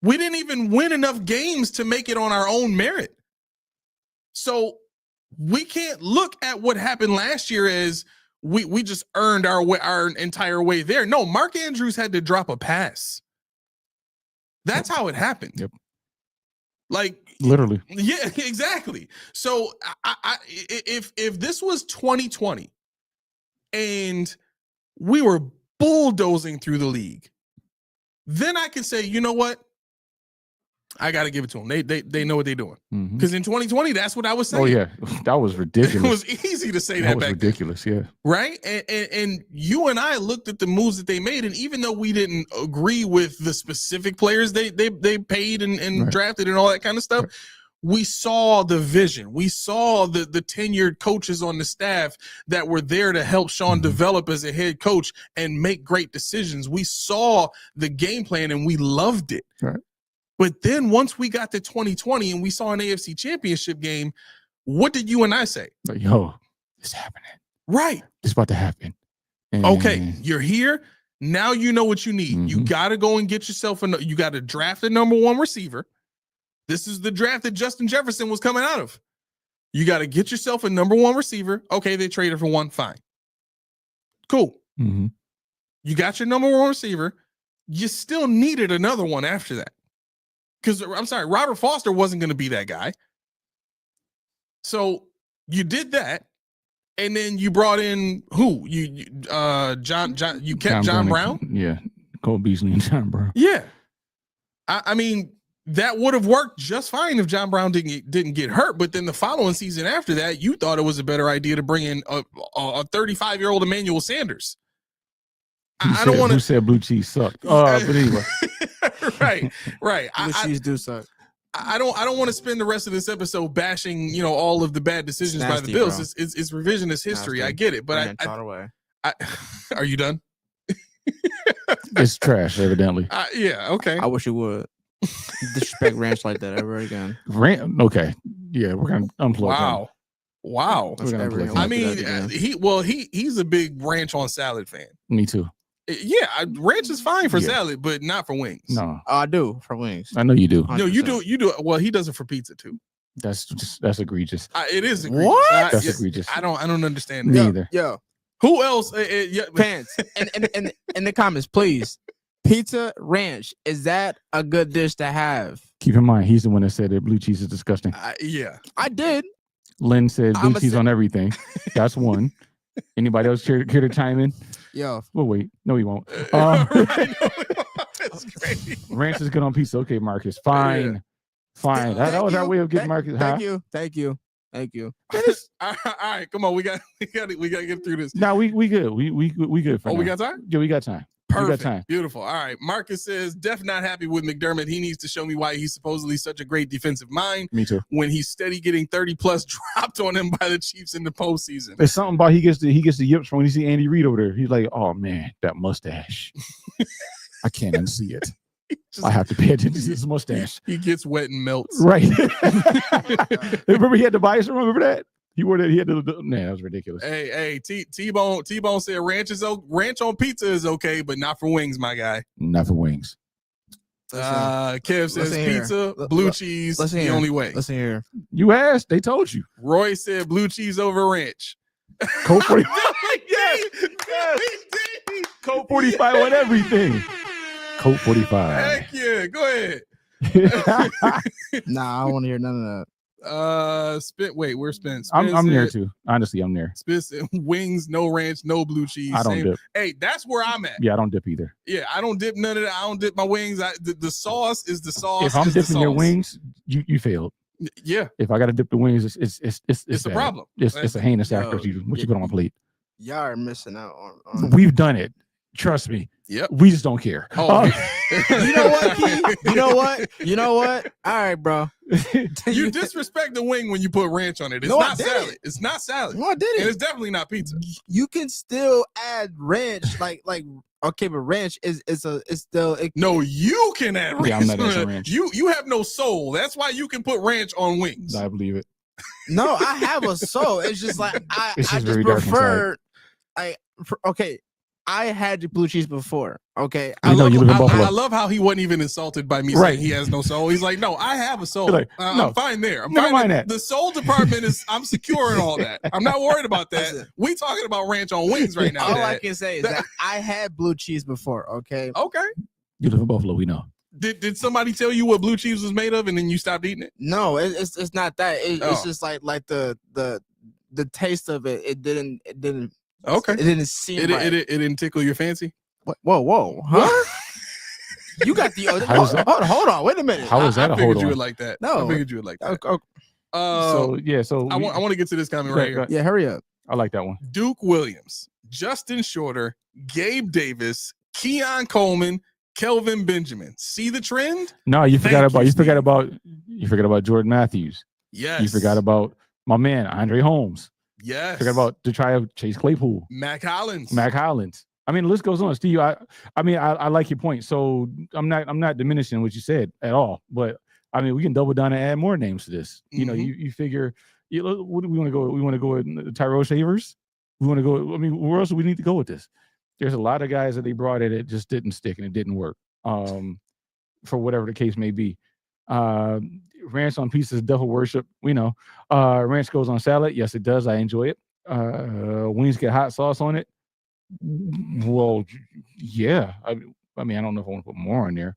We didn't even win enough games to make it on our own merit. So we can't look at what happened last year as we just earned our entire way there. No, Mark Andrews had to drop a pass. That's how it happened. Yep. Like, literally. Yeah, exactly. So if this was 2020 and we were bulldozing through the league, then I could say, you know what? I got to give it to them. They know what they're doing. Because in 2020, that's what I was saying. Oh, yeah. That was ridiculous. It was easy to say that was back ridiculous, then. Yeah. Right? And you and I looked at the moves that they made, and even though we didn't agree with the specific players they paid and right. drafted and all that kind of stuff, right. We saw the vision. We saw the tenured coaches on the staff that were there to help Sean develop as a head coach and make great decisions. We saw the game plan, and we loved it. Right. But then once we got to 2020 and we saw an AFC championship game, what did you and I say? Like, yo, it's happening. Right. It's about to happen. And okay, you're here. Now you know what you need. You got to go and get yourself you got to draft a number 1 receiver. This is the draft that Justin Jefferson was coming out of. You got to get yourself a number 1 receiver. Okay, they traded for one. Fine. Cool. You got your number 1 receiver. You still needed another one after that. Because, I'm sorry, Robert Foster wasn't going to be that guy. So you did that. And then you brought in who? You kept John Brown? Yeah. Cole Beasley and John Brown. Yeah. I mean, that would have worked just fine if John Brown didn't get hurt. But then the following season after that, you thought it was a better idea to bring in a 35-year-old Emmanuel Sanders. I don't want to. Who said blue cheese sucked? But anyway. right. Blue cheese do suck. I don't want to spend the rest of this episode bashing, all of the bad decisions by the Bills. It's revisionist history. I get it, but are you done? It's trash, evidently. Yeah. Okay. I wish you would disrespect Ranch like that ever again. Okay. Yeah, we're gonna unplug. Wow. I mean, he's a big ranch on salad fan. Me too. Yeah, ranch is fine for salad, but not for wings. No, I do for wings. I know you do. 100%. No, you do. You do. Well, he does it for pizza too. That's egregious. It is egregious. What? That's egregious. I don't understand. Me either. Yo, who else? Pants in the comments, please. Pizza ranch, is that a good dish to have? Keep in mind, he's the one that said that blue cheese is disgusting. Yeah, I did. Lynn said blue cheese on everything. That's one. Anybody else care to chime in? Yo, Well, wait. No, he won't. That's great. Ranch is good on pizza. Okay, Marcus. Fine. That was our way of getting Marcus. Thank you. All right, come on. We got to get through this. No, we good. We good for now. We got time? Yeah, we got time. Perfect. We got time. Beautiful. All right. Marcus says, Def not happy with McDermott. He needs to show me why he's supposedly such a great defensive mind. Me too. When he's steady getting 30 plus dropped on him by the Chiefs in the postseason. There's something about he gets the yips from when you see Andy Reid over there. He's like, oh man, that mustache. I can't unsee it. I have to pay attention to his mustache. He gets wet and melts. Right. Remember he had the bias. Remember that? He wore that. He had the man. That was ridiculous. Hey, T-Bone said ranch on pizza is okay, but not for wings, my guy. Not for wings. Kev says pizza, blue cheese, the only way. Listen here. You asked. They told you. Roy said blue cheese over ranch. Code 45. Yes. Code 45 on everything. Code 45. Heck yeah. Go ahead. Nah, I don't want to hear none of that. Where's Spence? I'm there too. Honestly, I'm there. Spence wings, no ranch, no blue cheese. I don't dip. Hey, that's where I'm at. Yeah, I don't dip either. Yeah, I don't dip none of that. I don't dip my wings. The sauce is the sauce. If I'm dipping your wings, you failed. Yeah. If I got to dip the wings, it's a problem. It's a heinous act what you put on my plate. Y'all are missing out on. We've done it. Trust me. Yep. We just don't care. Oh, you know what, Key? You know what? All right, bro. You disrespect the wing when you put ranch on it. It's not salad. It's not salad. No, I didn't. And it's definitely not pizza. You can still add ranch, like okay, but ranch is still. No, you can add ranch. Yeah, I'm not adding ranch. You have no soul. That's why you can put ranch on wings. I believe it. No, I have a soul. It's just like I just prefer. Okay. I had the blue cheese before. Okay, I love how he wasn't even insulted by me saying he has no soul. He's like, no, I have a soul. Like, no, I'm fine there. I'm never fine mind that. The soul department is. I'm secure in all that. I'm not worried about that. Listen, we talking about ranch on wings right now. All I can say is that I had blue cheese before. Okay. Okay. You live in Buffalo. We know. Did somebody tell you what blue cheese was made of, and then you stopped eating it? No, it's not that. It's just like the taste of it. It didn't. Okay. It didn't seem it, right. it didn't tickle your fancy. What? Whoa, huh? You got the hold on, wait a minute. How is that I a figured hold you on? would like that. No, I figured you would like that. Okay. So I want to get to this comment right here. Yeah, hurry up. I like that one. Duke Williams, Justin Shorter, Gabe Davis, Keon Coleman, Kelvin Benjamin. See the trend? No, you forgot about Jordan Matthews. Yes. You forgot about my man Andre Holmes. Yes. Forgot about to try out Chase Claypool. Mac Hollins. I mean, the list goes on. Steve, I like your point. So I'm not diminishing what you said at all. But I mean, we can double down and add more names to this. You know, you figure, what do we want to go? We want to go with Tyrell Shavers. We want to go. I mean, where else do we need to go with this? There's a lot of guys that they brought in, it just didn't stick and it didn't work. For whatever the case may be. Ranch on pieces, devil worship. We know. Ranch goes on salad. Yes, it does. I enjoy it. Wings get hot sauce on it. Well, yeah. I mean, I don't know if I want to put more on there.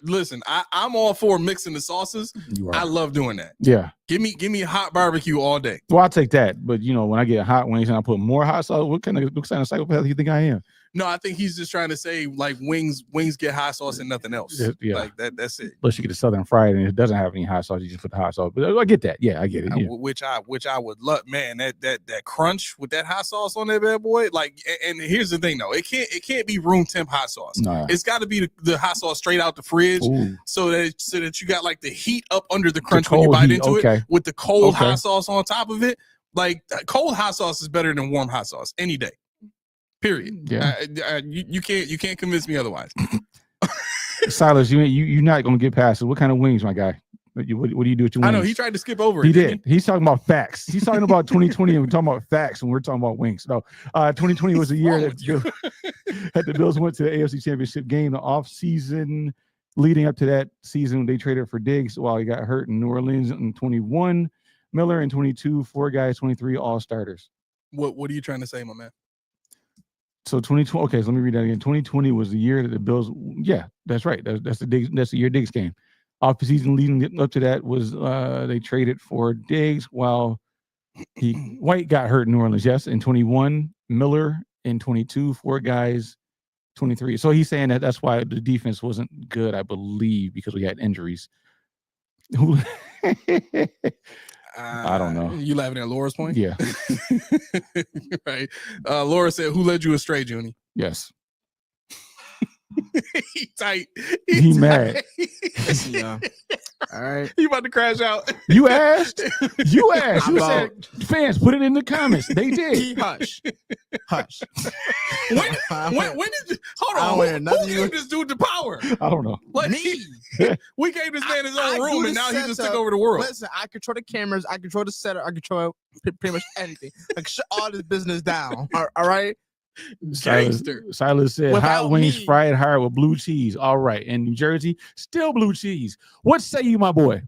Listen, I'm all for mixing the sauces. You are. I love doing that. Yeah. Give me hot barbecue all day. Well, I'll take that. But when I get hot wings and I put more hot sauce, what kind of psychopath do you think I am? No, I think he's just trying to say like wings get hot sauce and nothing else. Yeah. Like that's it. Unless you get a Southern fried and it doesn't have any hot sauce, you just put the hot sauce. But I get that. Yeah, I get it. Yeah. Which I would love, man. That crunch with that hot sauce on that bad boy. Like, and here's the thing though, it can't be room temp hot sauce. Nah. It's got to be the hot sauce straight out the fridge. Ooh. so that you got like the heat up under the crunch when you bite into it with the cold hot sauce on top of it. Like cold hot sauce is better than warm hot sauce any day. Period. Yeah. You can't convince me otherwise. Silas, you're not gonna get past it. What kind of wings, my guy? What do you do with your wings? I know he tried to skip over it. He did. He's talking about facts. He's talking about 2020, and we're talking about facts, and we're talking about wings. No, 2020 was a year that the Bills went to the AFC Championship game. The off season leading up to that season, they traded for Diggs while he got hurt in New Orleans in 21. Miller in 22. 4 guys, 23 all starters. What are you trying to say, my man? So 2020. Okay, so let me read that again. 2020 was the year that the Bills. Yeah, that's right. That's the year Diggs came. Off season leading up to that was they traded for Diggs while White got hurt in New Orleans. Yes, in 21, Miller in 22, 4 guys, 23. So he's saying that's why the defense wasn't good, I believe, because we had injuries. I don't know. You laughing at Laura's point? Yeah. Right. Laura said, "Who led you astray, Junie?" Yes. He tight. He mad. Yeah. All right. You about to crash out? You asked. You said, fans, put it in the comments. They did. Hush. When did you hold on? Who gave this dude the power? I don't know. Like, Me. We gave this man his own room, and now he just took setup. over the world. Listen, I control the cameras. I control the setup. I control pretty much anything. Like, shut all this business down. All right. Silas said Without hot wings me. fried hard with blue cheese. All right. In New Jersey, still blue cheese. What say you, my boy?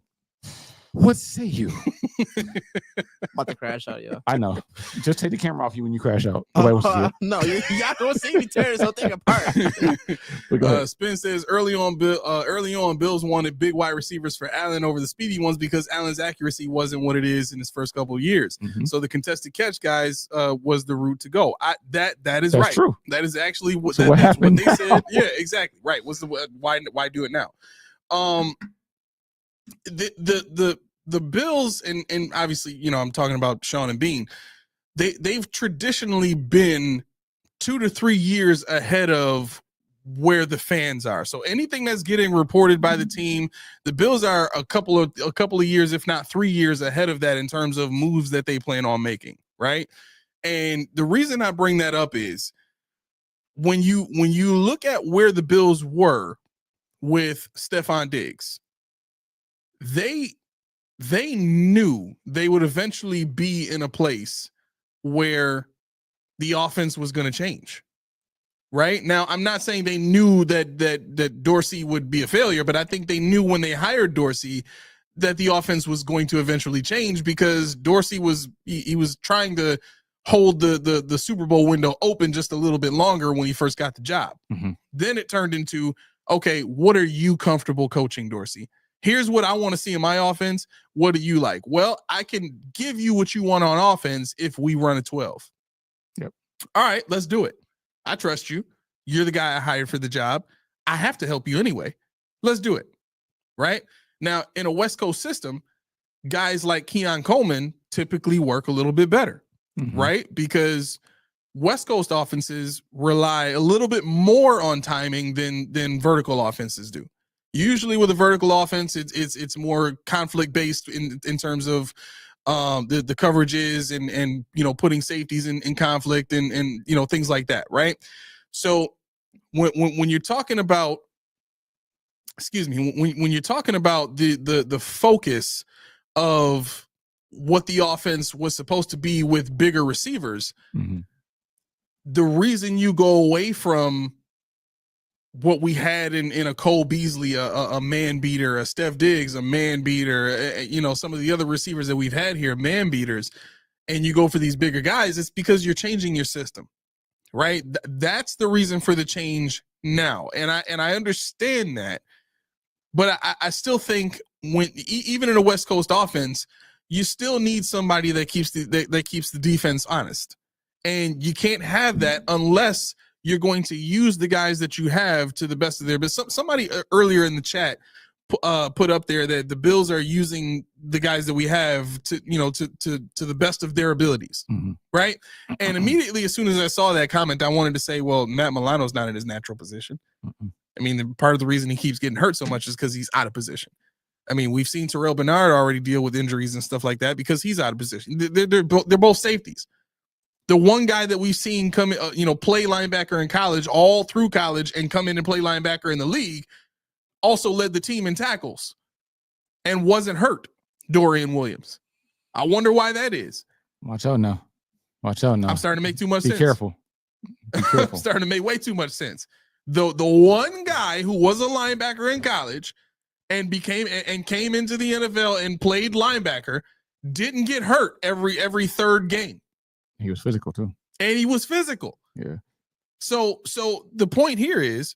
What say you? About to crash out, yo. I know. Just take the camera off you when you crash out. Nobody wants to see it. No, y'all don't see me tear this whole thing apart. Spin says early on, Bills wanted big wide receivers for Allen over the speedy ones because Allen's accuracy wasn't what it is in his first couple of years. Mhm. So the contested catch guys was the route to go. That is That's right. True. That is actually what, So what that's happened what they now? said. Yeah, exactly. Right. What's the why do it now? The Bills and obviously, I'm talking about Sean and Bean. They've traditionally been 2 to 3 years ahead of where the fans are. So anything that's getting reported by the team, the Bills are a couple of years, if not 3 years ahead of that in terms of moves that they plan on making, right? And the reason I bring that up is when you look at where the Bills were with Stephon Diggs, they knew they would eventually be in a place where the offense was going to change. Right now, I'm not saying they knew that Dorsey would be a failure, but I think they knew when they hired Dorsey that the offense was going to eventually change because Dorsey was trying to hold the Super Bowl window open just a little bit longer when he first got the job. Mhm. Then it turned into, okay, what are you comfortable coaching, Dorsey? Here's what I want to see in my offense. What do you like? Well, I can give you what you want on offense if we run a 12. Yep. All right, let's do it. I trust you. You're the guy I hired for the job. I have to help you anyway. Let's do it. Right? Now, in a West Coast system, guys like Keon Coleman typically work a little bit better, Mhm. right? Because West Coast offenses rely a little bit more on timing than vertical offenses do. Usually with a vertical offense, it's more conflict based in terms of the coverages and putting safeties in conflict and things like that, right? So when you're talking about, when you're talking about the focus of what the offense was supposed to be with bigger receivers, Mhm. the reason you go away from what we had in a Cole Beasley, a man beater, a Steph Diggs, a man beater, some of the other receivers that we've had here, man beaters, and you go for these bigger guys, it's because you're changing your system, right? That's the reason for the change now. And I understand that, but I still think even in a West Coast offense, you still need somebody that keeps the defense honest. And you can't have that unless you're going to use the guys that you have to the best of their. But somebody earlier in the chat put up there that the Bills are using the guys that we have to the best of their abilities, right? And immediately, as soon as I saw that comment, I wanted to say, well, Matt Milano's not in his natural position. I mean, part of the reason he keeps getting hurt so much is because he's out of position. I mean, we've seen Terrell Bernard already deal with injuries and stuff like that because he's out of position. They're both safeties. The one guy that we've seen come, play linebacker in college, all through college, and come in and play linebacker in the league, also led the team in tackles and wasn't hurt, Dorian Williams. I wonder why that is. Watch out now. I'm starting to make too much sense. Be careful. I'm starting to make way too much sense. The one guy who was a linebacker in college and came into the NFL and played linebacker didn't get hurt every third game. He was physical too. And he was physical. Yeah. So the point here is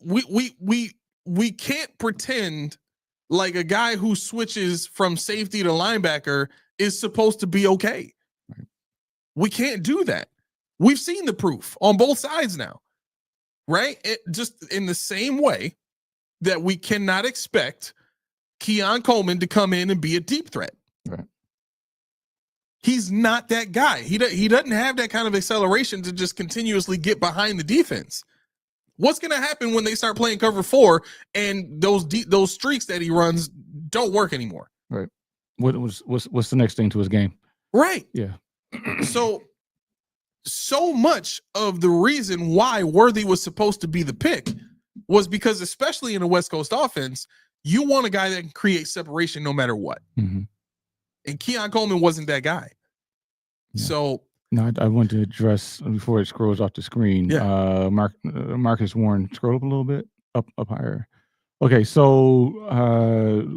we can't pretend like a guy who switches from safety to linebacker is supposed to be okay. Right. We can't do that. We've seen the proof on both sides now. Right? It just in the same way that we cannot expect Keon Coleman to come in and be a deep threat. Right. He's not that guy. He doesn't have that kind of acceleration to just continuously get behind the defense. What's going to happen when they start playing cover 4 and those streaks that he runs don't work anymore? Right. What's the next thing to his game? Right. Yeah. So much of the reason why Worthy was supposed to be the pick was because, especially in a West Coast offense, you want a guy that can create separation no matter what. Mm-hmm. And Keon Coleman wasn't that guy. Yeah. So no, I want to address before it scrolls off the screen. Yeah. Marcus Warren, scroll up a little bit, up higher. Okay, so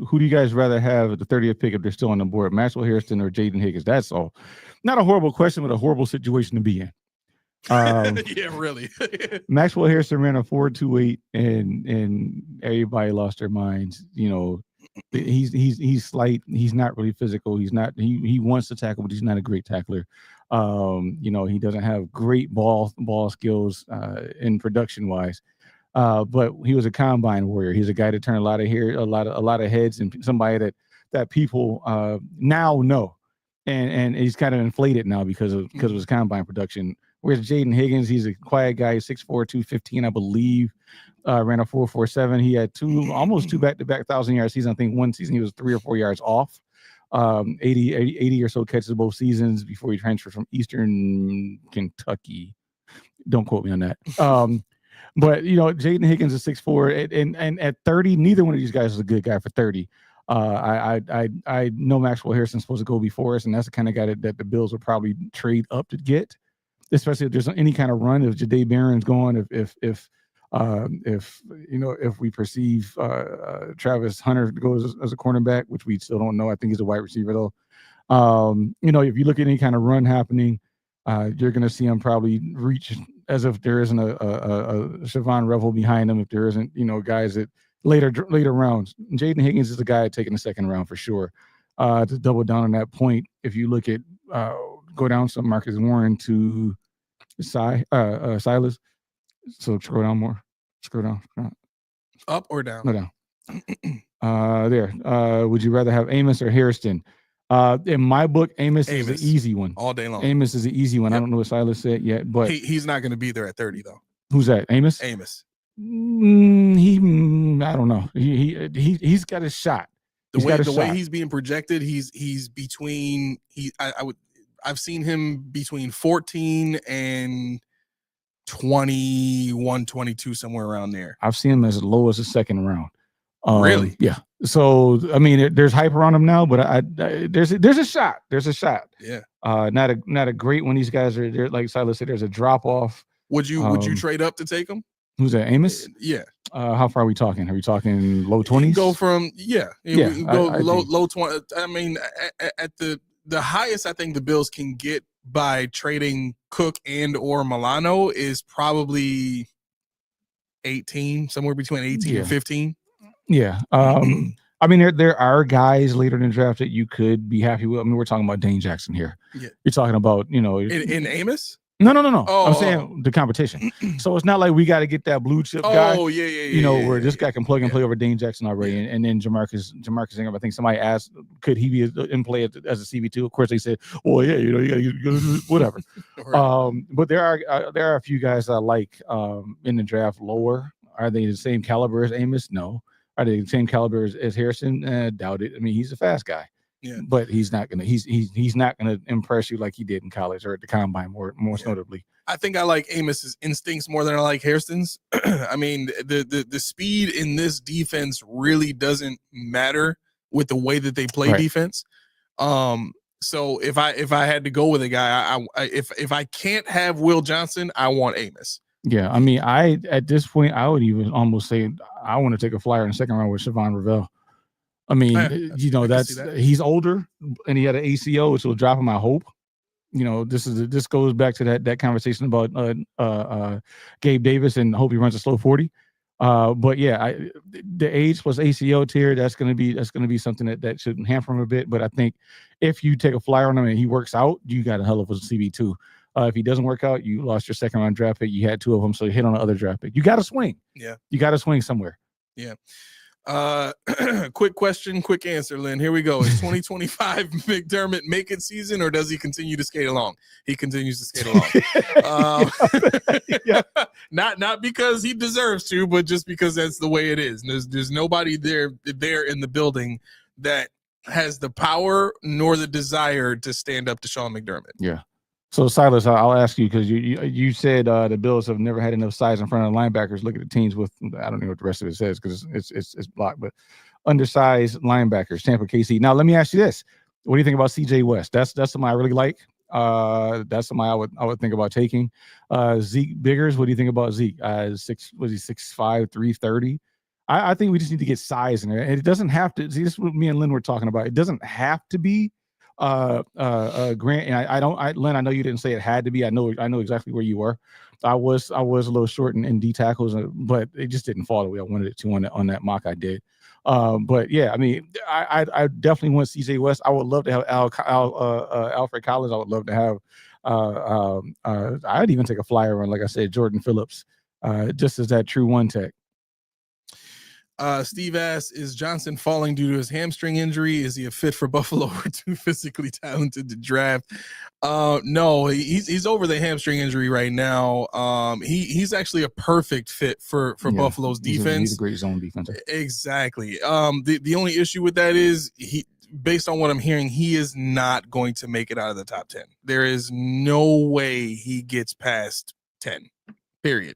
who do you guys rather have at the 30th pick if they're still on the board, Maxwell Harrison or Jaden Higgins? That's all. Not a horrible question, but a horrible situation to be in. Yeah, really. Maxwell Harrison ran a 4.28, and everybody lost their minds. He's slight. He's not really physical. He's not. He wants to tackle, but he's not a great tackler. He doesn't have great ball skills in production wise. But he was a combine warrior. He's a guy that turned a lot of heads, and somebody that people now know, and he's kind of inflated now because of his combine production. Whereas Jaden Higgins, he's a quiet guy, 6'4", 215, I believe. Ran a 4.47. He had almost two back-to-back 1,000-yard seasons. I think one season he was 3 or 4 yards off. 80 or so catches both seasons before he transferred from Eastern Kentucky. Don't quote me on that. But Jaden Higgins is 6'4", and at 30, neither one of these guys is a good guy for 30. I know Maxwell Harrison's supposed to go before us, and that's the kind of guy that the Bills will probably trade up to get, especially if there's any kind of run. If Jahdae Barron's going, if we perceive Travis Hunter goes as a cornerback, which we still don't know. I think he's a wide receiver though. If you look at any kind of run happening, you're going to see him probably reach as if there isn't a Siobhan Revel behind him. If there isn't, guys that later rounds. Jaden Higgins is the guy taking the second round for sure. To double down on that point, if you look at go down some Marcus Warren to Silas. So scroll down more. Scroll down. Up or down? No, down. There. Would you rather have Amos or Hairston? In my book, Amos is the easy one. All day long. Amos is the easy one. Yep. I don't know what Silas said yet, but he's not going to be there at 30 though. Who's that? Amos? I don't know. He's got a shot. The way he's being projected, he's between I've seen him between 14 and 21, 22, somewhere around there. I've seen him as low as the second round. Really? Yeah. So I mean, there's hype around him now, but there's a shot. There's a shot. Yeah. Not a great when these guys are there. Like Silas said, there's a drop off. Would you trade up to take him? Who's that? Amos? Yeah. How far are we talking? Are we talking low 20s? Go from Yeah, go I low 20. I mean, at the highest I think the Bills can get by trading Cook and or Milano is probably 18, somewhere between 18 and 15. Yeah. I mean, there are guys later in the draft that you could be happy with. I mean, we're talking about Dane Jackson here. Yeah. You're talking about, in Amos? No. Oh, I'm saying the competition. So it's not like we got to get that blue chip guy. Oh, yeah. Where this guy can plug and play over Dane Jackson already. And then Jamarcus Ingram, I think somebody asked, could he be in play as a CB2? Of course, they said, well, yeah, you got whatever. Right. But there are a few guys I like in the draft lower. Are they the same caliber as Amos? No. Are they the same caliber as Harrison? Doubt it. I mean, he's a fast guy. Yeah. But he's not gonna impress you like he did in college or at the combine more notably. I think I like Amos's instincts more than I like Hairston's. I mean, the speed in this defense really doesn't matter with the way that they play defense. So if I had to go with a guy, if I can't have Will Johnson, I want Amos. Yeah, I mean, at this point I would even almost say I want to take a flyer in the second round with Siobhan Ravel. I mean, he's older and he had an ACO, which will drop him, I hope. This goes back to that conversation about Gabe Davis, and I hope he runs a slow 40. But yeah, the age plus ACO tier, that's gonna be something that should hamper him a bit. But I think if you take a flyer on him and he works out, you got a hell of a CB2. If he doesn't work out, you lost your second round draft pick. You had two of them, so you hit on the other draft pick. You got to swing. Yeah, you got to swing somewhere. Yeah. Quick question, quick answer, Lynn. Here we go. Is 2025 McDermott make it season, or does he continue to skate along? He continues to skate along. Not because he deserves to, but just because that's the way it is. There's nobody there in the building that has the power nor the desire to stand up to Sean McDermott. Yeah. So Silas, I'll ask you, because you said the Bills have never had enough size in front of the linebackers. Look at the teams with, I don't know what the rest of it says because it's blocked, but undersized linebackers, Tampa, KC. Now let me ask you this: what do you think about CJ West? That's somebody I really like. That's somebody I would think about taking. Zeke Biggers, what do you think about Zeke? 6'5", 330. I think we just need to get size in there, and it doesn't have to. See, this is what me and Lynn were talking about. It doesn't have to be Grant, and Len, I know you didn't say it had to be. I know exactly where you were. I was a little short in D tackles, but it just didn't fall the way I wanted it to on that mock I did. But yeah, I mean, I definitely want CJ West. I would love to have Alfred Collins. I would love to have I'd even take a flyer on, like I said, Jordan Phillips, just as that true one tech. Steve asks, is Johnson falling due to his hamstring injury? Is he a fit for Buffalo or too physically talented to draft? No, he's over the hamstring injury right now. He's actually a perfect fit for Buffalo's defense. He's a great zone defense. Exactly. The only issue with that is based on what I'm hearing, he is not going to make it out of the top 10. There is no way he gets past 10, period.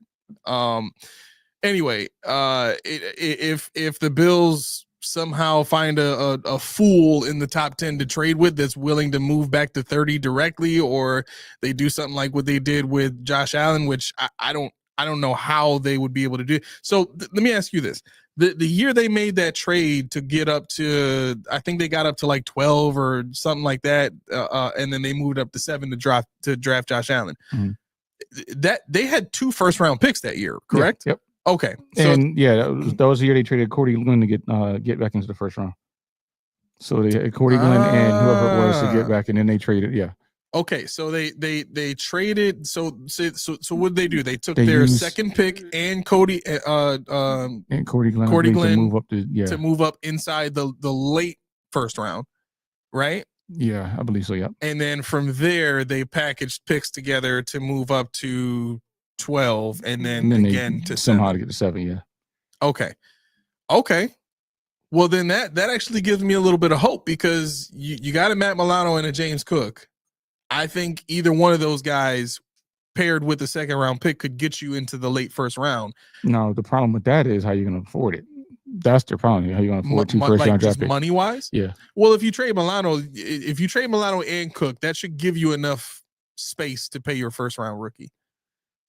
Anyway, if the Bills somehow find a fool in the top 10 to trade with that's willing to move back to 30 directly, or they do something like what they did with Josh Allen, which I don't know how they would be able to do. So let me ask you this. The year they made that trade to get up to, I think they got up to like 12 or something like that, and then they moved up to 7 to draft Josh Allen. Mm-hmm. That they had 2 first-round picks that year, correct? Yep. Okay. So, and yeah, that was the year they traded Cordy Glenn to get back into the first round. So they had Cordy Glenn and whoever it was to get back, and then they traded. Yeah. Okay, so they traded. So what did they do? They took their second pick and Cordy Glenn to move up inside the late first round, right? Yeah, I believe so. Yeah. And then from there, they packaged picks together to move up to 12, and then again to somehow 7. to get to 7. Yeah. Okay. Well, then that actually gives me a little bit of hope, because you got a Matt Milano and a James Cook. I think either one of those guys paired with the second round pick could get you into the late first round. No, the problem with that is how you're going to afford it. That's their problem. How you going to afford two first round draft picks? Money wise? Yeah. Well, if you trade Milano and Cook, that should give you enough space to pay your first round rookie.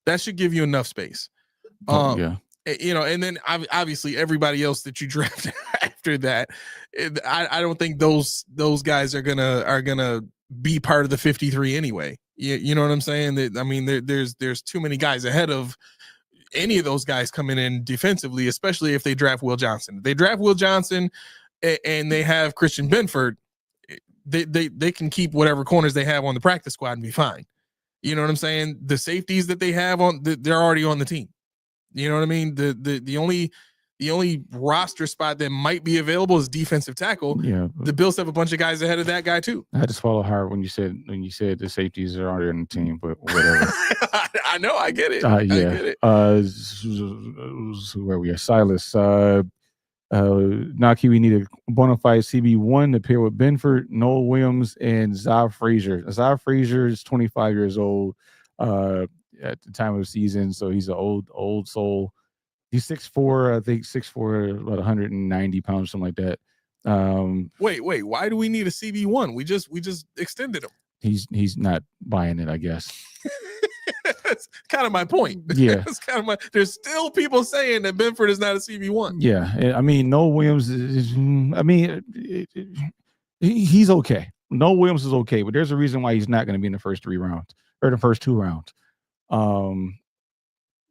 That should give you enough space. Yeah. You know, and then obviously everybody else that you draft after that, I don't think those guys are gonna be part of the 53 anyway. You know what I'm saying? I mean, there's too many guys ahead of any of those guys coming in defensively, especially if they draft Will Johnson. If they draft Will Johnson and they have Christian Benford, they can keep whatever corners they have on the practice squad and be fine. You know what I'm saying? The safeties that they have they're already on the team. You know what I mean? The only roster spot that might be available is defensive tackle. Yeah. The Bills have a bunch of guys ahead of that guy too. I had to swallow hard when you said the safeties are already on the team, but whatever. I know, I get it. Yeah. I get it. Where we are, Silas. Naki, we need a bona fide CB1 to pair with Benford, Noel Williams, and Zav Frazier. Zav Frazier is 25 years old at the time of the season, so he's an old soul. He's 6'4", I think 6'4", about 190 pounds, something like that. Wait, why do we need a CB1? We just extended him. He's not buying it, I guess. That's kind of my point. Yeah. That's kind of my. There's still people saying that Benford is not a CB1. Yeah, I mean, Noel Williams he's okay. Noel Williams is okay, but there's a reason why he's not going to be in the first 3 rounds or the first 2 rounds.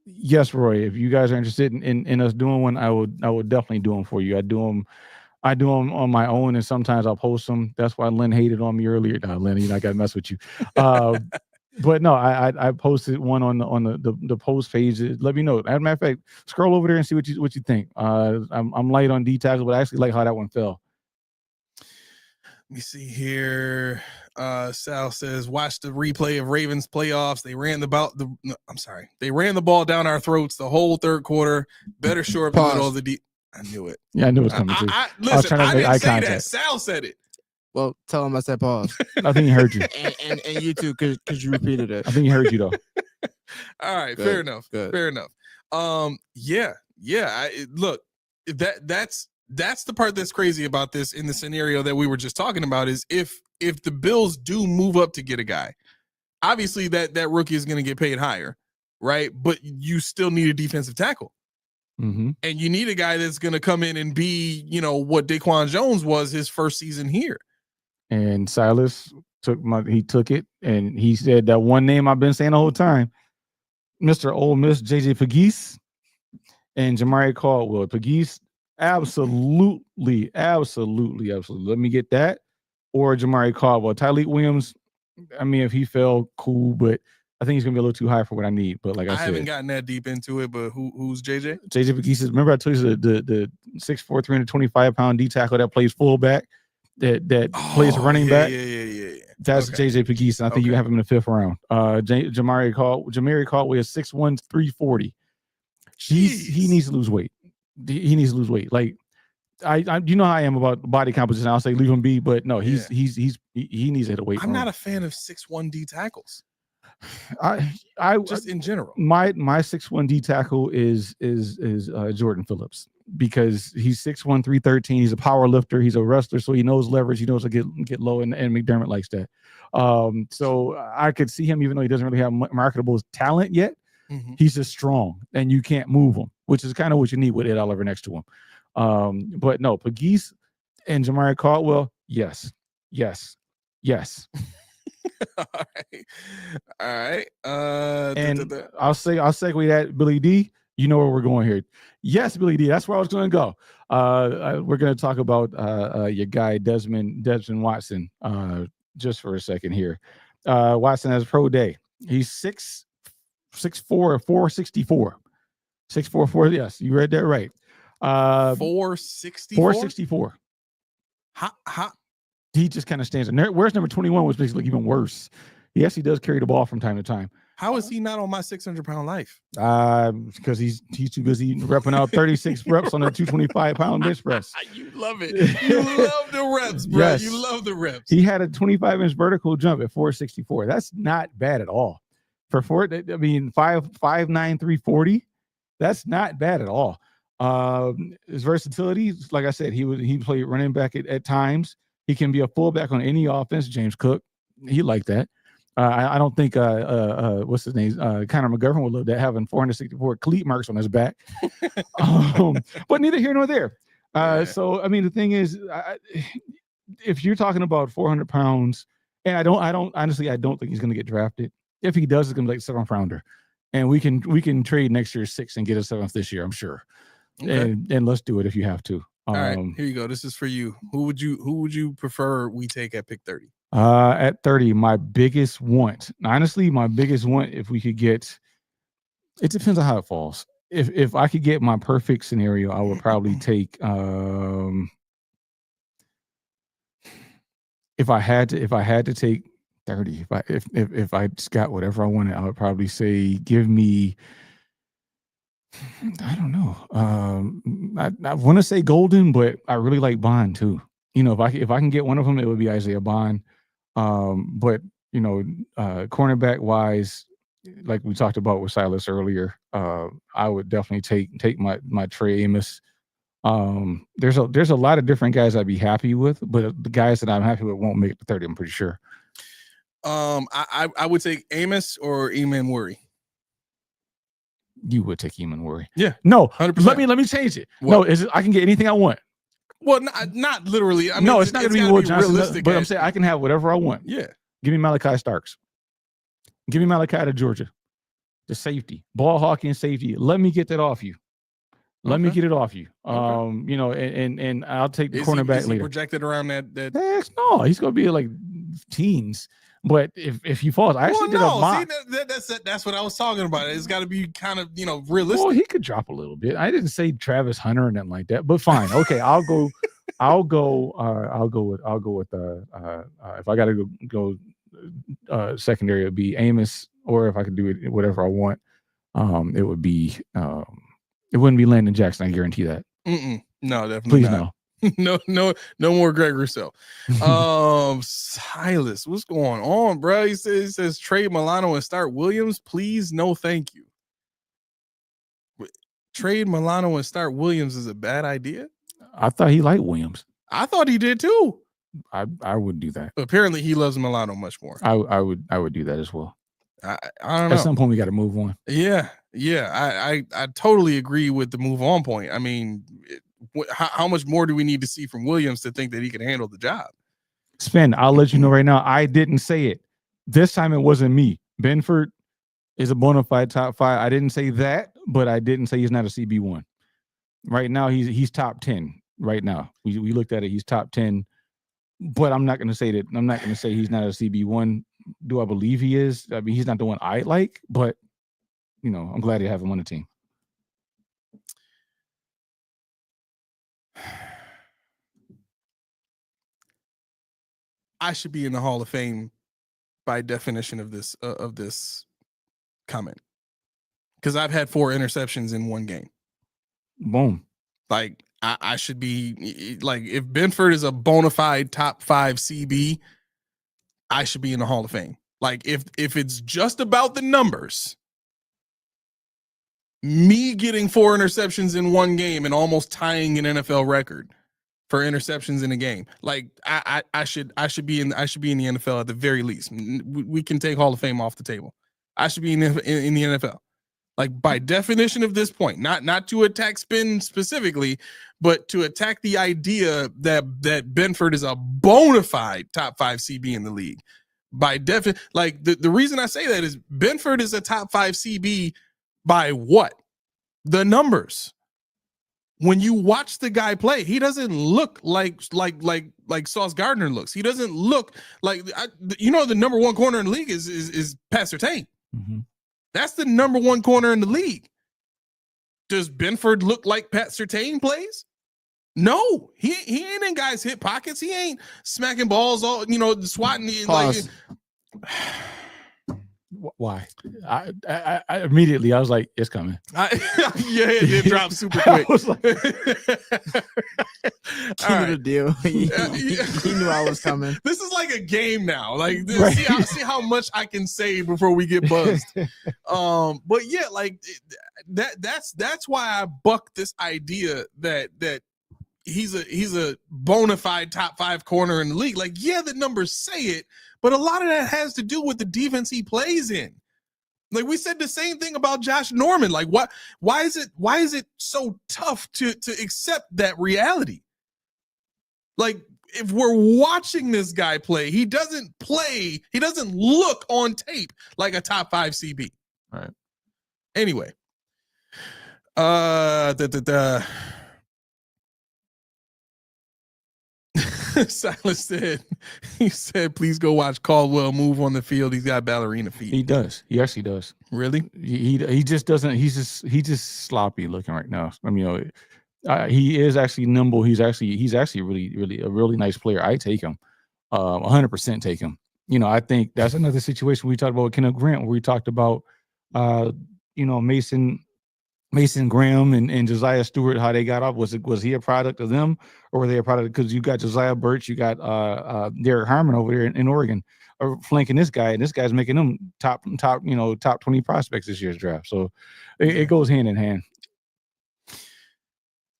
Yes, Roy, if you guys are interested in us doing one, I would definitely do them for you. I do them on my own, and sometimes I'll post them. That's why Lynn hated on me earlier. No, Lynn, I got to mess with you. But no, I posted one on the post page. Let me know. As a matter of fact, scroll over there and see what you think. I'm light on D tackle, but I actually like how that one fell. Let me see here. Sal says, watch the replay of Ravens playoffs. They ran They ran the ball down our throats the whole third quarter. Better shore up the middle of the I knew it. Yeah, I knew it was coming too. Listen, I was trying to make eye contact. That. Sal said it. Well, tell him I said pause. I think he heard you. and you too, because you repeated it. I think he heard you though. All right, Good. fair enough. Good. Fair enough. Yeah. Look, that's the part that's crazy about this in the scenario that we were just talking about is if the Bills do move up to get a guy, obviously that rookie is going to get paid higher, right? But you still need a defensive tackle. Mm-hmm. And you need a guy that's going to come in and be, what Daquan Jones was his first season here. And Silas took it, and he said that one name I've been saying the whole time, Mr. Ole Miss JJ Pegues and Jamari Caldwell. Pegues, absolutely. Let me get that. Or Jamari Caldwell. Tyleek Williams, I mean, if he fell, cool, but I think he's gonna be a little too high for what I need. But like I said, haven't gotten that deep into it. But who's JJ? JJ Pegues. Remember I told you the 6'4", 325-pound D tackle that plays fullback, that plays running back. Yeah. That's okay. JJ Pegues, and I think you have him in the 5th round. Jamari Caldwell is 6'1", 340. He needs to lose weight. He needs to lose weight. Like I you know how I am about body composition. I'll say leave him be, but no, he needs to hit a weight. I'm not a fan of 6'1" D tackles. I just in general. My 6'1" D tackle is Jordan Phillips, because he's 6'1", 313. He's a power lifter. He's a wrestler, so he knows leverage. He knows to get low, and McDermott likes that. So I could see him, even though he doesn't really have marketable talent yet. Mm-hmm. He's just strong, and you can't move him, which is kind of what you need with Ed Oliver next to him. But no, Pegues and Jamari Caldwell, yes. All right. And I'll segue that, Billy D. You know where we're going here. Yes, Billy D. That's where I was going to go. We're going to talk about your guy Desmond Watson just for a second here. Watson has pro day. He's 6'4", 464. 6'4", yes, you read that right. 464. 464. How? He just kind of stands there. Where's number 21, which makes it look even worse. He actually does carry the ball from time to time. How is he not on my 600-pound life? Because he's too busy repping out 36 reps on a 225-pound bench press. You love it. You love the reps, bro. Yes. You love the reps. He had a 25-inch vertical jump at 464. That's not bad at all. For 5'9", 340, that's not bad at all. His versatility, like I said, he played running back at times. He can be a fullback on any offense. James Cook, he liked that. I don't think what's his name? Connor McGovern would love that, having 464 cleat marks on his back. But neither here nor there. So I mean, the thing is, if you're talking about 400 pounds, and I don't honestly, I don't think he's going to get drafted. If he does, it's going to be like 7th rounder, and we can trade next year's 6th and get a 7th this year. I'm sure. Okay. And let's do it if you have to. All right, here you go. This is for you. Who would you prefer we take at pick 30? At 30, my biggest want, honestly, if we could get, it depends on how it falls. If I could get my perfect scenario, I would probably take if I had to take 30, if I just got whatever I wanted, I would probably say give me, I don't know. I want to say Golden, but I really like Bond too. You know, if I can get one of them, it would be Isaiah Bond. But you know, cornerback wise, like we talked about with Silas earlier, I would definitely take my Trey Amos. There's a lot of different guys I'd be happy with, but the guys that I'm happy with won't make it to 30. I'm pretty sure. I would take Amos or Eamon Worry. You would take Eamon Worry. Yeah. No, 100%. Let me change it. What? No, I can get anything I want. Well, not literally. I mean, no, it's not going to be Will Johnson, realistic. but I'm saying I can have whatever I want. Yeah. Give me Malachi Starks. Give me Malachi to Georgia. The safety, ball hawking safety. Let me get that off you. Let me get it off you. Okay. You know, and I'll take the cornerback later. Projected around that. Heck no, he's going to be like teens. But if he falls, I actually did a mock. See, that's what I was talking about. It's got to be kind of, you know, realistic. Well, he could drop a little bit. I didn't say Travis Hunter or nothing like that, but fine. Okay, I'll go with if I got to go secondary, it'd be Amos, or if I could do it whatever I want, it would be it wouldn't be Landon Jackson. I guarantee that. No, definitely please not. No. no more Greg Rousseau. Silas, what's going on, bro? He says trade Milano and start Williams, please. No, thank you. Trade Milano and start Williams is a bad idea. I thought he liked Williams. I thought he did too. I would do that. Apparently, he loves Milano much more. I would do that as well. I don't know. At some point, we got to move on. Yeah. I totally agree with the move on point. I mean, how much more do we need to see from Williams to think that he can handle the job? Spin, I'll let you know right now. I didn't say it. This time it wasn't me. Benford is a bona fide top 5. I didn't say that, but I didn't say he's not a CB1. Right now, he's top 10. Right now, we looked at it. He's top 10. But I'm not going to say that. I'm not going to say he's not a CB1. Do I believe he is? I mean, he's not the one I like, but you know, I'm glad to have him on the team. I should be in the Hall of Fame by definition of this comment, because I've had 4 interceptions in one game. Boom. Like I should be, like, if Benford is a bona fide top 5 CB, I should be in the Hall of Fame. Like if it's just about the numbers, me getting 4 interceptions in one game and almost tying an NFL record for interceptions in a game, like I should be in the NFL at the very least. We can take Hall of Fame off the table. I should be in the NFL. Like, by definition of this point, not to attack Spin specifically, but to attack the idea that Benford is a bona fide top 5 CB in the league. By definition, like the reason I say that is Benford is a top 5 CB by what? The numbers. When you watch the guy play, he doesn't look like Sauce Gardner looks. He doesn't look like the number 1 corner in the league is Pat Surtain. Mm-hmm. That's the number 1 corner in the league. Does Benford look like Pat Surtain plays? No, he ain't in guys' hip pockets. He ain't smacking balls all, swatting. Like, Why? I immediately I was like, it's coming. Yeah, it did drop super I quick. was like, He All knew the right. deal. He knew I was coming. This is like a game now. Like, Right. see how much I can say before we get buzzed. But yeah, like that's why I buck this idea that he's a bona fide top 5 corner in the league. Like, yeah, the numbers say it, but a lot of that has to do with the defense he plays in. Like, we said the same thing about Josh Norman. Like, why is it so tough to accept that reality? Like, if we're watching this guy play, he doesn't look on tape like a top 5 CB. All right. Anyway. Silas said, please go watch Caldwell move on the field. He's got ballerina feet. He does. He actually does. Really? He just doesn't. He's just sloppy looking right now. I mean, he is actually nimble. He's actually really a really nice player. I take him, 100% take him. I think that's another situation we talked about with Kenneth Grant, where we talked about, Mason Graham and Josiah Stewart, how they got off. Was he a product of them, or were they a product? Because you got Josiah Birch, you got Derek Harmon over there in Oregon, or flanking this guy, and this guy's making them top 20 prospects this year's draft. So it goes hand in hand.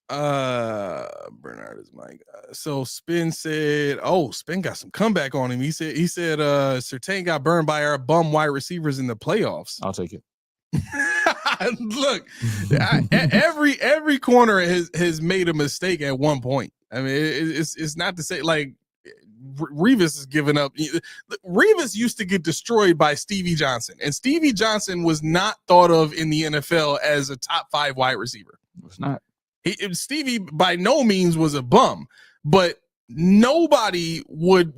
Bernard is my guy. So Spin said, Spin got some comeback on him. He said Surtain got burned by our bum wide receivers in the playoffs. I'll take it. Look, every corner has made a mistake at one point. I mean, it's not to say like Revis is giving up. Revis used to get destroyed by Stevie Johnson, and Stevie Johnson was not thought of in the NFL as a top 5 wide receiver. It's not. Stevie by no means was a bum, but nobody would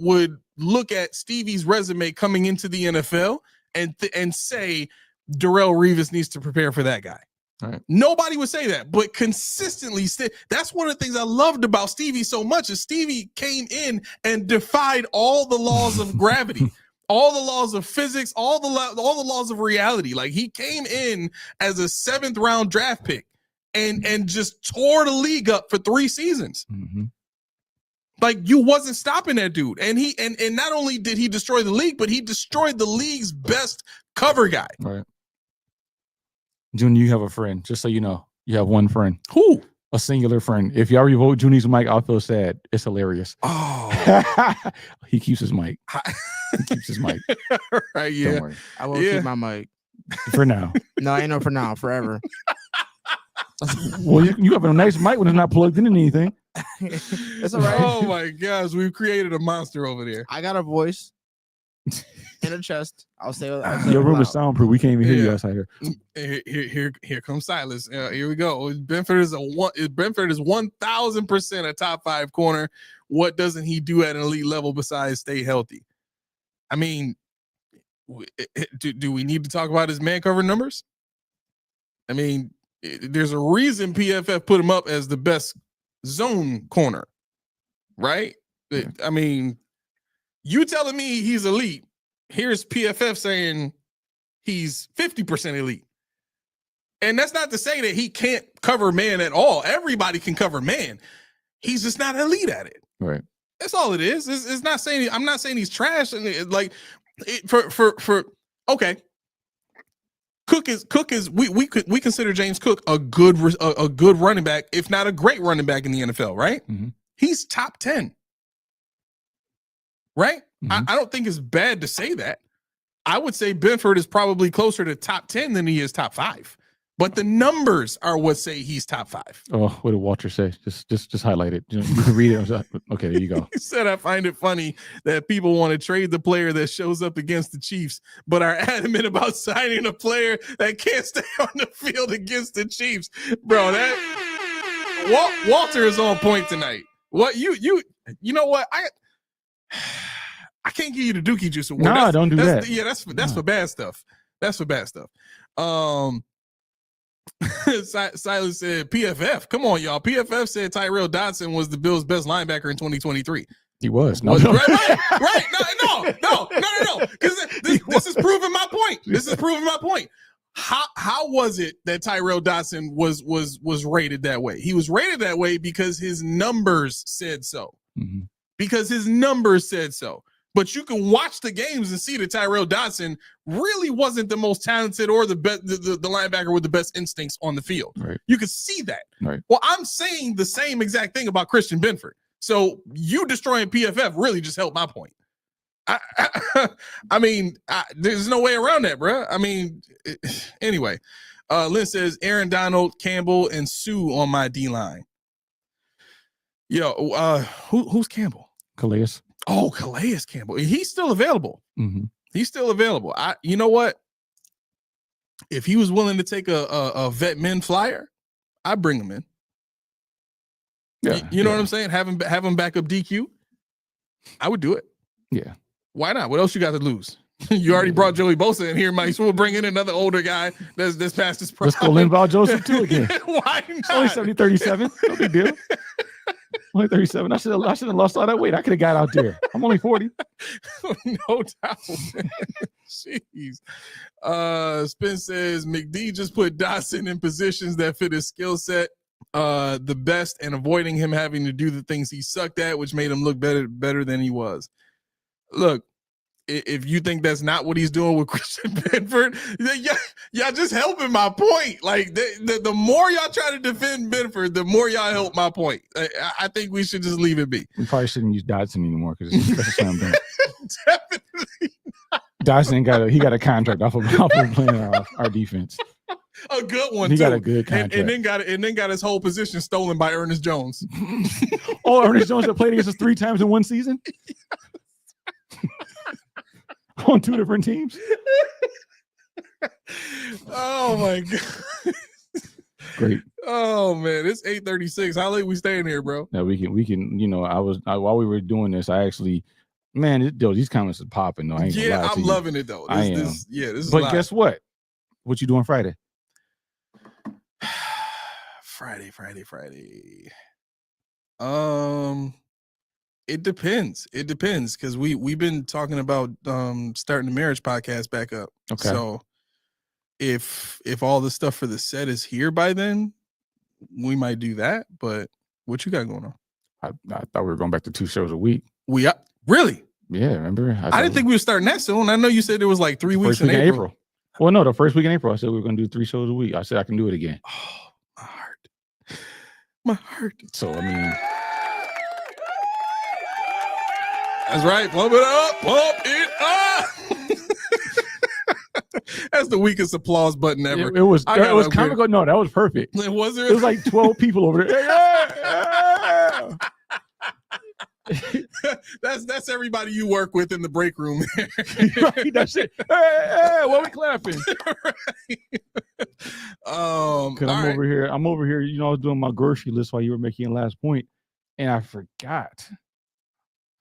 look at Stevie's resume coming into the NFL and say Darrelle Revis needs to prepare for that guy. Right. Nobody would say that, but consistently, that's one of the things I loved about Stevie so much is Stevie came in and defied all the laws of gravity, all the laws of physics, all the laws of reality. Like, he came in as a 7th round draft pick and just tore the league up for 3 seasons. Mm-hmm. Like, you wasn't stopping that dude. And and not only did he destroy the league, but he destroyed the league's best cover guy. Right. Junior, you have a friend. Just so you know, you have one friend. Who? A singular friend. If y'all revoke Junior's mic, I'll feel sad. It's hilarious. Oh. He keeps his mic. He keeps his mic. Right, yeah. Don't worry. I will keep my mic. For now. No, ain't no for now, forever. Well, you have a nice mic when it's not plugged in anything. It's all right. Oh my gosh, we've created a monster over there. I got a voice in a chest. I'll say Your room is soundproof. We can't even hear you outside here. Here comes Silas. Here we go. Benford is 1000% a top 5 corner. What doesn't he do at an elite level besides stay healthy? I mean, do we need to talk about his man cover numbers? I mean, there's a reason PFF put him up as the best zone corner, right? I mean, you telling me he's elite. Here's PFF saying he's 50% elite. And that's not to say that he can't cover man at all. Everybody can cover man. He's just not elite at it. Right. That's all it is. It's not saying, I'm not saying he's trash. And okay. Cook is we consider James Cook a good running back, if not a great running back in the NFL, right? Mm-hmm. He's top 10. Right? Mm-hmm. I don't think it's bad to say that. I would say Benford is probably closer to top 10 than he is top 5. But the numbers are what say he's top 5. Oh, what did Walter say? Just highlight it. You can read it. Okay, there you go. He said, I find it funny that people want to trade the player that shows up against the Chiefs, but are adamant about signing a player that can't stay on the field against the Chiefs. Bro, that Walter is on point tonight. What you know what? I can't give you the Dookie Juice award. No, don't do that. Yeah, that's for bad stuff. That's for bad stuff. Silas said PFF. Come on, y'all. PFF said Tyrell Dodson was the Bills' best linebacker in 2023. He was. Right. No. Because this is proving my point. How was it that Tyrell Dodson was rated that way? He was rated that way because his numbers said so. Mm-hmm. But you can watch the games and see that Tyrell Dodson really wasn't the most talented or the best, the linebacker with the best instincts on the field. Right. You could see that. Right. Well, I'm saying the same exact thing about Christian Benford. So you destroying PFF really just helped my point. I mean, there's no way around that, bro. I mean, anyway, Lynn says Aaron Donald, Campbell, and Sue on my D line. Yo, who's Campbell? Calais. Oh, Calais Campbell. He's still available. Mm-hmm. He's still available. You know what? If he was willing to take a vet men flyer, I'd bring him in. Yeah, you know what I'm saying? Have him back up DQ. I would do it. Yeah. Why not? What else you got to lose? You already brought Joey Bosa in here. Might as well bring in another older guy that's past his prime. Let's go Linval Joseph too again. Why not? Only 70-37. No big deal. Only 37. I should have lost all that weight. I could have got out there. I'm only 40. No doubt. Jeez. Spin says McD just put Dodson in positions that fit his skill set the best and avoiding him having to do the things he sucked at, which made him look better than he was. Look, if you think that's not what he's doing with Christian Benford, y'all just helping my point. Like the more y'all try to defend Benford, the more y'all help my point. I think we should just leave it be. We probably shouldn't use Dodson anymore because it's a slam dunk. Definitely not. Dodson got a contract off of playing our defense. A good one. He too. got a good contract, and then got his whole position stolen by Ernest Jones. Oh, Ernest Jones that played against us 3 times in one season. On 2 different teams. Oh my god! Great. Oh man, it's 8:36. How late we staying here, bro? Now we can. You know, while we were doing this, I actually, man, these comments are popping. Though. I'm loving it though. This is. But guess what? What you doing Friday? Friday. It depends because we've been talking about starting the marriage podcast back up. Okay. So if all the stuff for the set is here by then, we might do that. But what you got going on? I thought we were going back to 2 shows a week. We are really? Yeah, remember? I didn't think we were starting that soon. I know you said there was like 3 weeks in April. Well, no, the first week in April, I said we were going to do 3 shows a week. I said I can do it again. Oh, my heart. So I mean. That's right. Pump it up. That's the weakest applause button ever. It was comical. No, that was perfect. It was there. It was like 12 people over there. That's everybody you work with in the break room. Right, that's it. Hey, what we clapping? Right. Over here. I'm over here. You know, I was doing my grocery list while you were making your last point, and I forgot.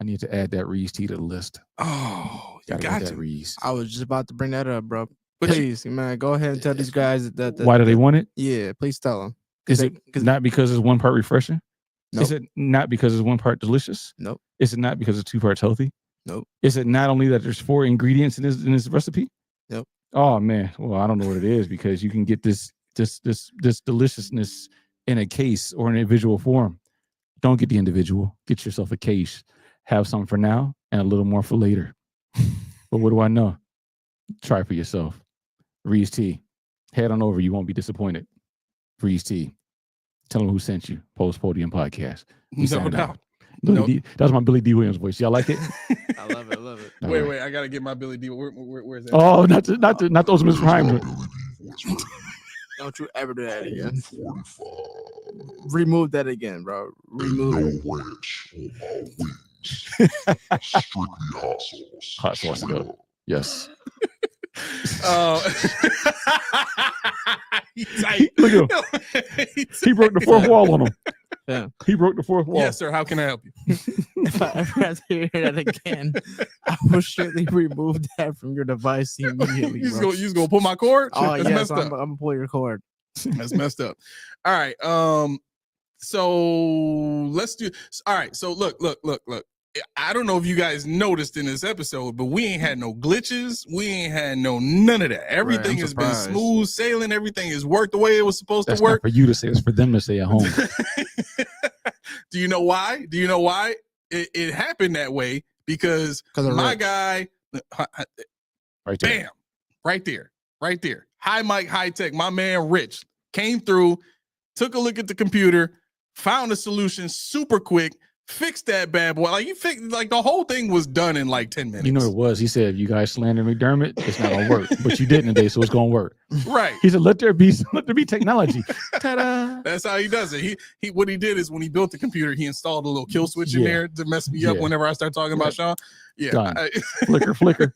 I need to add that Reese tea to the list. Oh, you got to. Reese. I was just about to bring that up, bro. But please, man, go ahead and tell these guys that. Why do they want it? Yeah, please tell them. Is it not because it's 1 part refreshing? Nope. Is it not because it's 1 part delicious? Nope. Is it not because it's 2 parts healthy? Nope. Is it not only that there's 4 ingredients in this recipe? Nope. Oh man, well I don't know what it is because you can get this deliciousness in a case or in a visual form. Don't get the individual. Get yourself a case. Have some for now and a little more for later. But what do I know? Try for yourself. Reese tea. Head on over. You won't be disappointed. Reese tea. Tell them who sent you. Post Podium Podcast. No doubt. That was my Billy D. Williams voice. Y'all like it? I love it. Wait. I gotta get my Billy D. Where's that? Oh, not those misrhymed. Don't you ever do that again. Remove that again, bro. Remove it. Hot sauce ago. Yes. Look at him. He broke the 4th wall on him. Yeah. He broke the 4th wall. Yes, sir. How can I help you? If I ever have to hear that again, I will strictly remove that from your device immediately. You just gonna pull my cord? Oh, That's yes, messed I'm gonna pull your cord. That's messed up. All right. So let's do. All right. So look. I don't know if you guys noticed in this episode, but we ain't had no glitches. We ain't had none of that. Everything has been smooth sailing. Everything has worked the way it was supposed to work. Not for you to say. It's for them to say at home. Do you know why? It happened that way? Because my guy, right there. Bam, right there. High Mike, high tech. My man, Rich, came through, took a look at the computer, found a solution super quick, fixed that bad boy. Like, you fixed, like, the whole thing was done in like 10 minutes. You know what it was? He said, "You guys slander McDermott, it's not gonna work." But you didn't today, so it's gonna work. Right. He said, let there be technology. Ta-da. That's how he does it. He what he did is when he built the computer, he installed a little kill switch in there to mess me up whenever I start talking about Sean. Yeah. Flicker.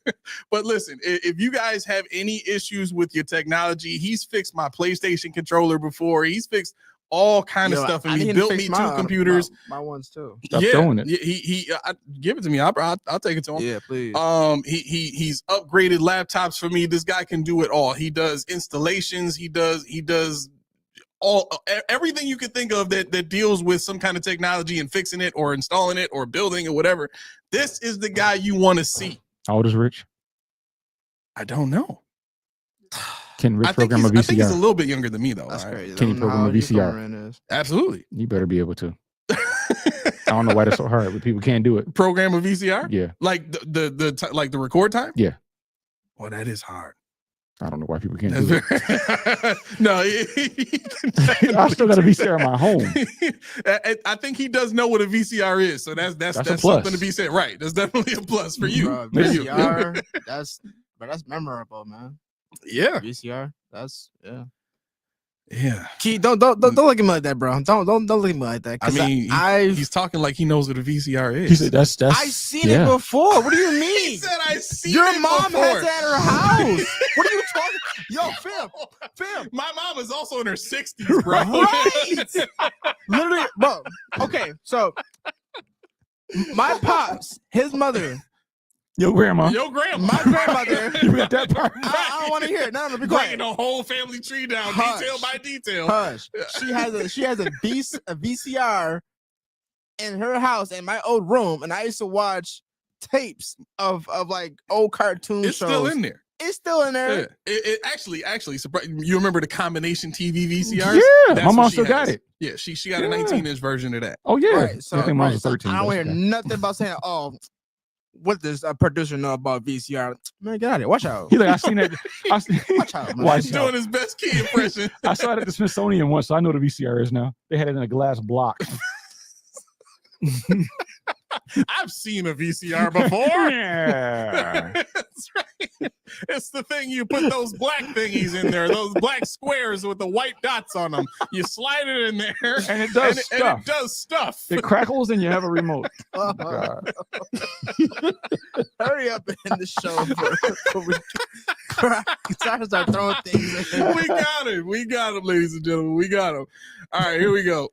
But listen, if you guys have any issues with your technology, he's fixed my PlayStation controller before. He's fixed all kind of stuff, and he built me 2 computers. My ones too. Stop throwing it. He give it to me. I'll take it to him. Yeah, please. He's upgraded laptops for me. This guy can do it all. He does installations. He does everything you can think of that deals with some kind of technology and fixing it or installing it or building or whatever. This is the guy you want to see. How old is Rich? I don't know. Can Rich program a VCR? I think he's a little bit younger than me, though. That's crazy. Can you program a VCR? Absolutely. You better be able to. I don't know why that's so hard, but people can't do it. Program a VCR? Yeah. Like the record time? Yeah. Well, that is hard. I don't know why people can't do it. No, I still got a VCR in my home. I think he does know what a VCR is, so that's something to be said. Right, that's definitely a plus for you. Bro, VCR, that's memorable, man. Yeah, VCR, that's yeah. Key, don't look at me like that, bro. Don't look at me like that. I mean, he's talking like he knows what a VCR is. He said that's. I seen it before. What do you mean? He said I seen Your it mom before. has it at her house. What are you talking? Yo, fam. My mom is also in her 60s, bro. Right. Literally, bro. Okay, so my pops, his mother. Your grandma. My grandmother. You got that part. I don't want to hear it. No, be quiet. Breaking the whole family tree down, Hush. detail by detail. Hush. She has a VCR in her house in my old room, and I used to watch tapes of like old cartoon It's shows. still in there. It's still in there. Yeah. It actually, you remember the combination TV VCRs? Yeah, my mom still got it. Yeah, she got a 19-inch version of that. Oh yeah, Right, so, I think mine's so 13. I don't hear nothing about saying, "Oh, what does a producer know about VCR?" Man, get out of here. Watch out. He like, I seen it. Watch out, man. Watch He's out. doing his best key impression. I saw it at the Smithsonian once, so I know the VCR is now. They had it in a glass block. I've seen a VCR before. Yeah. That's right. It's the thing, you put those black thingies in there, those black squares with the white dots on them. You slide it in there, And it does stuff. And it does stuff. It crackles and you have a remote. Oh, God. hurry up in the show before we start throwing things in. We got him, ladies and gentlemen. We got him. All right, here we go.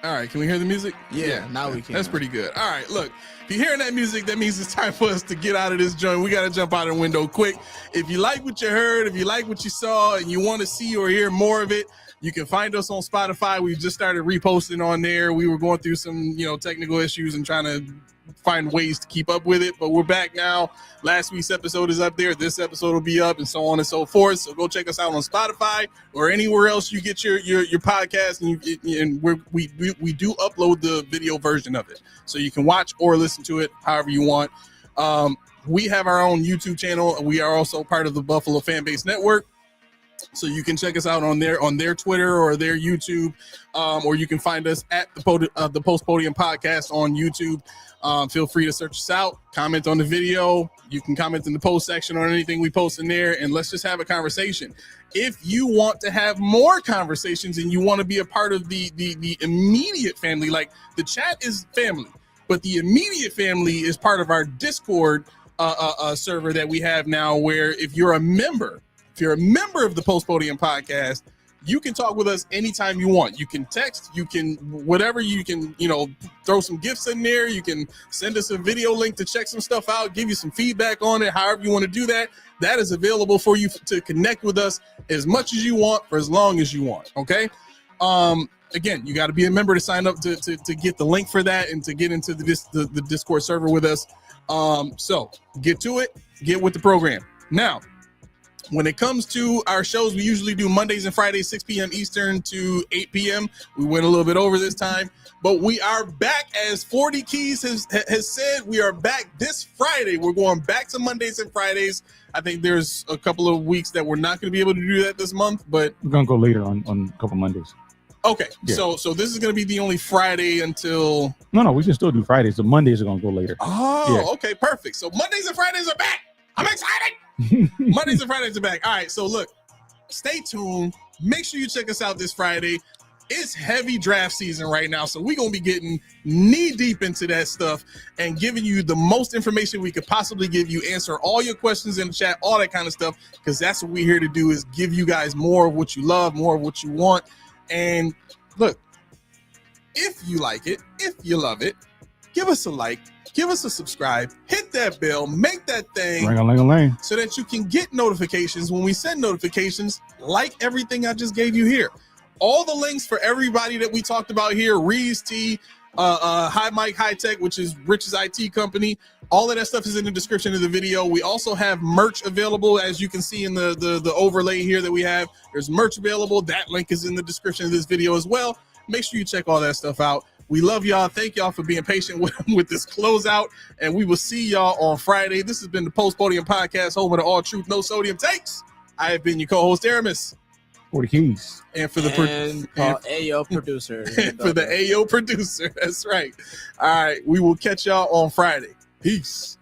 All right, can we hear the music? Yeah, now we can. That's pretty good. All right, look, if you're hearing that music, that means it's time for us to get out of this joint. We got to jump out of the window quick. If you like what you heard, if you like what you saw, and you want to see or hear more of it, you can find us on Spotify. We just started reposting on there. We were going through some, technical issues and trying to find ways to keep up with it, but we're back now. Last week's episode is up there. This episode will be up, and so on and so forth. So go check us out on Spotify or anywhere else you get your podcast. And we do upload the video version of it, so you can watch or listen to it however you want. We have our own YouTube channel, and we are also part of the Buffalo Fanbase Network. So you can check us out on their Twitter or their YouTube, or you can find us at the Post Podium Podcast on YouTube. Feel free to search us out, comment on the video. You can comment in the post section on anything we post in there, and let's just have a conversation. If you want to have more conversations and you want to be a part of the immediate family, like the chat is family, but the immediate family is part of our Discord server that we have now, where if you're a member of the Post Podium Podcast, you can talk with us anytime you want. You can text, you can whatever, you can, throw some gifts in there. You can send us a video link to check some stuff out, give you some feedback on it, however you want to do that. That is available for you to connect with us as much as you want for as long as you want. Okay. again, you got to be a member to sign up to get the link for that and to get into the Discord server with us. So get to it, get with the program. Now, when it comes to our shows, we usually do Mondays and Fridays, 6 p.m. Eastern to 8 p.m. We went a little bit over this time, but we are back, as 40 Keys has said. We are back this Friday. We're going back to Mondays and Fridays. I think there's a couple of weeks that we're not going to be able to do that this month, but we're going to go later on a couple Mondays. Okay, yeah. So this is going to be the only Friday until... No, we can still do Fridays. The Mondays are going to go later. Oh, yeah. Okay, perfect. So Mondays and Fridays are back. I'm excited. Mondays and Fridays are back. All right, so look, stay tuned. Make sure you check us out this Friday. It's heavy draft season right now, so we're going to be getting knee deep into that stuff and giving you the most information we could possibly give you, answer all your questions in the chat, all that kind of stuff, because that's what we're here to do, is give you guys more of what you love, more of what you want. And look, if you like it, if you love it, give us a like, give us a subscribe, hit that bell, make that thing ring-a-ling-a-ling, so that you can get notifications when we send notifications, like everything I just gave you here. All the links for everybody that we talked about here, Reeves T, High Mike High Tech, which is Rich's IT company, all of that stuff is in the description of the video. We also have merch available, as you can see in the overlay here that we have. There's merch available. That link is in the description of this video as well. Make sure you check all that stuff out. We love y'all. Thank y'all for being patient with this closeout, and we will see y'all on Friday. This has been the Post Podium Podcast, home of the All Truth, No Sodium takes. I have been your co-host, Aramis. 40 Keys. And for the Ayo producer. And for the Ayo producer. That's right. All right. We will catch y'all on Friday. Peace.